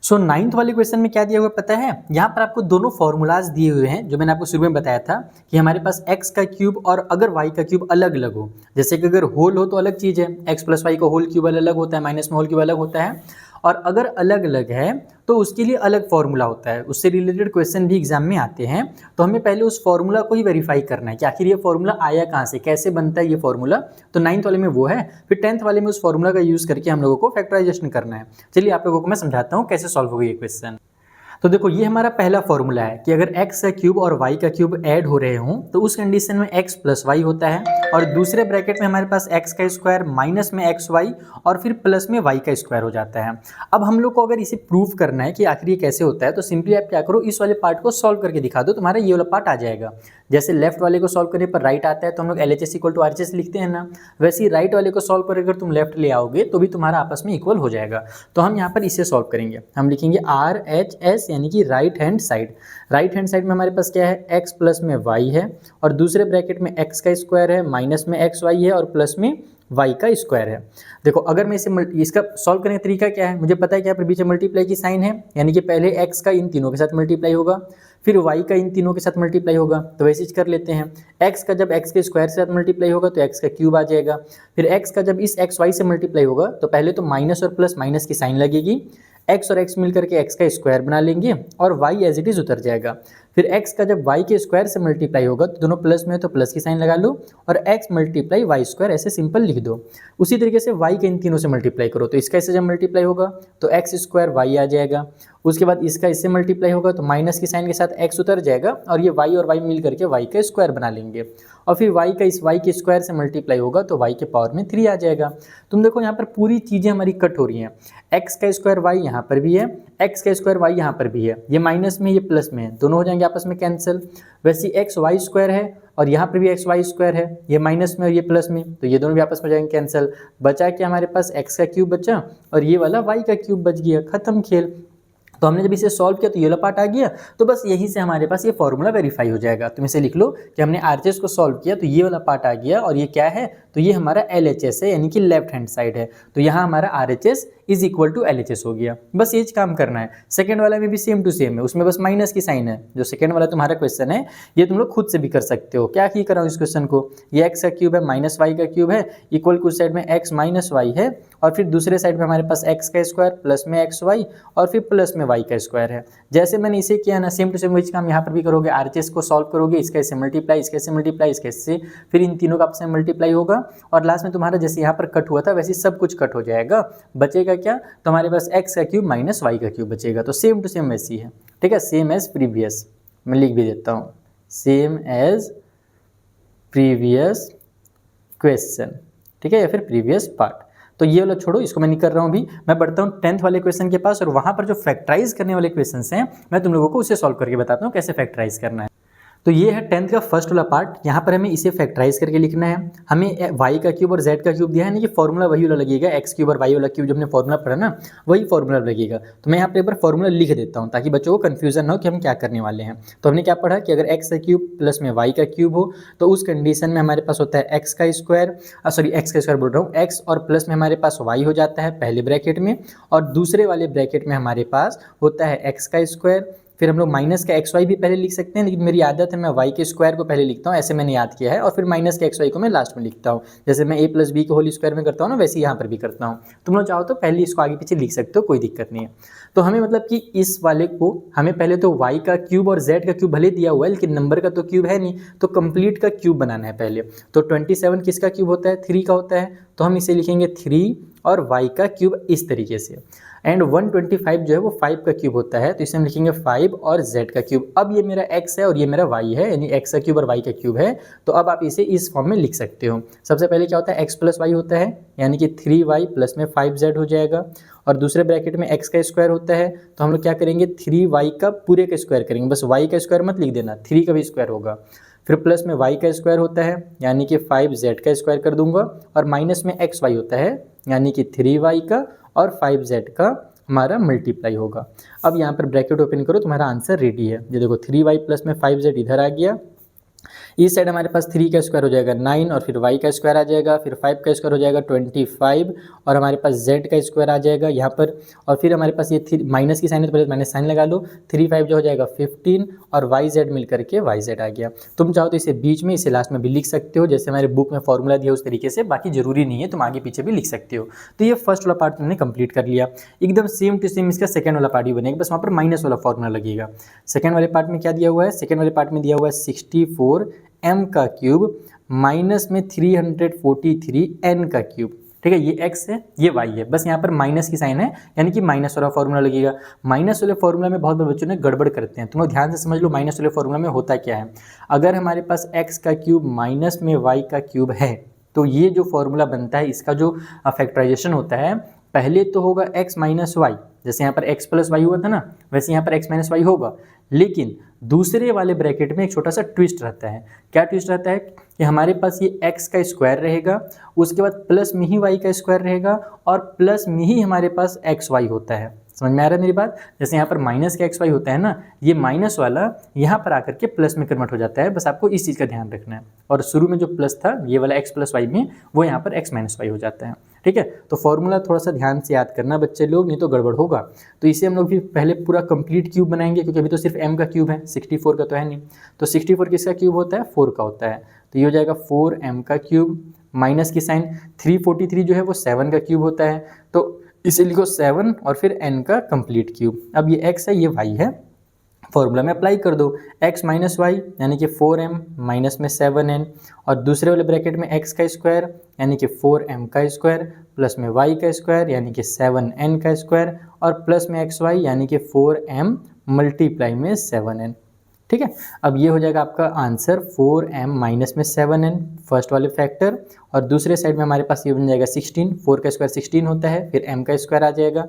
सो 9th वाले क्वेश्चन में क्या दिया हुआ पता है? यहाँ पर आपको दोनों फॉर्मूलाज दिए हुए हैं, जो मैंने आपको शुरू में बताया था कि हमारे पास x का क्यूब और अगर y का क्यूब अलग अलग हो, जैसे कि अगर होल हो तो अलग चीज़ है, x + y का होल क्यूब अलग होता है, माइनस में होल क्यूब अलग होता है, और अगर अलग अलग है तो उसके लिए अलग फॉर्मूला होता है। उससे रिलेटेड क्वेश्चन भी एग्जाम में आते हैं, तो हमें पहले उस फॉर्मूला को ही वेरीफाई करना है कि आखिर ये फॉर्मूला आया कहाँ से, कैसे बनता है ये फॉर्मूला। तो 9th वाले में वो है, फिर 10th वाले में उस फॉर्मूला का यूज़ करके हम लोगों को फैक्टराइजेशन करना है। चलिए आप लोगों को मैं समझाता हूँ कैसे सॉल्व होगा ये क्वेश्चन। तो देखो ये हमारा पहला फॉर्मूला है कि अगर x का क्यूब और y का क्यूब ऐड हो रहे हों तो उस कंडीशन में x + y होता है, और दूसरे ब्रैकेट में हमारे पास x का स्क्वायर माइनस में xy और फिर प्लस में y का स्क्वायर हो जाता है। अब हम लोग को अगर इसे प्रूव करना है कि आखिर ये कैसे होता है, तो सिंपली आप क्या करो, इस वाले पार्ट को सॉल्व करके दिखा दो, तुम्हारा ये वाला पार्ट आ जाएगा। जैसे लेफ्ट वाले को सॉल्व करने पर राइट आता है तो हम लोग LHS = RHS लिखते हैं ना, वैसे ही राइट वाले को सॉल्व कर अगर तुम लेफ्ट ले आओगे तो भी तुम्हारा आपस में इक्वल हो जाएगा। तो हम यहाँ पर इसे सॉल्व करेंगे, हम लिखेंगे RHS, यानी कि right hand side. Right hand side में हमारे पास क्या है, x प्लस में y है, और दूसरे ब्रैकेट में x का स्क्वायर है, माइनस में xy है, और प्लस में y का स्क्वायर है। देखो अगर मैं इसे इसका सॉल्व करने का तरीका क्या है, मुझे पता है कि यहाँ पर बीच में मल्टीप्लाई की साइन है, यानी कि पहले x का इन तीनों के साथ मल्टीप्लाई होगा, फिर y का इन तीनों के साथ मल्टीप्लाई होगा। तो वैसे ही कर लेते हैं, x का जब x के स्क्वायर के साथ मल्टीप्लाई होगा तो x का क्यूब आ जाएगा, फिर x का जब इस xy से मल्टीप्लाई होगा तो पहले तो माइनस और प्लस माइनस की साइन लगेगी, x और x मिल करके x का स्क्वायर बना लेंगे और y एज इट इज उतर जाएगा। फिर x का जब y के स्क्वायर से मल्टीप्लाई होगा तो दोनों प्लस में है तो प्लस की साइन लगा लो और x मल्टीप्लाई वाई स्क्वायर ऐसे सिंपल लिख दो। उसी तरीके से y के इन तीनों से मल्टीप्लाई करो तो इसका इससे जब मल्टीप्लाई होगा तो x स्क्वायर वाई आ जाएगा। उसके बाद इसका इससे मल्टीप्लाई होगा तो माइनस की साइन के साथ x उतर जाएगा और ये y और y मिल करके y का स्क्वायर बना लेंगे। और फिर y का इस y के स्क्वायर से मल्टीप्लाई होगा तो y के पावर में 3 आ जाएगा। तुम देखो यहाँ पर पूरी चीज़ें हमारी कट हो रही हैं। x का स्क्वायर y यहाँ पर भी है, x का स्क्वायर y यहाँ पर भी है, ये माइनस में ये प्लस में है, दोनों हो जाएंगे आपस में कैंसिल। वैसे एक्स वाई स्क्वायर है और यहाँ पर भी एक्स वाई स्क्वायर है, ये माइनस में और ये प्लस में, तो ये दोनों भी आपस में जाएंगे कैंसिल। बचा कि हमारे पास x का क्यूब बचा और ये वाला y का क्यूब बच गया, खत्म खेल। तो हमने जब इसे सॉल्व किया तो ये वाला पार्ट आ गया, तो बस यहीं से हमारे पास ये फॉर्मूला वेरीफाई हो जाएगा। तुम इसे लिख लो कि हमने आरएचएस को सॉल्व किया तो ये वाला पार्ट आ गया और ये क्या है, तो ये हमारा एलएचएस है, यानी कि लेफ्ट हैंड साइड है। तो यहाँ हमारा RHS is equal to LHS हो गया। बस ये काम करना है। सेकंड वाला में भी सेम टू सेम है, उसमें बस माइनस की साइन है। जो सेकंड वाला तुम्हारा क्वेश्चन है ये तुम लोग खुद से भी कर सकते हो। क्या की कराऊँ इस क्वेश्चन को, ये एक्स का क्यूब है माइनस वाई का क्यूब है, इक्वल कुछ साइड में एक्स माइनस वाई है और फिर दूसरे साइड में हमारे पास एक्स का स्क्वायर प्लस में एक्स वाई और फिर प्लस में वाई का स्क्वायर है। जैसे मैंने इसे किया ना सेम टू सेम वही काम यहाँ पर भी करोगे। आरएचएस को सॉल्व करोगे, इसका इससे मल्टीप्लाई, इसके से मल्टीप्लाई, इसके इससे, फिर इन तीनों का आपस में मल्टीप्लाई होगा और लास्ट में तुम्हारा जैसे यहाँ पर कट हुआ था वैसे सब कुछ कट हो जाएगा। बचेगा क्या, तो हमारे पास एक्स का क्यूब माइनस वाई का क्यूब बचेगा। तो सेम टू सेम वैसी है, ठीक है, सेम एज प्रीवियस। मैं लिख भी देता हूँ, सेम एज प्रीवियस क्वेश्चन, ठीक है, या फिर प्रीवियस पार्ट। तो ये वाला छोड़ो, इसको मैं नहीं कर रहा हूँ अभी। मैं बढ़ता हूँ 10th वाले क्वेश्चन के पास और वहाँ पर जो फैक्टराइज करने वाले क्वेश्चंस हैं मैं तुम लोगों को उसे सॉल्व करके बताता हूँ कैसे फैक्टराइज करना है। तो ये है 10th का फर्स्ट वाला पार्ट। यहाँ पर हमें इसे फैक्टराइज करके लिखना है। हमें y का क्यूब और z का क्यूब दिया है ना, कि फॉर्मूला वही वाला लगेगा, x क्यूब और y वाला क्यूब जो हमने फॉर्मूला पढ़ा ना वही फॉर्मूला लगेगा। तो मैं यहाँ पर एक बार फॉर्मूला लिख देता हूँ ताकि बच्चों को कन्फ्यूजन ना हो कि हम क्या करने वाले हैं। तो हमने क्या पढ़ा कि अगर x का क्यूब प्लस में y का क्यूब हो तो उस कंडीशन में हमारे पास होता है x का स्क्वायर, x का स्क्वायर बोल रहा हूँ, x और प्लस में हमारे पास y हो जाता है पहले ब्रैकेट में और दूसरे वाले ब्रैकेट में हमारे पास होता है x का स्क्वायर। फिर हम लोग माइनस का एक्स वाई भी पहले लिख सकते हैं, लेकिन मेरी आदत है मैं वाई के स्क्वायर को पहले लिखता हूँ, ऐसे मैंने याद किया है, और फिर माइनस के एक्स वाई को मैं लास्ट में लिखता हूँ। जैसे मैं a प्लस बी को होल स्क्वायर में करता हूँ ना, वैसे यहाँ पर भी करता हूँ। तुम लोग चाहो तो पहले इसको आगे पीछे लिख सकते हो, कोई दिक्कत नहीं है। तो हमें मतलब कि इस वाले को हमें पहले तो y का क्यूब और z का क्यूब भले दिया हुआ है लेकिन नंबर का तो क्यूब है नहीं, तो कंप्लीट का क्यूब बनाना है पहले। तो 27 किसका क्यूब होता है, 3 का होता है, तो हम इसे लिखेंगे 3 और y का क्यूब इस तरीके से। एंड 125 जो है वो 5 का क्यूब होता है, तो इसे हम लिखेंगे 5 और z का क्यूब। अब ये मेरा x है और ये मेरा y है, यानी x का क्यूब और y का क्यूब है। तो अब आप इसे इस फॉर्म में लिख सकते हो। सबसे पहले क्या होता है, x प्लस वाई होता है, यानी कि 3y प्लस में 5z हो जाएगा, और दूसरे ब्रैकेट में x का स्क्वायर होता है, तो हम लोग क्या करेंगे 3y का पूरे का स्क्वायर करेंगे, बस y का स्क्वायर मत लिख देना, 3 का भी स्क्वायर होगा। फिर प्लस में y का स्क्वायर होता है, यानी कि 5z का स्क्वायर कर दूंगा, और माइनस में xy होता है, यानी कि 3y का और 5z का हमारा मल्टीप्लाई होगा। अब यहाँ पर ब्रैकेट ओपन करो, तुम्हारा आंसर रेडी है। ये देखो 3y प्लस में 5z इधर आ गया, इस साइड हमारे पास 3 का स्क्वायर हो जाएगा 9 और फिर y का स्क्वायर आ जाएगा, फिर 5 का स्क्वायर हो जाएगा 25 और हमारे पास z का स्क्वायर आ जाएगा यहाँ पर, और फिर हमारे पास ये माइनस की साइन है तो पहले माइनस साइन लगा लो, 3 5 जो हो जाएगा 15 और yz मिल करके yz आ गया। तुम चाहो तो इसे बीच में इसे लास्ट में भी लिख सकते हो, जैसे हमारे बुक में फॉर्मूला दिया उस तरीके से, बाकी जरूरी नहीं है, तुम आगे पीछे भी लिख सकते हो। तो ये फर्स्ट वाला पार्ट तुमने कंप्लीट कर लिया। एकदम सेम टू सेम इसका सेकंड वाला पार्ट भी बनेगा, बस वहाँ पर माइनस वाला फॉर्मूला लगेगा। सेकंड वाले पार्ट में क्या दिया हुआ है, सेकंड वाले पार्ट में दिया हुआ है 64 m का क्यूब माइनस में 343 n का क्यूब, ठीक है, ये x है ये y है, बस यहाँ पर माइनस की साइन है, यानी कि माइनस वाला फॉर्मूला लगेगा। माइनस वाले फॉर्मूला में बहुत बार बच्चों ने गड़बड़ करते हैं, तुम लोग ध्यान से समझ लो माइनस वाले फॉर्मूला में होता क्या है। अगर हमारे पास x का क्यूब माइनस में y का क्यूब है तो ये जो फॉर्मूला बनता है इसका जो फैक्टराइजेशन होता है, पहले तो होगा x माइनस वाई, जैसे यहाँ पर x प्लस वाई हुआ था ना, वैसे यहाँ पर x माइनस वाई होगा। लेकिन दूसरे वाले ब्रैकेट में एक छोटा सा ट्विस्ट रहता है। क्या ट्विस्ट रहता है कि हमारे पास ये x का स्क्वायर रहेगा, उसके बाद प्लस में ही y का स्क्वायर रहेगा और प्लस में ही हमारे पास एक्स वाई होता है। समझ में आ रहा है मेरी बात? जैसे यहाँ पर माइनस का एक्स वाई होता है ना, ये माइनस वाला यहाँ पर आकर के प्लस में कन्वर्ट हो जाता है, बस आपको इस चीज़ का ध्यान रखना है। और शुरू में जो प्लस था ये वाला एक्स प्लस वाई में, वो यहाँ पर एक्स माइनस वाई हो जाता है, ठीक है। तो फॉर्मूला थोड़ा सा ध्यान से याद करना बच्चे लोग, नहीं तो गड़बड़ होगा। तो इसे हम लोग भी पहले पूरा कंप्लीट क्यूब बनाएंगे, क्योंकि अभी तो सिर्फ m का क्यूब है, 64 का तो है नहीं। तो 64 किसका क्यूब होता है, 4 का होता है, तो ये हो जाएगा 4m का क्यूब, माइनस की साइन 343 जो है वो 7 का क्यूब होता है, तो इसे लिखो 7 और फिर n का कंप्लीट क्यूब। अब ये x है ये y है, फॉर्मूला में अप्लाई कर दो, x माइनस वाई यानी कि 4m माइनस में 7n, और दूसरे वाले ब्रैकेट में x का स्क्वायर यानी कि 4m का स्क्वायर प्लस में y का स्क्वायर यानी कि 7n का स्क्वायर और प्लस में xy यानी कि 4m मल्टीप्लाई में 7n। ठीक है, अब ये हो जाएगा आपका आंसर 4m माइनस में 7n फर्स्ट वाले फैक्टर, और दूसरे साइड में हमारे पास ये बन जाएगा 16, 4 का स्क्वायर 16 होता है, फिर m का स्क्वायर आ जाएगा,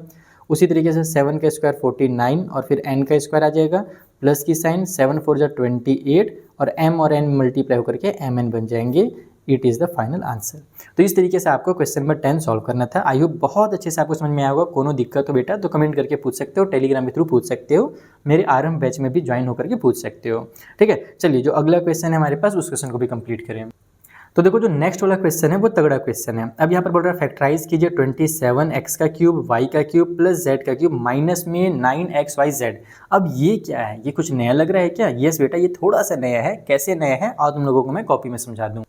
उसी तरीके से 7 का स्क्वायर 49 और फिर n का स्क्वायर आ जाएगा, प्लस की साइन 7 4 जा 28 और m और n मल्टीप्लाई होकर के mn बन जाएंगे। It is the final answer. तो इस तरीके से आपको क्वेश्चन नंबर 10 सॉल्व करना था। आई होप बहुत अच्छे से आपको समझ में आया होगा। कोनो दिक्कत हो बेटा तो कमेंट करके पूछ सकते हो, टेलीग्राम के थ्रू पूछ सकते हो, मेरे आरंभ बैच में भी ज्वाइन होकर के पूछ सकते हो। ठीक है, चलिए जो अगला क्वेश्चन है हमारे पास उस क्वेश्चन को भी कंप्लीट करें। तो देखो जो नेक्स्ट वाला क्वेश्चन है वो तगड़ा क्वेश्चन है। अब यहाँ पर बोल रहा है फैक्टराइज कीजिए 27x का क्यूब y का क्यूब प्लस z का क्यूब माइनस में 9xyz। अब ये क्या है, ये कुछ नया लग रहा है क्या? यस बेटा, ये थोड़ा सा नया है। कैसे नया है और तुम लोगों को मैं कॉपी में समझा दूँ।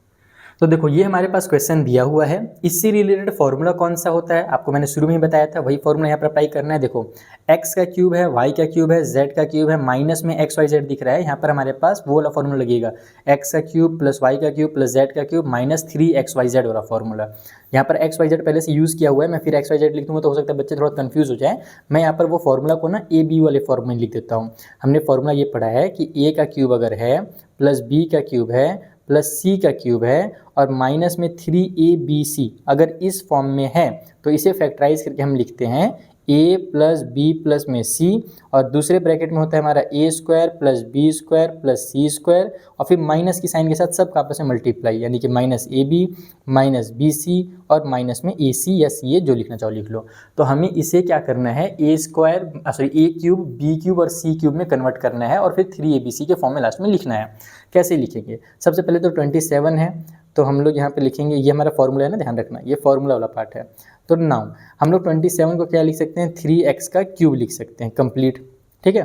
तो देखो ये हमारे पास क्वेश्चन दिया हुआ है, इससे रिलेटेड फॉर्मूला कौन सा होता है आपको मैंने शुरू में ही बताया था, वही फॉर्मूला यहाँ पर अप्लाई करना है। देखो x का क्यूब है, y का क्यूब है, z का क्यूब है, माइनस में xyz दिख रहा है, यहाँ पर हमारे पास वो वाला फॉर्मूला लगेगा, x का क्यूब प्लस y का क्यूब प्लस z का क्यूब माइनस 3xyz वाला फॉर्मूला। यहाँ पर xyz पहले से यूज़ किया हुआ है, मैं फिर xyz लिख दूँगा तो हो सकता है बच्चे थोड़ा कन्फ्यूज हो जाए। मैं यहाँ पर वो फॉर्मूला को ना a b वाले फॉर्मूले में लिख देता हूँ। हमने फॉर्मूला ये पढ़ा है कि a का क्यूब अगर है प्लस b का क्यूब है प्लस c का क्यूब है और माइनस में 3abc अगर इस फॉर्म में है तो इसे फैक्टराइज करके हम लिखते हैं a प्लस बी प्लस में c, और दूसरे ब्रैकेट में होता है हमारा a square plus b square plus c square और फिर माइनस की साइन के साथ सब का आपस में मल्टीप्लाई यानी कि minus a b minus b c और माइनस में ए सी या सी ए, जो लिखना चाहो लिख लो। तो हमें इसे क्या करना है, A square sorry a cube B cube और c क्यूब में कन्वर्ट करना है और फिर 3abc के फॉर्म में लास्ट में लिखना है। कैसे लिखेंगे? सबसे पहले तो 27 है तो हम लोग यहाँ पे लिखेंगे, ये हमारा फॉर्मूला है ना, ध्यान रखना ये फॉर्मूला वाला पार्ट है। तो नाउ हम लोग 27 को क्या लिख सकते हैं, 3x का क्यूब लिख सकते हैं कंप्लीट। ठीक है,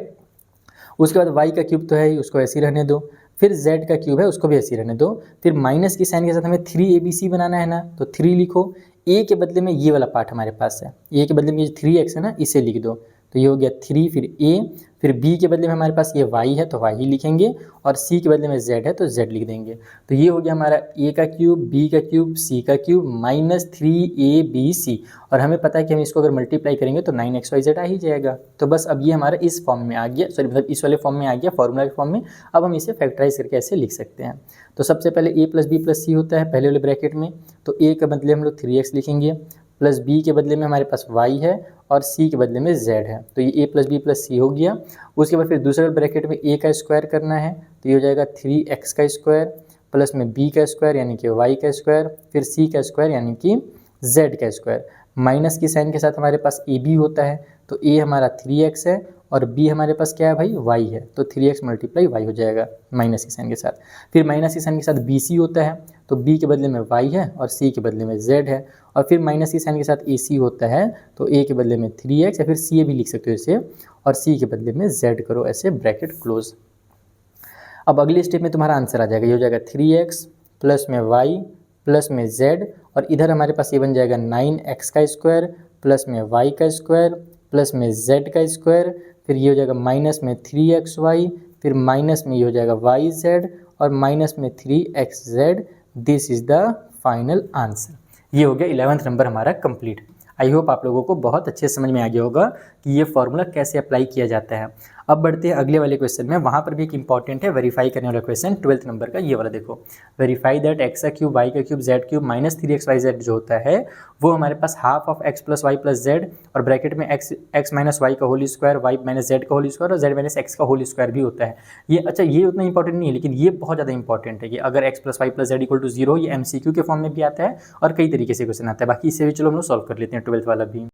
उसके बाद y का क्यूब तो है ही, उसको ऐसे ही रहने दो, फिर z का क्यूब है उसको भी ऐसे ही रहने दो, फिर माइनस की साइन के साथ हमें 3abc बनाना है ना, तो 3 लिखो, a के बदले में ये वाला पार्ट हमारे पास है, a के बदले में ये 3x है ना, इसे लिख दो, तो ये हो गया 3, फिर a, फिर b के बदले में हमारे पास ये y है तो y ही लिखेंगे और c के बदले में z है तो z लिख देंगे। तो ये हो गया हमारा a का क्यूब b का क्यूब c का क्यूब माइनस 3abc, और हमें पता है कि हम इसको अगर मल्टीप्लाई करेंगे तो 9xyz आ ही जाएगा। तो बस अब ये हमारा इस फॉर्म में आ गया, सॉरी मतलब इस वाले फॉर्म में आ गया, फॉर्मूला के फॉर्म में। अब हम इसे फैक्टराइज करके ऐसे लिख सकते हैं। तो सबसे पहले a प्लस बी प्लस सी होता है पहले वाले ब्रैकेट में, तो a के बदले हम लोग 3x लिखेंगे, प्लस b के बदले में हमारे पास y है और c के बदले में z है, तो ये a प्लस बी प्लस सी हो गया। उसके बाद फिर दूसरे ब्रैकेट में a का स्क्वायर करना है, तो ये हो जाएगा 3x का स्क्वायर प्लस में b का स्क्वायर यानी कि y का स्क्वायर, फिर c का स्क्वायर यानी कि z का स्क्वायर। माइनस की साइन के साथ हमारे पास ए बी होता है, तो a हमारा 3x है और b हमारे पास क्या है भाई, y है, तो 3x मल्टीप्लाई y हो जाएगा माइनस की साइन के साथ। फिर माइनस की साइन के साथ bc होता है, तो b के बदले में y है और c के बदले में z है, और फिर माइनस की साइन के साथ ac होता है, तो a के बदले में 3x या फिर ca भी लिख सकते हो इसे, और c के बदले में z करो ऐसे, ब्रैकेट क्लोज। अब अगले स्टेप में तुम्हारा आंसर आ जाएगा, ये हो जाएगा 3x प्लस में y प्लस में z, और इधर हमारे पास ये बन जाएगा 9x का स्क्वायर प्लस में y का स्क्वायर प्लस में z का स्क्वायर, फिर ये हो जाएगा माइनस में 3xy, फिर माइनस में ये हो जाएगा yz और माइनस में 3xz। This is the final answer. ये हो गया 11th नंबर हमारा कंप्लीट। आई होप आप लोगों को बहुत अच्छे समझ में आ गया होगा कि ये फॉर्मूला कैसे अप्लाई किया जाता है। अब बढ़ते हैं अगले वाले क्वेश्चन में, वहाँ पर भी एक इंपॉर्टेंट है वेरीफाई करने वाला क्वेश्चन 12th नंबर का, ये वाला देखो, वेरीफाई दैट x का क्यूब y का cube z cube minus 3xyz जो होता है वो हमारे पास half of x plus Y plus Z और ब्रैकेट में x माइनस वाई का whole square, Y minus Z का होल स्क्वायर और z माइनस एक्स का होल स्क्वायर भी होता है। ये अच्छा ये उतना इंपॉर्टेंट नहीं है, लेकिन ये बहुत ज़्यादा इंपॉर्टेंट है कि अगर x plus Y plus z equal to 0, ये MCQ के फॉर्म में भी आता है और कई तरीके से क्वेश्चन आता है। बाकी इसे भी चलो हम लोग सॉल्व कर लेते हैं 12th वाला भी।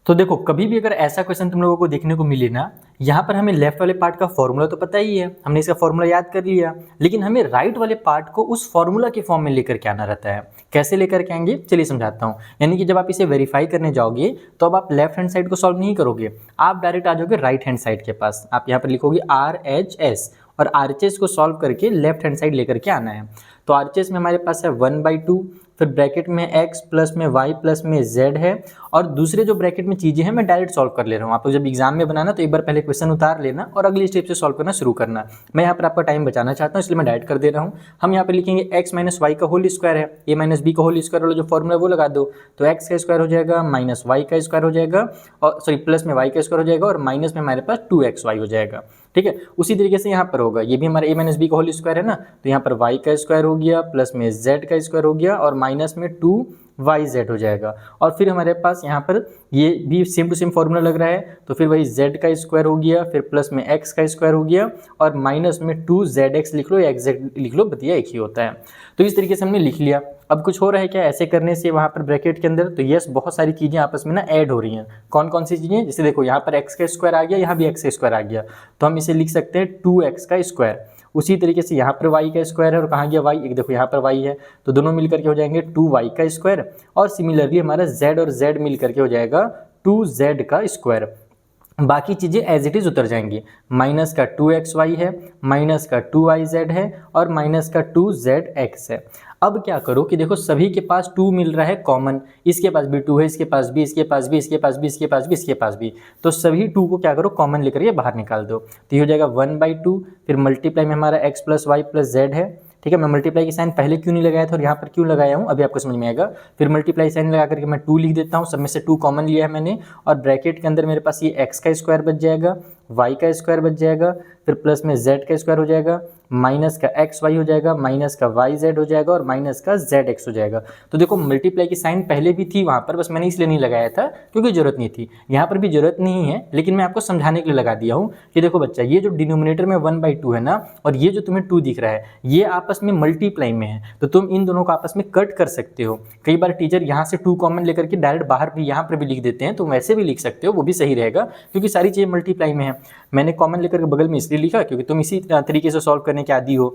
तो देखो कभी भी अगर ऐसा क्वेश्चन तुम लोगों को देखने को मिले ना, यहाँ पर हमें लेफ्ट वाले पार्ट का फॉर्मूला तो पता ही है, हमने इसका फॉर्मूला याद कर लिया, लेकिन हमें राइट वाले पार्ट को उस फॉर्मूला के फॉर्म में लेकर के आना रहता है। कैसे लेकर के आएंगे चलिए समझाता हूँ। यानी कि जब आप इसे वेरीफाई करने जाओगे तो अब आप लेफ्ट हैंड साइड को सॉल्व नहीं करोगे, आप डायरेक्ट आ जाओगे राइट हैंड साइड के पास। आप यहाँ पर लिखोगे RHS और RHS को सॉल्व करके लेफ्ट हैंड साइड लेकर के आना है। तो RHS में हमारे पास है 1/2, फिर ब्रैकेट में x प्लस में y प्लस में z है, और दूसरे जो ब्रैकेट में चीज़ें हैं मैं डायरेक्ट सॉल्व कर ले रहा हूँ। आप लोग जब एग्जाम में बनाना तो एक बार पहले क्वेश्चन उतार लेना और अगली स्टेप से सॉल्व करना शुरू करना। मैं यहाँ पर आपका टाइम बचाना चाहता हूँ इसलिए मैं डायरेक्ट कर दे रहा हूँ। हम यहाँ पर लिखेंगे x माइनस वाई का होल स्क्वायर है, a माइनस बी का होल स्क्वायर वाला जो फॉर्मूला वो लगा दो, तो x का स्क्वायर हो जाएगा माइनस वाई का स्क्वायर हो जाएगा, और सॉरी प्लस में y का स्क्वायर हो जाएगा, और माइनस में हमारे पास 2xy हो जाएगा। ठीक है, उसी तरीके से यहाँ पर होगा, ये भी हमारा a माइनस बी का होल स्क्वायर है ना, तो यहाँ पर y का स्क्वायर हो गया प्लस में z का स्क्वायर हो गया और माइनस में 2yz हो जाएगा। और फिर हमारे पास यहाँ पर ये भी सेम टू सेम फॉर्मूला लग रहा है, तो फिर वही z का स्क्वायर हो गया, फिर प्लस में x का स्क्वायर हो गया और माइनस में 2zx लिख लो या x लिख लो, बतिया एक ही होता है। तो इस तरीके से हमने लिख लिया। अब कुछ हो रहा है क्या ऐसे करने से वहाँ पर ब्रैकेट के अंदर? तो यस, बहुत सारी चीज़ें आपस में ना ऐड हो रही हैं। कौन कौन सी चीज़ें? जैसे देखो यहाँ पर x का स्क्वायर आ गया, यहाँ भी x का स्क्वायर आ गया, तो हम इसे लिख सकते हैं 2x का स्क्वायर। उसी तरीके से यहाँ पर y का स्क्वायर है और कहाँ गया y, एक देखो यहाँ पर y है, तो दोनों मिलकर के हो जाएंगे 2y का स्क्वायर, और सिमिलरली हमारा z और z मिलकर के हो जाएगा 2z का स्क्वायर। बाकी चीज़ें एज इट इज़ उतर जाएंगी। माइनस का 2xy है, माइनस का 2yz है और माइनस का 2zx है। अब क्या करो कि देखो सभी के पास 2 मिल रहा है कॉमन, इसके पास भी 2 है, इसके पास भी, इसके पास भी, इसके पास भी, इसके पास भी, इसके पास भी, तो सभी 2 को क्या करो कॉमन लेकर के बाहर निकाल दो। तो ये हो जाएगा 1/2, फिर मल्टीप्लाई में हमारा x plus Y plus z है। ठीक है, मैं मल्टीप्लाई की साइन पहले क्यों नहीं लगाया था और यहाँ पर क्यों लगाया हूँ अभी आपको समझ में आएगा। फिर मल्टीप्लाई साइन लगा करके मैं 2 लिख देता हूँ, सब में से 2 कॉमन लिया है मैंने, और ब्रैकेट के अंदर मेरे पास ये x का स्क्वायर बच जाएगा, y का स्क्वायर बच जाएगा, फिर प्लस में z का स्क्वायर हो जाएगा, माइनस का xy हो जाएगा, माइनस का yz हो जाएगा और माइनस का zx हो जाएगा। तो देखो मल्टीप्लाई की साइन पहले भी थी वहाँ पर, बस मैंने इसलिए नहीं लगाया था क्योंकि ज़रूरत नहीं थी। यहाँ पर भी ज़रूरत नहीं है, लेकिन मैं आपको समझाने के लिए लगा दिया हूँ कि देखो बच्चा, ये जो डिनोमिनेटर में 1/2 है ना, और ये जो तुम्हें 2 दिख रहा है, ये आपस में मल्टीप्लाई में है, तो तुम इन दोनों को आपस में कट कर सकते हो। कई बार टीचर यहाँ से 2 कॉमन लेकर के डायरेक्ट बाहर भी यहाँ पर भी लिख देते हैं, तो वैसे भी लिख सकते हो, वो भी सही रहेगा क्योंकि सारी चीज़ें मल्टीप्लाई में है। मैंने कॉमन लेकर के बगल में इसलिए लिखा क्योंकि तुम इसी तरीके से सॉल्व करने के आदी हो।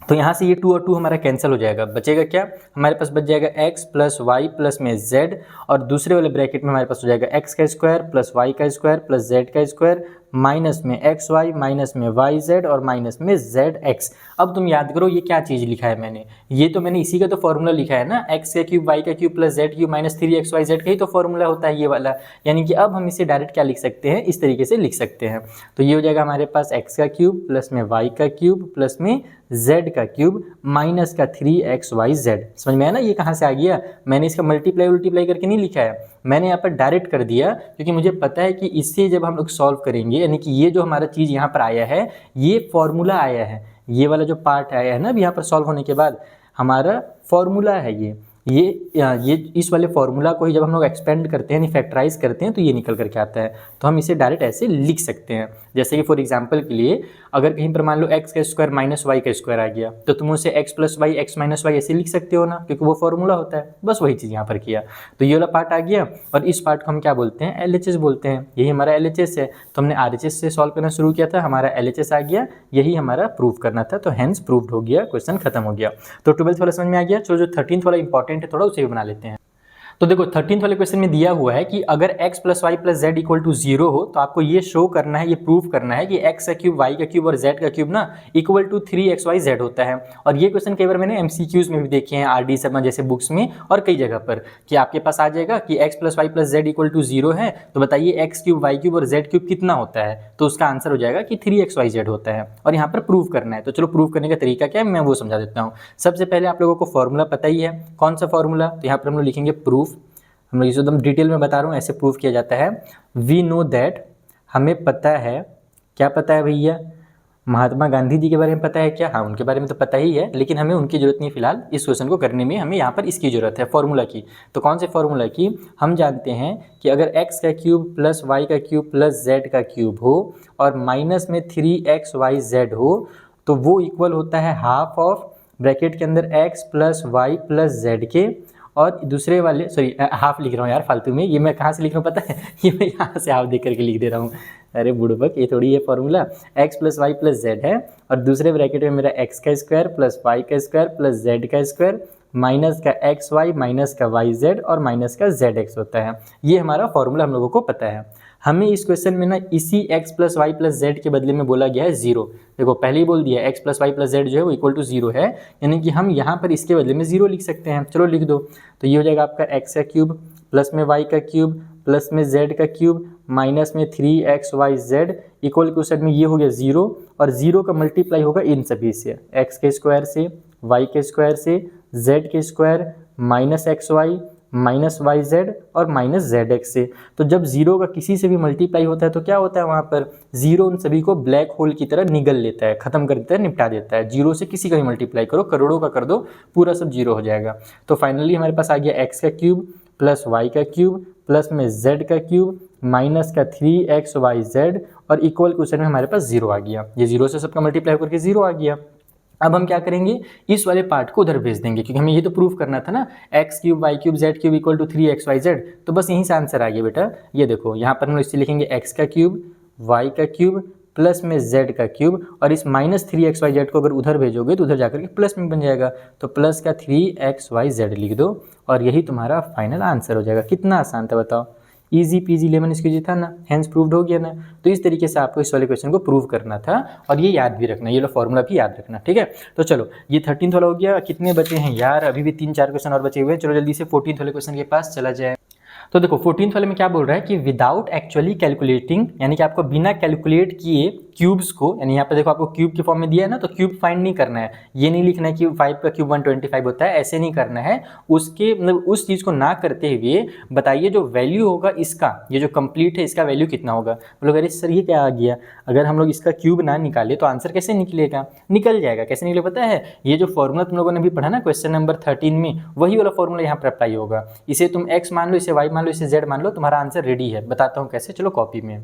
तो यहाँ से ये 2 और 2 हमारा कैंसिल हो जाएगा, बचेगा क्या? हमारे पास बच जाएगा x प्लस वाई प्लस में z, और दूसरे वाले ब्रैकेट में हमारे पास हो जाएगा x का स्क्वायर प्लस y का स्क्वायर प्लस z का स्क्वायर, माइनस में xy, माइनस में yz और माइनस में zx। अब तुम याद करो ये क्या चीज़ लिखा है मैंने, ये तो मैंने इसी का तो फॉर्मूला लिखा है ना, x का क्यूब y का cube plus z cube minus 3xyz का ही तो फॉर्मूला होता है ये वाला। यानी कि अब हम इसे डायरेक्ट क्या लिख सकते हैं, इस तरीके से लिख सकते हैं। तो ये हो जाएगा हमारे पास x का क्यूब प्लस में y का क्यूब प्लस में z का क्यूब माइनस का 3xyz। समझ में आया ना ये कहाँ से आ गया? मैंने इसका मल्टीप्लाई करके नहीं लिखा है, मैंने यहाँ पर डायरेक्ट कर दिया क्योंकि मुझे पता है कि इससे जब हम लोग सॉल्व करेंगे, यानी कि ये जो हमारा चीज़ यहाँ पर आया है, ये फॉर्मूला आया है, ये वाला जो पार्ट आया है ना अब यहाँ पर सॉल्व होने के बाद, हमारा फॉर्मूला है ये इस वाले फॉर्मूला को ही जब हम लोग एक्सपेंड करते हैं यानी फैक्टराइज करते हैं तो ये निकल करके आता है। तो हम इसे डायरेक्ट ऐसे लिख सकते हैं। जैसे कि फॉर एग्जांपल के लिए अगर कहीं पर मान लो x का स्क्वायर माइनस वाई का स्क्वायर आ गया, तो तुम उसे x plus y x minus y ऐसे लिख सकते हो ना, क्योंकि वो फॉर्मूला होता है। बस वही चीज़ यहाँ पर किया। तो ये वाला पार्ट आ गया, और इस पार्ट को हम क्या बोलते हैं, LHS बोलते हैं। यही हमारा LHS है। तो हमने RHS से सॉल्व करना शुरू किया था, हमारा LHS आ गया, यही हमारा प्रूव करना था, तो हैंस प्रूव्ड हो गया, क्वेश्चन खत्म हो गया। तो 12th वाला समझ में आ गया। जो 13th वाला इंपॉर्टेंट है थोड़ा, उसे भी बना लेते हैं। तो देखो 13th वाले क्वेश्चन में दिया हुआ है कि अगर x plus Y plus z equal to 0 हो तो आपको ये शो करना है, ये प्रूव करना है कि x का क्यूब y का क्यूब और z का क्यूब ना इक्वल टू 3xyz होता है। और ये क्वेश्चन कई बार मैंने MCQs में भी देखे हैं, RD शर्मा जैसे बुक्स में और कई जगह पर, कि आपके पास आ जाएगा कि x plus Y plus z equal to 0 है, तो बताइए x क्यूब y क्यूब और z क्यूब कितना होता है, तो उसका आंसर हो जाएगा कि 3xyz होता है। और यहाँ पर प्रूव करना है। तो चलो प्रूव करने का तरीका क्या है मैं वो समझा देता हूँ। सबसे पहले आप लोगों को फॉर्मूला पता ही है, कौन सा फॉर्मूला, तो यहाँ पर हम लोग लिखेंगे प्रूफ। हम लोग एकदम डिटेल में बता रहा हूँ, ऐसे प्रूफ किया जाता है। वी नो दैट, हमें पता है, क्या पता है भैया, महात्मा गांधी जी के बारे में पता है क्या? हाँ, उनके बारे में तो पता ही है, लेकिन हमें उनकी जरूरत नहीं फिलहाल इस क्वेश्चन को करने में, हमें यहाँ पर इसकी जरूरत है फॉर्मूला की। तो कौन से फॉर्मूला की? हम जानते हैं कि अगर x का क्यूब प्लस वाई का क्यूब प्लस z का क्यूब हो और माइनस में 3xyz हो, तो वो इक्वल होता है हाफ ऑफ ब्रैकेट के अंदर x plus Y plus z के, और दूसरे वाले, सॉरी हाफ लिख रहा हूँ यार फालतू में, ये मैं कहाँ से लिख रहा हूँ पता है, ये मैं यहाँ से हाफ देख करके लिख दे रहा हूँ। अरे बुड़बक, ये थोड़ी है formula, x plus Y plus z है, और दूसरे ब्रैकेट में मेरा x का स्क्वायर प्लस वाई का स्क्वायर प्लस जेड का स्क्वायर माइनस का xy माइनस का yz और माइनस का zx होता है। ये हमारा फॉर्मूला हम लोगों को पता है। हमें इस क्वेश्चन में ना इसी x plus Y plus z के बदले में बोला गया है 0। देखो पहले ही बोल दिया x plus Y plus z जो है वो इक्वल टू 0 है, यानी कि हम यहाँ पर इसके बदले में 0 लिख सकते हैं। चलो लिख दो, तो ये हो जाएगा आपका x का क्यूब प्लस में y का क्यूब प्लस में z का क्यूब माइनस में 3xyz इक्वल टू साइड में ये हो गया 0, और 0 का मल्टीप्लाई होगा इन सभी से, x के स्क्वायर से, y के स्क्वायर से, z के square minus xy minus yz और माइनस zx से। तो जब 0 का किसी से भी मल्टीप्लाई होता है तो क्या होता है, वहाँ पर 0 उन सभी को ब्लैक होल की तरह निगल लेता है, खत्म कर देता है, निपटा देता है। 0 से किसी का भी मल्टीप्लाई करो, करोड़ों का कर दो, पूरा सब 0 हो जाएगा। तो फाइनली हमारे पास आ गया x का क्यूब प्लस y का क्यूब प्लस में z का क्यूब माइनस का 3xyz और इक्वल क्वेश्चन में हमारे पास 0 आ गया। ये 0 से सबका मल्टीप्लाई करके 0 आ गया। अब हम क्या करेंगे, इस वाले पार्ट को उधर भेज देंगे, क्योंकि हमें ये तो प्रूफ करना था ना, x cube y cube z cube equal to 3xyz। तो बस यहीं से आंसर आ गया बेटा। ये देखो यहाँ पर हम इससे लिखेंगे x का क्यूब y का क्यूब प्लस में z का क्यूब, और इस माइनस 3xyz को अगर उधर भेजोगे तो उधर जाकर के प्लस में बन जाएगा, तो प्लस का 3xyz लिख दो और यही तुम्हारा फाइनल आंसर हो जाएगा। कितना आसान था बताओ, इजी पीजी लेमन स्क्वीजी था ना, हैंस प्रूव्ड हो गया ना। तो इस तरीके से आपको इस वाले क्वेश्चन को प्रूव करना था, और ये याद भी रखना, ये लो फॉर्मूला भी याद रखना, ठीक है। तो चलो ये 13th वाला हो गया। कितने बचे हैं यार, अभी भी 3-4 क्वेश्चन और बचे हुए हैं। चलो जल्दी से 14th वाले क्वेश्चन के पास चला जाए। तो देखो 14th वाले में क्या बोल रहा है कि विदाउट एक्चुअली कैलकुलेटिंग, यानी कि आपको बिना कैलकुलेट किए क्यूब्स को, यानी यहाँ पे देखो आपको क्यूब के फॉर्म में दिया है ना, तो क्यूब फाइंड नहीं करना है। ये नहीं लिखना है कि 5 का क्यूब 125 होता है, ऐसे नहीं करना है। उसके मतलब उस चीज़ को ना करते हुए बताइए जो वैल्यू होगा इसका, ये जो कंप्लीट है इसका वैल्यू कितना होगा। बोलो अरे सर ये क्या आ गया, अगर हम लोग इसका क्यूब ना निकाले तो आंसर कैसे निकलेगा। निकल जाएगा, कैसे निकले पता है, ये जो फॉर्मूला तुम लोगों ने भी पढ़ा ना क्वेश्चन नंबर 13 में, वही वाला फॉर्मूला यहाँ पर अप्लाई होगा। इसे तुम x मान लो, इसे y मान लो, इसे z मान लो, तुम्हारा आंसर रेडी है। बताता हूँ कैसे, चलो कॉपी में।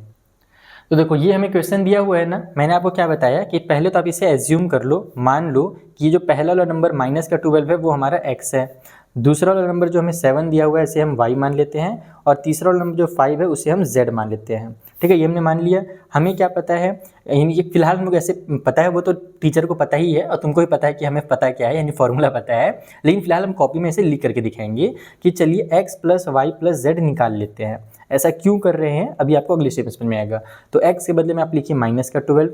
तो देखो ये हमें क्वेश्चन दिया हुआ है ना, मैंने आपको क्या बताया कि पहले तो आप इसे एज्यूम कर लो, मान लो कि ये जो पहला वाला नंबर माइनस का 12 है वो हमारा x है, दूसरा वाला नंबर जो हमें 7 दिया हुआ है इसे हम y मान लेते हैं, और तीसरा वाला नंबर जो 5 है उसे हम z मान लेते हैं। ठीक है, ये हमने मान लिया। हमें क्या पता है, यानी फिलहाल हम लोग ऐसे पता है, वो तो टीचर को पता ही है और तुमको भी पता है कि हमें पता क्या है, यानी फॉर्मूला पता है, लेकिन फिलहाल हम कॉपी में इसे लिख करके दिखाएंगे कि चलिए x plus Y plus z निकाल लेते हैं। ऐसा क्यों कर रहे हैं अभी आपको अगले स्टेप में आएगा। तो x के बदले में आप लिखिए माइनस का 12,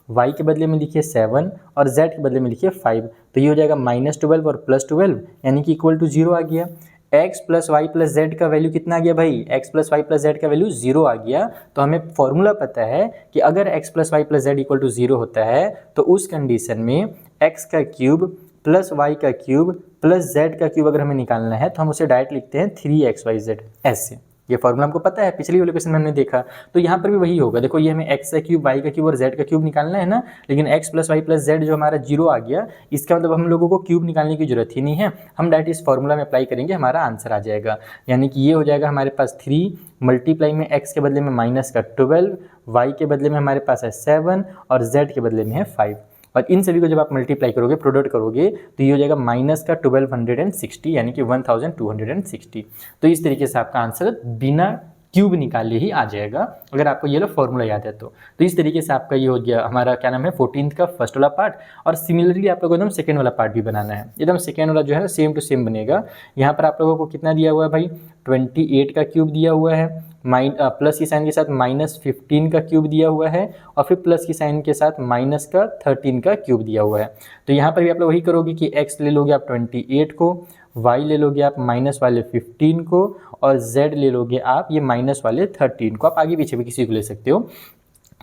y के बदले में लिखिए 7 और z के बदले में लिखिए 5। तो ये हो जाएगा -12 और +12, यानी कि इक्वल टू 0 आ गया। x plus Y plus z का वैल्यू कितना आ गया भाई, x plus Y plus z का वैल्यू 0 आ गया। तो हमें फॉर्मूला पता है कि अगर x plus Y plus z equal to 0 होता है तो उस कंडीशन में x का क्यूब प्लस y का क्यूब प्लस z का क्यूब अगर हमें निकालना है तो हम उसे डायरेक्ट लिखते हैं 3xyz ऐसे। ये फॉर्मूला हमको पता है, पिछली वाले क्वेश्चन में हमने देखा। तो यहाँ पर भी वही होगा। देखो ये हमें x का क्यूब y का क्यूब और z का क्यूब निकालना है ना, लेकिन x plus Y plus z जो हमारा 0 आ गया, इसका मतलब हम लोगों को क्यूब निकालने की जरूरत ही नहीं है, हम डायरेक्ट इस फॉर्मूला में अप्लाई करेंगे, हमारा आंसर आ जाएगा। यानी कि ये हो जाएगा हमारे पास 3 मल्टीप्लाई में x के बदले में माइनस का 12, y के बदले में हमारे पास है 7 और z के बदले में है 5। और इन सभी को जब आप मल्टीप्लाई करोगे, प्रोडक्ट करोगे, तो ये हो जाएगा माइनस का 1260, यानी कि 1260। तो इस तरीके से आपका आंसर बिना क्यूब निकाले ही आ जाएगा, अगर आपको ये लोग फॉर्मूला याद है तो। इस तरीके से आपका ये हो गया हमारा क्या नाम है 14th का फर्स्ट वाला पार्ट। और सिमिलरली आप लोगों को एकदम सेकेंड वाला पार्ट भी बनाना है, एकदम सेकेंड वाला जो है सेम टू सेम बनेगा। यहाँ पर आप लोगों को कितना दिया हुआ है भाई, 28 का क्यूब दिया हुआ है, प्लस की साइन के साथ -15 का क्यूब दिया हुआ है, और फिर प्लस की साइन के साथ माइनस का 13 का क्यूब दिया हुआ है। तो यहाँ पर भी आप लोग वही करोगे कि x ले लोगे आप 28 को, y ले लोगे आप माइनस वाले 15 को, और z ले लोगे आप ये माइनस वाले 13 को। आप आगे पीछे भी किसी को ले सकते हो।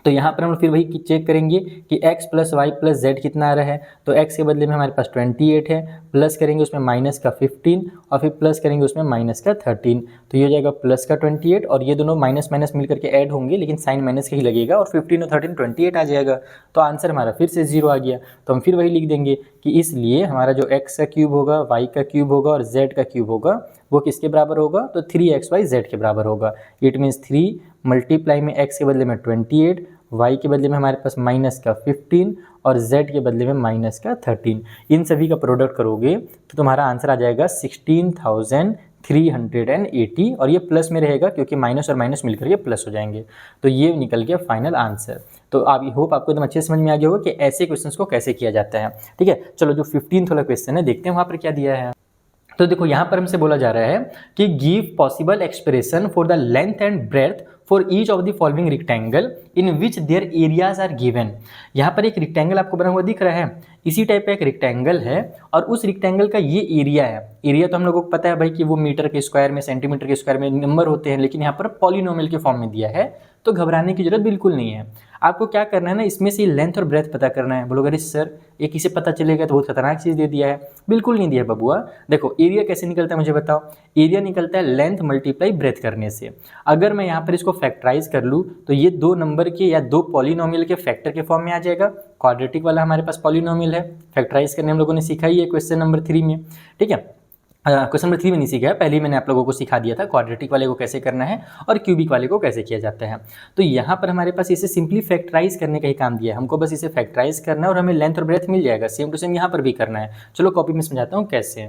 तो यहाँ पर हम फिर वही चेक करेंगे कि x plus Y plus z कितना आ रहा है। तो x के बदले में हमारे पास 28 है, प्लस करेंगे उसमें माइनस का 15 और फिर प्लस करेंगे उसमें माइनस का 13। तो ये हो जाएगा प्लस का 28, और ये दोनों माइनस माइनस मिल करके ऐड होंगे, लेकिन साइन माइनस का ही लगेगा, और 15 और 13 28 आ जाएगा। तो आंसर हमारा फिर से 0 आ गया। तो हम फिर वही लिख देंगे कि इसलिए हमारा जो x का क्यूब होगा, y का क्यूब होगा और z का क्यूब होगा वो किसके बराबर होगा, तो 3xyz के बराबर होगा। इट मीन्स 3 मल्टीप्लाई में x के बदले में 28, y के बदले में हमारे पास माइनस का 15 और z के बदले में माइनस का 13। इन सभी का प्रोडक्ट करोगे तो तुम्हारा आंसर आ जाएगा 16,380, और ये प्लस में रहेगा क्योंकि माइनस और माइनस मिलकर के प्लस हो जाएंगे। तो ये निकल गया फाइनल आंसर। तो आप होप आपको एकदम अच्छे समझ में आ गया होगा कि ऐसे क्वेश्चंस को कैसे किया जाता है। ठीक है, चलो जो 15th वाला क्वेश्चन है देखते हैं वहाँ पर क्या दिया है। तो देखो यहाँ पर हमसे बोला जा रहा है कि give possible expression for the length and breadth for each of the following rectangle in which their areas are given. यहाँ पर एक रेक्टेंगल आपको बना हुआ दिख रहा है, इसी टाइप का एक रेक्टेंगल है और उस रेक्टेंगल का ये एरिया है। एरिया तो हम लोगों को पता है भाई कि वो मीटर के स्क्वायर में, सेंटीमीटर के स्क्वायर में नंबर होते हैं, लेकिन यहाँ पर पॉलिनोमियल के फॉर्म में दिया है, तो घबराने की जरूरत बिल्कुल नहीं है। आपको क्या करना है ना, इसमें से लेंथ और ब्रेथ पता करना है। बोलोगे अरे सर ये किसे पता चलेगा, तो बहुत खतरनाक चीज़ दे दिया है। बिल्कुल नहीं दिया है बबुआ। देखो एरिया कैसे निकलता है मुझे बताओ। एरिया निकलता है लेंथ मल्टीप्लाई ब्रेथ करने से। अगर मैं यहाँ पर इसको फैक्टराइज कर लूँ तो ये दो नंबर के या दो पॉलिनोमियल के फैक्टर के फॉर्म में आ जाएगा। क्वाड्रेटिक वाला हमारे पास पॉलिनोमियल है, फैक्टराइज करने हम लोगों ने सीखा ही है क्वेश्चन नंबर 3 में, ठीक है। क्वेश्चन नंबर 3 में नहीं सीखा है, पहले ही मैंने आप लोगों को सिखा दिया था क्वाड्रेटिक वाले को कैसे करना है और क्यूबिक वाले को कैसे किया जाता है। तो यहाँ पर हमारे पास इसे सिंपली फैक्टराइज करने का ही काम दिया है, हमको बस इसे फैक्टराइज करना है और हमें लेंथ और ब्रेथ मिल जाएगा। सेम टू सेम यहाँ पर भी करना है। चलो कॉपी में समझाता हूँ कैसे।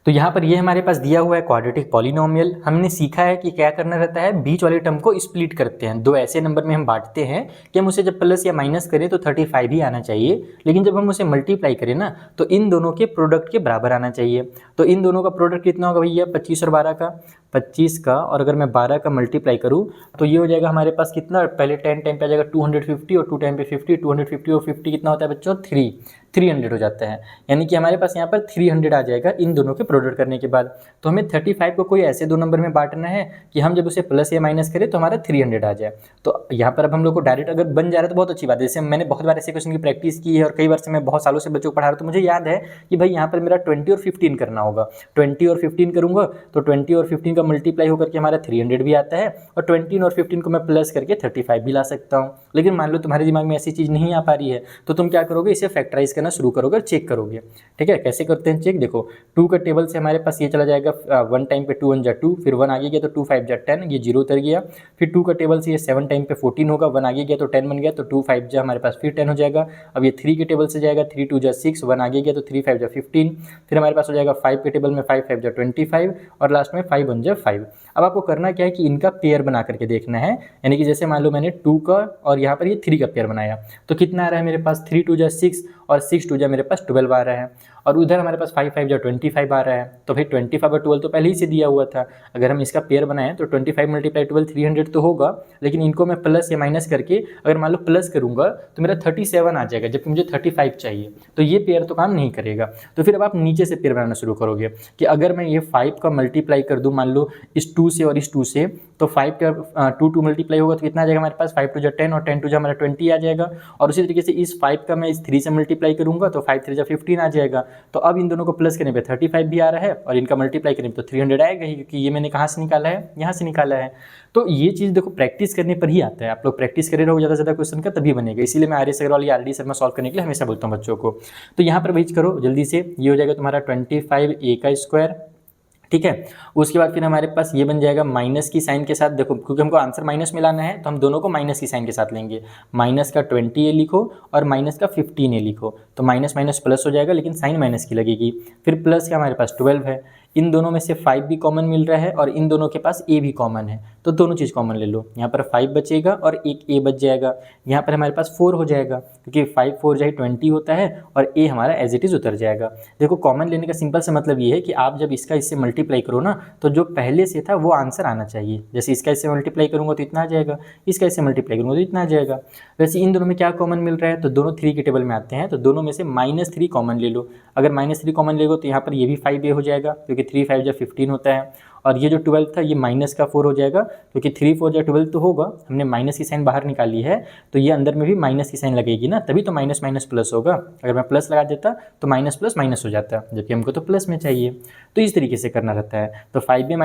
तो यहाँ पर ये हमारे पास दिया हुआ है क्वाड्रेटिक पॉलिनोमियल। हमने सीखा है कि क्या करना रहता है, बीच वाले टर्म को स्प्लिट करते हैं, दो ऐसे नंबर में हम बांटते हैं कि हम उसे जब प्लस या माइनस करें तो 35 ही आना चाहिए, लेकिन जब हम उसे मल्टीप्लाई करें ना तो इन दोनों के प्रोडक्ट के बराबर आना चाहिए। तो इन दोनों का प्रोडक्ट कितना होगा भैया, 25 और 12 का, 25 का, और अगर मैं 12 का मल्टीप्लाई करूँ तो ये हो जाएगा हमारे पास कितना, पहले 10 टाइम पे आ जाएगा 250 और 2 टाइम पे 50, 250 और 50 कितना होता है बच्चों, 300 हो जाता है। यानी कि हमारे पास यहाँ पर 300 आ जाएगा इन दोनों के प्रोडक्ट करने के बाद। तो हमें 35 को कोई ऐसे दो नंबर में बांटना है कि हम जब उसे प्लस या माइनस करें तो हमारा 300 आ जाए। तो यहाँ पर अब हम लोग को डायरेक्ट अगर बन जा रहा है तो बहुत अच्छी बात है। जैसे मैंने बहुत बार ऐसे क्वेश्चन की प्रैक्टिस की है और कई बार से मैं बहुत सालों से बच्चों को पढ़ा रहा हूँ, तो मुझे याद है कि भाई यहाँ पर मेरा 20 और 15 करना होगा। 20 और 15 करूँगा तो 20 और 15 का मल्टीप्लाई होकर के हमारा 300 भी आता है, और 20 और 15 को मैं प्लस करके 35 भी ला सकता हूँ। लेकिन मान लो तुम्हारे दिमाग में ऐसी चीज़ नहीं आ पा रही है, तो तुम क्या करोगे, इसे फैक्टराइज करना शुरू करोगे, चेक करोगे। ठीक है, कैसे करते हैं चेक, देखो 2 का टेबल से हमारे पास ये चला जाएगा 1 टाइम पे 2 1 जा 2, फिर 1 आगे गया तो 2 5 जा 10, ये 0 उतर गया। फिर 2 का टेबल से ये 7 टाइम पे 14 होगा, 1 आगे गया तो 10 बन गया, तो 2 5 जा हमारे पास फिर 10 हो जाएगा। अब ये 3 के टेबल से जाएगा, 3 2 जा 6, 1 आगे गया तो 3 5 जा 15, फिर हमारे पास हो जाएगा 5 के टेबल में 5 5 जा 25, और लास्ट में 5 1 जा 5। अब आपको करना क्या है कि इनका पेयर बना करके देखना है। यानी कि जैसे मान लो मैंने 2 का और यहाँ पर ये 3 का पेयर बनाया, तो कितना आ रहा है मेरे पास, 3 2 जा 6 और 6 2 जा मेरे पास 12 आ रहा है, और उधर हमारे पास 5 5 जा 25 आ रहा है। तो भाई 25 और 12 तो पहले ही से दिया हुआ था, अगर हम इसका पेयर बनाएं तो 25 मल्टीप्लाई 12 300 तो होगा, लेकिन इनको मैं प्लस या माइनस करके अगर मान लो प्लस करूंगा तो मेरा 37 आ जाएगा, जबकि मुझे 35 चाहिए, तो ये पेयर तो काम नहीं करेगा। तो फिर अब आप नीचे से पेयर बनाना शुरू करोगे कि अगर मैं ये 5 का मल्टीप्लाई कर दूं मान लो इस 2 से और इस 2 से, तो 5 का 2 मल्टीप्लाई होगा तो कितना आ जाएगा हमारे पास, 5 2 जा 10 और 10 2 जा हमारा 20 आ जाएगा। और उसी तरीके से इस 5 का मैं इस 3 से मल्टीप्लाई करूंगा तो 5 3 जा 15 आ जाएगा। तो अब इन दोनों को प्लस करने पे 35 भी आ रहा है और इनका मल्टीप्लाई करने पे तो 300 आएगा ही, क्योंकि ये मैंने कहाँ से निकाला है, यहाँ से निकाला है। तो ये चीज़ देखो प्रैक्टिस करने पर ही आता है। आप लोग प्रैक्टिस करे रहो ज़्यादा से ज़्यादा क्वेश्चन का, तभी बनेगा। इसीलिए मैं आर एस अग्रवाल या RD शर्मा सॉल्व करने के लिए हमेशा बोलता हूँ बच्चों को। तो यहाँ पर वही करो जल्दी से, ये हो जाएगा तुम्हारा 25a का स्क्वायर, ठीक है। उसके बाद फिर हमारे पास ये बन जाएगा माइनस की साइन के साथ, देखो क्योंकि हमको आंसर माइनस में लाना है तो हम दोनों को माइनस की साइन के साथ लेंगे। माइनस का 20a लिखो और माइनस का 15a लिखो, तो माइनस माइनस प्लस हो जाएगा, लेकिन साइन माइनस की लगेगी। फिर प्लस का हमारे पास 12 है, इन दोनों में से 5 भी कॉमन मिल रहा है और इन दोनों के पास a भी कॉमन है, तो दोनों चीज़ कॉमन ले लो। यहाँ पर 5 बचेगा और एक a बच जाएगा। यहाँ पर हमारे पास 4 हो जाएगा, क्योंकि 5 4 जाए 20 होता है और a हमारा एज इट इज़ उतर जाएगा। देखो कॉमन लेने का सिंपल सा मतलब ये है कि आप जब इसका इससे मल्टीप्लाई करो ना, तो जो पहले से था वो आंसर आना चाहिए। जैसे इसका इससे मल्टीप्लाई करूँगा तो इतना आ जाएगा, इसका इससे मल्टीप्लाई करूँगा तो इतना आ जाएगा। वैसे इन दोनों में क्या कॉमन मिल रहा है, तो दोनों 3 के टेबल में आते हैं, तो दोनों में से -3 कॉमन ले लो। अगर -3 कॉमन ले लो तो यहाँ पर ये भी 5a हो जाएगा, क्योंकि 3 5 जा 15 होता है। और ये जो 12 था ये माइनस का 4 हो जाएगा, क्योंकि 3 4 जा 12 तो होगा, हमने माइनस की साइन बाहर निकाली है, तो ये अंदर में भी माइनस की साइन लगेगी ना, तभी तो माइनस माइनस प्लस होगा। अगर मैं प्लस लगा देता तो माइनस प्लस माइनस हो जाता, जबकि हमको तो प्लस में चाहिए। तो इस तरीके से करना रहता है। तो 5a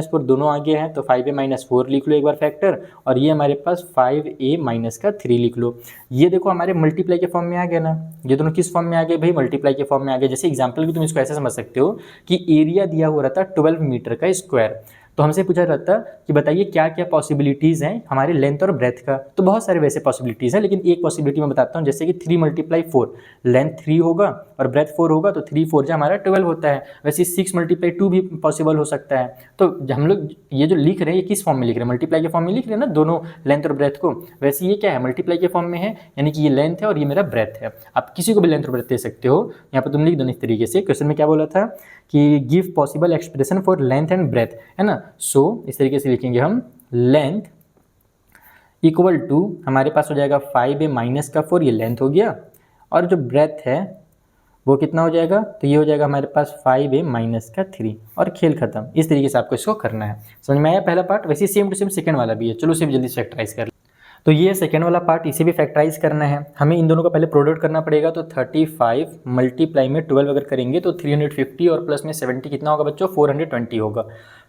- 4 दोनों आगे हैं, तो 5a - 4 लिख लो एक बार फैक्टर, और ये हमारे पास 5a - 3 लिख लो। ये देखो हमारे मल्टीप्लाई के फॉर्म में आ गया ना, ये दोनों किस फॉर्म में आ गए भाई, मल्टीप्लाई के फॉर्म में आ गए। जैसे एग्जाम्पल भी तुम इसको ऐसे समझ सकते हो कि एरिया दिया हुआ रहता 12 मीटर का स्क्वायर, तो हमसे पूछा जाता कि बताइए क्या क्या पॉसिबिलिटीज़ हैं हमारे लेंथ और ब्रेथ का। तो बहुत सारे वैसे पॉसिबिलिटीज़ हैं, लेकिन एक पॉसिबिलिटी मैं बताता हूँ, जैसे कि 3 × 4, लेंथ 3 होगा और ब्रेथ 4 होगा, तो 3 4 जा हमारा 12 होता है। वैसे 6 × 2 भी पॉसिबल हो सकता है। तो हम लोग ये जो लिख रहे हैं ये किस फॉर्म में लिख रहे हैं, मल्टीप्लाई के फॉर्म में लिख रहे हैं ना दोनों लेंथ और ब्रेथ को। वैसे ये क्या है, मल्टीप्लाई के फॉर्म में है, यानी कि ये लेंथ है और ये मेरा ब्रेथ है। आप किसी को भी लेंथ और ब्रेथ दे सकते हो। यहाँ पर तुम लिख दो इस तरीके से। क्वेश्चन में क्या बोला था कि give possible expression for length and breadth, है ना। सो इस तरीके से लिखेंगे हम, लेंथ इक्वल टू हमारे पास हो जाएगा 5a माइनस का 4, ये लेंथ हो गया, और जो ब्रेथ है वो कितना हो जाएगा, तो ये हो जाएगा हमारे पास 5a माइनस का 3, और खेल खत्म। इस तरीके से आपको इसको करना है। समझ में आया पहला पार्ट? वैसे सेम टू सेम सेकंड वाला भी है। चलो इसे भी जल्दी से फैक्टराइज कर। तो ये सेकंड वाला पार्ट, इसे भी फैक्टराइज करना है। हमें इन दोनों का पहले प्रोडक्ट करना पड़ेगा। तो 35 मल्टीप्लाई में 12 अगर करेंगे तो 350 और प्लस में 70 कितना होगा बच्चों, 420 होगा।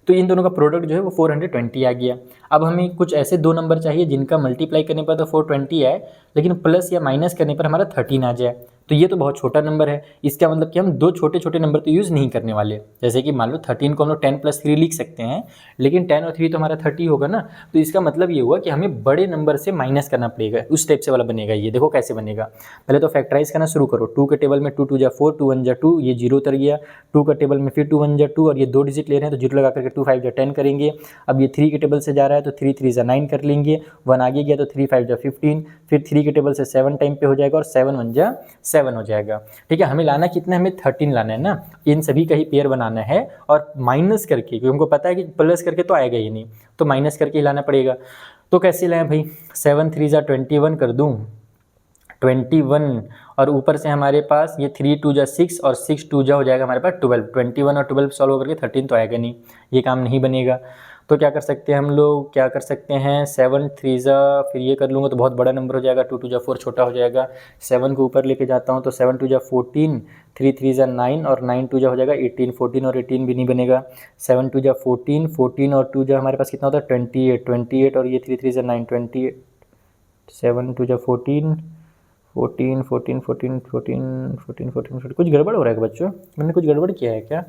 तो इन दोनों का प्रोडक्ट जो है वो 420 आ गया। अब हमें कुछ ऐसे दो नंबर चाहिए जिनका मल्टीप्लाई करने पर तो 420 आए, लेकिन प्लस या माइनस करने पर हमारा 13 आ जाए। तो ये तो बहुत छोटा नंबर है। इसका मतलब कि हम दो छोटे छोटे नंबर तो यूज़ नहीं करने वाले। जैसे कि मान लो 13 को हम लोग 10 + 3 लिख सकते हैं, लेकिन 10 और 3 तो हमारा 30 होगा ना। तो इसका मतलब ये हुआ कि हमें बड़े नंबर से माइनस करना पड़ेगा। उस टाइप से वाला बनेगा ये। देखो कैसे बनेगा। पहले तो फैक्टराइज करना शुरू करो। 2 के टेबल में 2 2 जा 4, 2 1 जा 2, ये 0 उतर गया। 2 का टेबल में फिर 2 1 जा 2, और ये 2 डिजिट ले रहे हैं तो 0 लगा करके 2 5 जा 10 करेंगे। अब ये 3 के टेबल से जा रहा है तो 3 3 जा 9 कर लेंगे। 1 आगे गया तो 3 5 जा 15, फिर 3 के टेबल से 7 टाइम पे हो जाएगा, और 7 1 जा 7 हो जाएगा। ठीक है, हमें लाना कितना है, हमें 13 लाना है ना। इन सभी का ही पेयर बनाना है, और माइनस करके, क्योंकि हमको पता है कि प्लस करके तो आएगा ही नहीं, तो माइनस करके ही लाना पड़ेगा। तो कैसे लाएं भाई, 7 3 जा 21 कर दूं, 21, और ऊपर से हमारे पास ये 3 2 जा 6, और 6 2 जा हो जाएगा हमारे पास 12। 21 और 12 सॉल्व करके 13 तो आएगा नहीं, ये काम नहीं बनेगा। तो क्या कर सकते हैं हम लोग, क्या कर सकते हैं, 7 3 जा, फिर ये कर लूँगा तो बहुत बड़ा नंबर हो जाएगा। 2 2 जा 4 छोटा हो जाएगा। 7 को ऊपर लेके जाता हूँ तो 7 2 जा 14, 3 3 जा 9, और 9 2 जा हो जाएगा 18। 14 और 18 भी नहीं बनेगा। 7 2 जा 14, 14 और 2 जा हमारे पास कितना होता है 28, 28 और ये 3 3 जा 9, 28। 7 2 जा 14, 14 14 14 14 14 14। कुछ गड़बड़ हो रहा है बच्चों, मैंने कुछ गड़बड़ किया है क्या?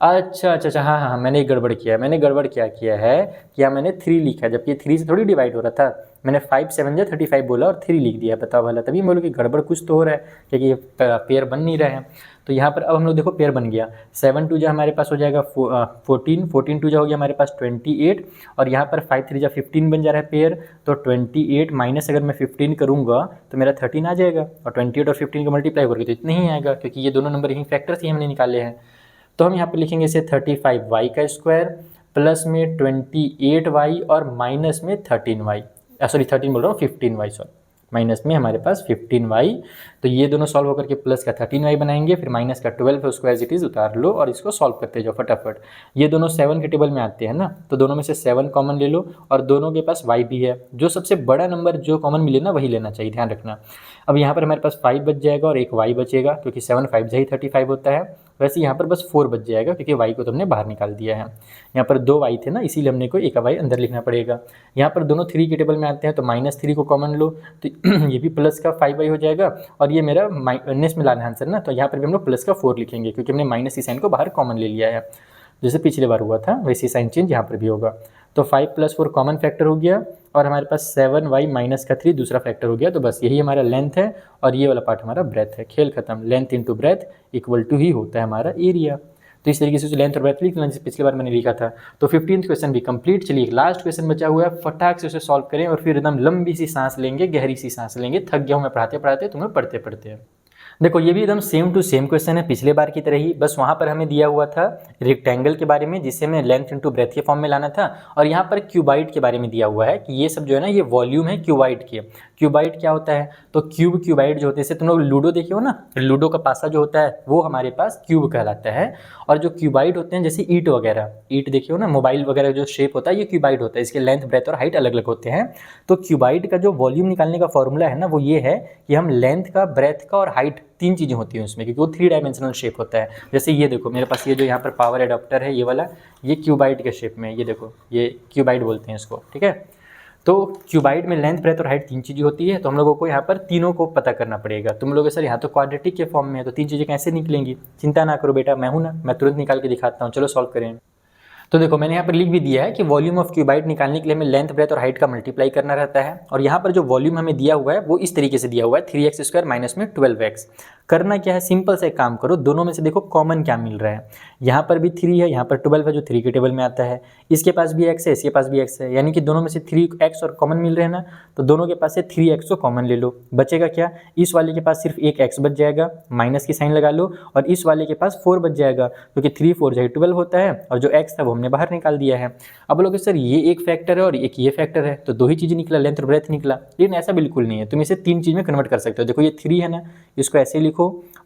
अच्छा अच्छा अच्छा, हाँ हाँ, मैंने एक गड़बड़ किया है। मैंने गड़बड़ क्या किया है, क्या मैंने 3 लिखा है, जबकि 3 से थोड़ी डिवाइड हो रहा था। मैंने 5 7 जा 35 बोला और 3 लिख दिया। बताओ भला, तभी बोलो कि गड़बड़ कुछ तो हो रहा है, क्योंकि ये पेयर बन नहीं रहा है। तो यहाँ पर अब हम लोग देखो पेयर बन गया। 7 2 जा हमारे पास हो जाएगा 14, 14 2 जा हो गया हमारे पास 28, और यहाँ पर 5 3 जा 15 बन जा रहा है पेयर। तो 28 माइनस अगर मैं 15 करूँगा तो मेरा 13 आ जाएगा, और 28 और 15 का मल्टीप्लाई करके तो इतना ही आएगा, क्योंकि ये दोनों नंबर यहीं फैक्टर्स ही हमने निकाले हैं। तो हम यहाँ पे लिखेंगे इसे 35y का स्क्वायर प्लस में 28y और माइनस में 13y, सॉरी 13 बोल रहा हूँ, 15y, सॉरी माइनस में हमारे पास 15y। तो ये दोनों सॉल्व होकर के प्लस का 13y बनाएंगे, फिर माइनस का 12 है उसको एज इट इज़ उतार लो और इसको सॉल्व करते जाओ फटाफट। ये दोनों 7 के टेबल में आते हैं ना, तो दोनों में से 7 कॉमन ले लो, और दोनों के पास y भी है। जो सबसे बड़ा नंबर जो कॉमन मिले ना वही लेना चाहिए, ध्यान रखना। अब यहाँ पर हमारे पास 5 बच जाएगा और एक y बचेगा, क्योंकि 7 5 जा ही 35 होता है। वैसे यहाँ पर बस 4 बच जाएगा, क्योंकि y को तो हमने बाहर निकाल दिया है। यहाँ पर 2 y थे ना, इसीलिए हमने को एक y अंदर लिखना पड़ेगा। यहाँ पर दोनों 3 के टेबल में आते हैं, तो -3 को कॉमन लो, तो ये भी प्लस का 5y हो जाएगा, और ये मेरा माइनस में लाना आंसर ना, तो यहाँ पर भी हम लोग प्लस का 4 लिखेंगे, क्योंकि हमने माइनस की साइन को बाहर कॉमन ले लिया है। जैसे पिछले बार हुआ था वैसे साइन चेंज यहाँ पर भी होगा। तो 5 + 4 कॉमन फैक्टर हो गया, और हमारे पास 7y माइनस का 3 दूसरा फैक्टर हो गया। तो बस यही हमारा लेंथ है, और ये वाला पार्ट हमारा ब्रेथ है। खेल खत्म। Length into breadth equal to ही होता है हमारा एरिया। तो इस तरीके से लेंथ और ब्रेथ लिख लेना, जैसे पिछली बार मैंने लिखा था। तो 15th क्वेश्चन भी कंप्लीट। चलिए एक लास्ट क्वेश्चन बचा हुआ है, फटाक से उसे सॉल्व करें, और फिर एकदम लंबी सी सांस लेंगे, गहरी सी सांस लेंगे। थक गया हूँ मैं पढ़ाते पढ़ाते, तुम्हें पढ़ते पढ़ते। देखो ये भी एकदम सेम टू सेम क्वेश्चन है पिछले बार की तरह ही, बस वहाँ पर हमें दिया हुआ था रेक्टेंगल के बारे में, जिसे हमें लेंथ इंटू ब्रेथ के फॉर्म में लाना था, और यहाँ पर क्यूबाइड के बारे में दिया हुआ है कि ये सब जो है ना ये वॉल्यूम है क्यूबाइड की। क्यूबाइड क्या होता है, तो क्यूब क्यूबाइड जो होते हैं, तुम लोग लूडो देखे हो ना, लूडो का पासा जो होता है वो हमारे पास क्यूब कहलाता है, और जो क्यूबाइड होते हैं जैसे ईंट वगैरह, ईंट देखे हो ना, मोबाइल वगैरह जो शेप होता है ये क्यूबाइड होता है। इसके लेंथ ब्रेथ और हाइट अलग अलग होते हैं। तो क्यूबाइड का जो वॉल्यूम निकालने का फॉर्मूला है ना वो ये है कि हम लेंथ का, ब्रेथ का और हाइट, 3 चीज़ें होती हैं उसमें, क्योंकि वो 3 डायमेंशनल शेप होता है। जैसे ये देखो मेरे पास ये जो यहाँ पर पावर एडाप्टर है ये वाला, ये क्यूबाइड के शेप में, ये देखो ये क्यूबाइड बोलते हैं इसको, ठीक है। तो क्यूबाइड में लेंथ ब्रेथ और हाइट 3 चीज़ें होती है, तो हम लोगों को यहाँ पर तीनों को पता करना पड़ेगा। तुम लोग सर यहाँ तो क्वाड्रेटिक के फॉर्म में है, तो 3 चीज़ें कैसे निकलेंगी? चिंता ना करो बेटा, मैं हूँ ना, मैं तुरंत निकाल के दिखाता हूँ। चलो सॉल्व करें। तो देखो मैंने यहाँ पर लिख भी दिया है कि वॉल्यूम ऑफ क्यूबाइड निकालने के लिए हमें लेंथ ब्रेथ और हाइट का मल्टीप्लाई करना रहता है, और यहाँ पर जो वॉल्यूम हमें दिया हुआ है वो इस तरीके से दिया हुआ है 3x² माइनस में 12x। करना क्या है, सिंपल से एक काम करो, दोनों में से देखो कॉमन क्या मिल रहा है। यहाँ पर भी 3 है, यहाँ पर 12 है जो 3 के टेबल में आता है, इसके पास भी x है, इसके पास भी x है, यानी कि दोनों में से 3x और कॉमन मिल रहे हैं ना, तो दोनों के पास से 3x को कॉमन ले लो। बचेगा क्या, इस वाले के पास सिर्फ एक x बच जाएगा, माइनस की साइन लगा लो, और इस वाले के पास 4 बच जाएगा, क्योंकि 3 4 जो 12 होता है, और जो x था वो हमने बाहर निकाल दिया है। अब बोलोगे सर ये एक फैक्टर है और एक ये फैक्टर है, तो 2 ही चीज़ निकला, लेंथ और ब्रेथ निकला, लेकिन ऐसा बिल्कुल नहीं है, तुम इसे 3 चीज़ में कन्वर्ट कर सकते हो। देखो ये 3 है ना, इसको ऐसे लिखो,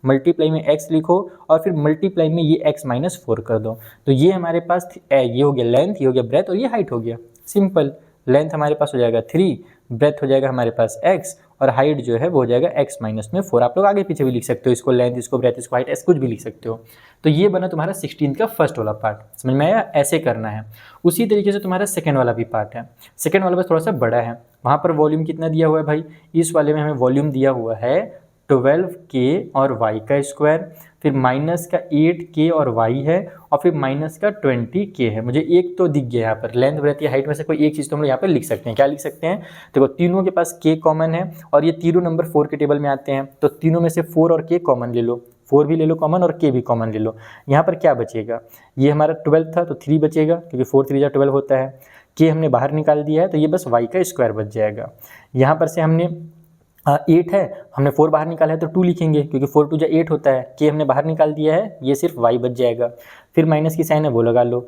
मल्टीप्लाई में x लिखो, और फिर मल्टीप्लाई में ये x माइनस 4 कर दो, तो ये हमारे पास ये हो गया लेंथ, ये हो गया ब्रेथ, और ये हाइट हो गया। सिंपल, लेंथ हमारे पास हो जाएगा 3, ब्रेथ हो जाएगा हमारे पास x, और हाइट जो है वो हो जाएगा x माइनस में 4। आप लोग आगे पीछे भी लिख सकते हो, इसको लेंथ, इसको ब्रेथ, इसको हाइट, ऐसे कुछ भी लिख सकते हो। तो ये बना तुम्हारा 16 का फर्स्ट वाला पार्ट, समझ में आया, ऐसे करना है। उसी तरीके से तुम्हारा सेकेंड वाला भी पार्ट है। सेकेंड वाला बस थोड़ा सा बड़ा है, वहाँ पर वॉल्यूम कितना दिया हुआ है भाई, इस वाले में हमें वॉल्यूम दिया हुआ है 12k और y का स्क्वायर, फिर माइनस का 8k और y है, और फिर माइनस का 20k है। मुझे एक तो दिख गया यहाँ पर, लेंथ ब्रेथ या हाइट में से कोई एक चीज़ तो हम लोग यहाँ पर लिख सकते हैं। क्या लिख सकते हैं, देखो तीनों के पास k कॉमन है, और ये तीनों नंबर 4 के टेबल में आते हैं, तो तीनों में से 4 और k कॉमन ले लो, 4 भी ले लो कॉमन और k भी कॉमन ले लो। यहाँ पर क्या बचेगा, ये हमारा 12 था तो 3 बचेगा, क्योंकि 4 3 12 होता है, k हमने बाहर निकाल दिया है, तो ये बस y का स्क्वायर बच जाएगा। यहाँ पर से हमने 8 है, हमने 4 बाहर निकाला है तो 2 लिखेंगे, क्योंकि 4 2 8 होता है, k हमने बाहर निकाल दिया है, ये सिर्फ y बच जाएगा। फिर माइनस की साइन है वो लगा लो,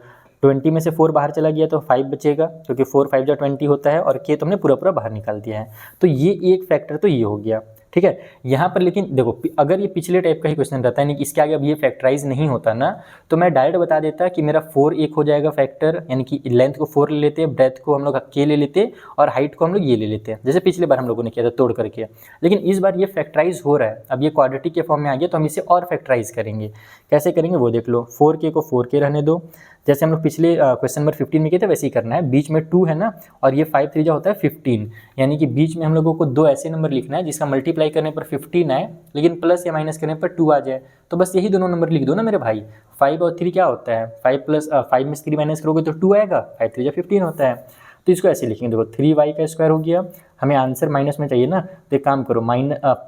20 में से 4 बाहर चला गया तो 5 बचेगा, क्योंकि 4 5 20 होता है, और k तो हमने पूरा पूरा बाहर निकाल दिया है। तो ये एक फैक्टर तो ये हो गया, ठीक है। यहाँ पर लेकिन देखो, अगर ये पिछले टाइप का ही क्वेश्चन रहता है, नहीं कि इसके आगे अब ये फैक्टराइज नहीं होता ना, तो मैं डायरेक्ट बता देता कि मेरा 4 एक हो जाएगा फैक्टर, यानी कि लेंथ को 4 ले लेते, ब्रेथ को हम लोग k ले लेते, और हाइट को हम लोग ये ले लेते हैं, जैसे पिछले बार हम लोगों ने किया था तोड़ करके। लेकिन इस बार ये फैक्टराइज हो रहा है, अब ये क्वाड्रेटिक के फॉर्म में आ गया, तो हम इसे और फैक्टराइज करेंगे। कैसे करेंगे वो देख लो, 4k को 4k रहने दो, जैसे हम लोग पिछले क्वेश्चन नंबर 15 में किए थे वैसे ही करना है। बीच में 2 है ना, और ये 5 3 होता है 15, यानी कि बीच में हम लोगों को 2 ऐसे नंबर लिखना है जिसका मल्टीप्लाई करने पर 15 आए, लेकिन प्लस या माइनस करने पर 2 आ जाए। तो बस यही दोनों नंबर लिख दो ना मेरे भाई। 5 और 3 क्या होता है, 5 में से 3 माइनस करोगे तो 2 आएगा, 5 3 15 होता है। तो इसको ऐसे लिखेंगे, देखो 3y का स्क्वायर हो गया, हमें आंसर माइनस में चाहिए ना, तो एक काम करो,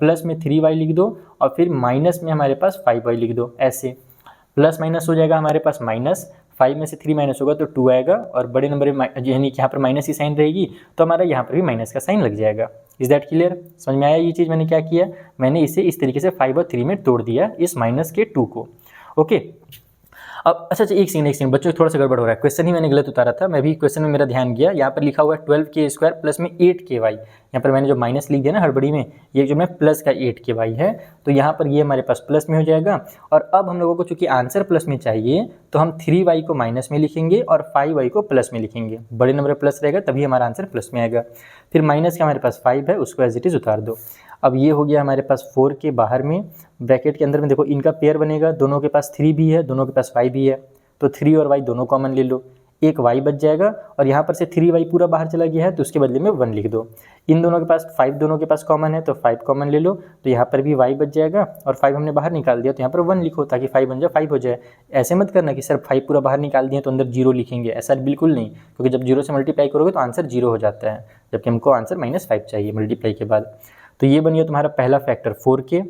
प्लस में 3y लिख दो, और फिर माइनस में हमारे पास 5y लिख दो। ऐसे प्लस माइनस हो जाएगा हमारे पास माइनस, 5 में से 3 माइनस होगा तो 2 आएगा, और बड़े नंबर में यानी कि यहाँ पर माइनस की साइन रहेगी, तो हमारा यहाँ पर भी माइनस का साइन लग जाएगा। इज दैट क्लियर, समझ में आया ये चीज़। मैंने क्या किया, मैंने इसे इस तरीके से 5 और 3 में तोड़ दिया, इस माइनस के 2 को। ओके, अब अच्छा एक सेकंड बच्चों, थोड़ा सा गड़बड़ हो रहा है, क्वेश्चन ही मैंने गलत उतारा था, मैं भी क्वेश्चन में मेरा ध्यान गया। यहाँ पर लिखा हुआ है 12k स्क्वायर प्लस में 8ky, यहाँ पर मैंने जो माइनस लिख दिया ना हड़बड़ी में, ये जो मैं प्लस का 8ky है, तो यहाँ पर ये हमारे पास प्लस में हो जाएगा। और अब हम लोगों को चूंकि आंसर प्लस में चाहिए, तो हम 3y को माइनस में लिखेंगे और 5y को प्लस में लिखेंगे, बड़े नंबर प्लस रहेगा तभी हमारा आंसर प्लस में आएगा। फिर माइनस का हमारे पास 5 है, उसको एज इट इज़ उतार दो। अब ये हो गया हमारे पास 4 के बाहर में, ब्रैकेट के अंदर में देखो इनका पेयर बनेगा, दोनों के पास 3 भी है, दोनों के पास 5 भी है, तो 3 और y दोनों कॉमन ले लो, एक y बच जाएगा, और यहाँ पर से 3y पूरा बाहर चला गया है तो उसके बदले में 1 लिख दो। इन दोनों के पास 5 दोनों के पास कॉमन है, तो 5 कॉमन ले लो, तो यहाँ पर भी y बच जाएगा, और 5 हमने बाहर निकाल दिया, तो यहाँ पर 1 लिखो ताकि 5 बन जाए 5 हो जाए। ऐसे मत करना कि सर 5 पूरा बाहर निकाल दिए तो अंदर 0 लिखेंगे, ऐसा बिल्कुल नहीं, क्योंकि जब 0 से मल्टीप्लाई करोगे तो आंसर 0 हो जाता है, जबकि हमको आंसर -5 चाहिए मल्टीप्लाई के बाद। तो ये बन गया तुम्हारा पहला फैक्टर 4k,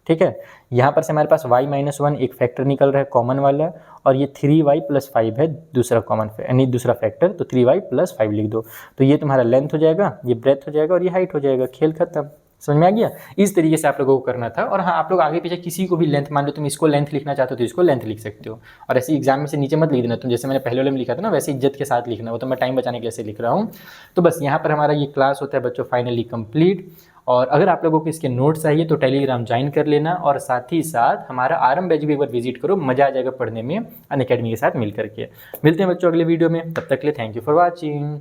ठीक है। यहाँ पर से हमारे पास y - 1 एक फैक्टर निकल रहा है कॉमन वाला, और ये 3y + 5 है दूसरा कॉमन यानी दूसरा फैक्टर, तो 3y + 5 लिख दो। तो ये तुम्हारा लेंथ हो जाएगा, ये ब्रेथ हो जाएगा, और ये हाइट हो जाएगा, खेल खत्म। समझ में आ गया, इस तरीके से आप लोगों को करना था। और हाँ, आप लोग आगे पीछे किसी को भी लेंथ, मान लो तुम इसको लेंथ लिखना चाहते हो तो इसको लेंथ लिख सकते हो, और ऐसे एग्जाम में से नीचे मत लिख देना तुम, जैसे मैंने पहले वाले में लिखा था ना वैसे इज्जत के साथ लिखना, वो तो मैं टाइम बचाने के लिए ऐसे लिख रहा हूँ। तो बस यहाँ पर हमारा ये क्लास होता है बच्चों फाइनली कंप्लीट। और अगर आप लोगों को इसके नोट्स चाहिए तो टेलीग्राम ज्वाइन कर लेना, और साथ ही साथ हमारा आरएम बैच भी एक बार विजिट करो, मज़ा आ जाएगा पढ़ने में अनअकैडमी के साथ मिल करके। मिलते हैं बच्चों अगले वीडियो में, तब तक के लिए थैंक यू फॉर वॉचिंग।